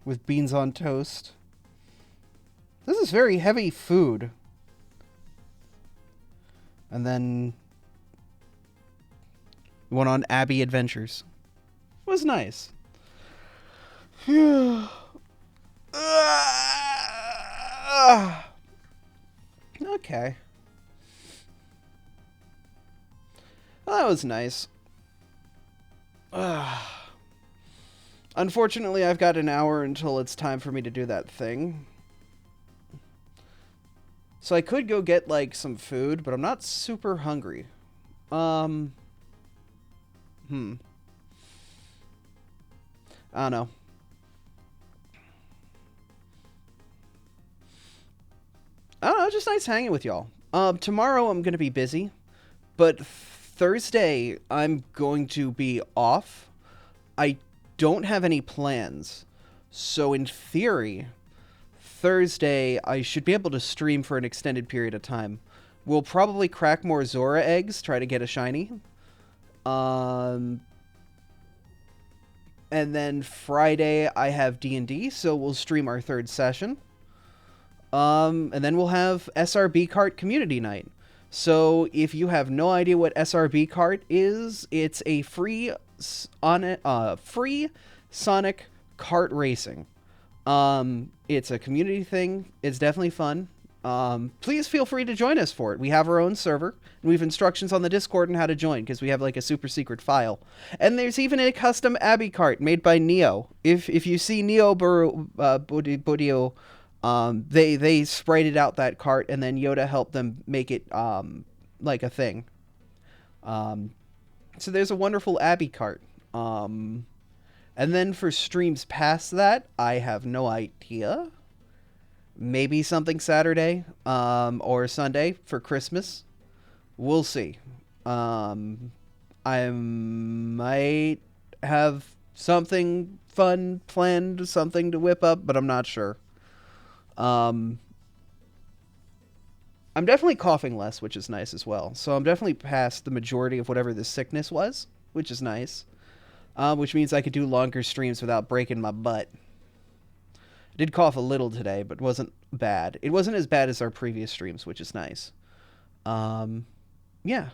Speaker 1: with beans on toast. This is very heavy food. And then we went on Abbey adventures. It was nice. Okay. Well, that was nice. Unfortunately, I've got an hour until it's time for me to do that thing. So I could go get, like, some food, but I'm not super hungry. I don't know. I don't know, just nice hanging with y'all. Tomorrow I'm going to be busy, but Thursday I'm going to be off. I don't have any plans. So in theory, Thursday I should be able to stream for an extended period of time. We'll probably crack more Zora eggs, try to get a shiny. And then Friday I have D&D, so we'll stream our third session. And then we'll have SRB Kart Community Night. So if you have no idea what SRB Kart is, it's a free Sonic kart racing. It's a community thing. It's definitely fun. Please feel free to join us for it. We have our own server, and we have instructions on the Discord on how to join, because we have like a super secret file. And there's even a custom Abbey cart made by Neo. If you see Neo Budio, they sprited out that cart, and then Yoda helped them make it like a thing. So there's a wonderful Abbey cart. And then for streams past that, I have no idea. Maybe something Saturday, or Sunday for Christmas. We'll see. I might have something fun planned, something to whip up, but I'm not sure. I'm definitely coughing less, which is nice as well. So I'm definitely past the majority of whatever this sickness was, which is nice. Which means I could do longer streams without breaking my butt. I did cough a little today, but wasn't bad. It wasn't as bad as our previous streams, which is nice. Yeah.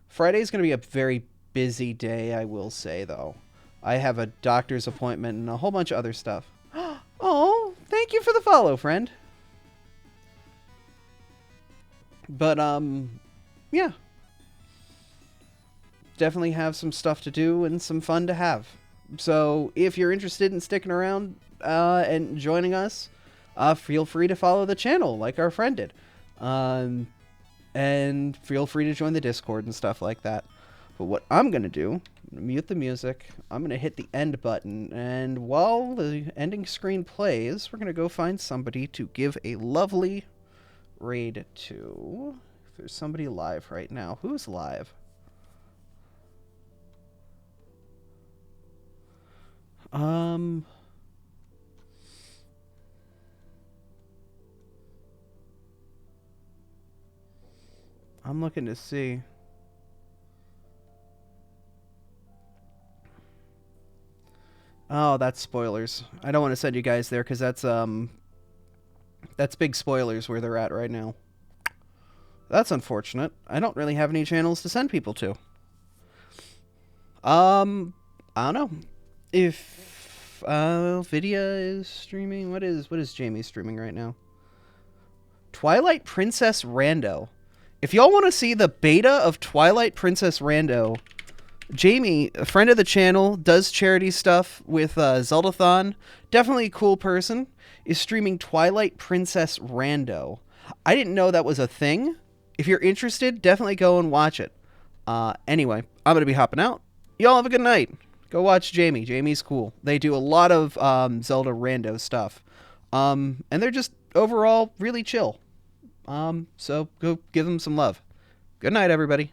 Speaker 1: Friday's going to be a very busy day, I will say, though. I have a doctor's appointment and a whole bunch of other stuff. Oh, thank you for the follow, friend. But, yeah. Definitely have some stuff to do and some fun to have. So, if you're interested in sticking around and joining us, feel free to follow the channel like our friend did. And feel free to join the Discord and stuff like that. But what I'm going to do, I'm gonna mute the music, I'm going to hit the end button, and while the ending screen plays, we're going to go find somebody to give a lovely raid to. If there's somebody live right now. Who's live? I'm looking to see. Oh, that's spoilers. I don't want to send you guys there because that's big spoilers where they're at right now. That's unfortunate. I don't really have any channels to send people to. I don't know. If Vidya is streaming, what is Jamie streaming right now? Twilight Princess Rando. If y'all want to see the beta of Twilight Princess Rando, Jamie, a friend of the channel, does charity stuff with Zeldathon. Definitely a cool person. Is streaming Twilight Princess Rando. I didn't know that was a thing. If you're interested, definitely go and watch it. Anyway, I'm going to be hopping out. Y'all have a good night. Go watch Jamie. Jamie's cool. They do a lot of Zelda Rando stuff. And they're just overall really chill. So go give them some love. Good night, everybody.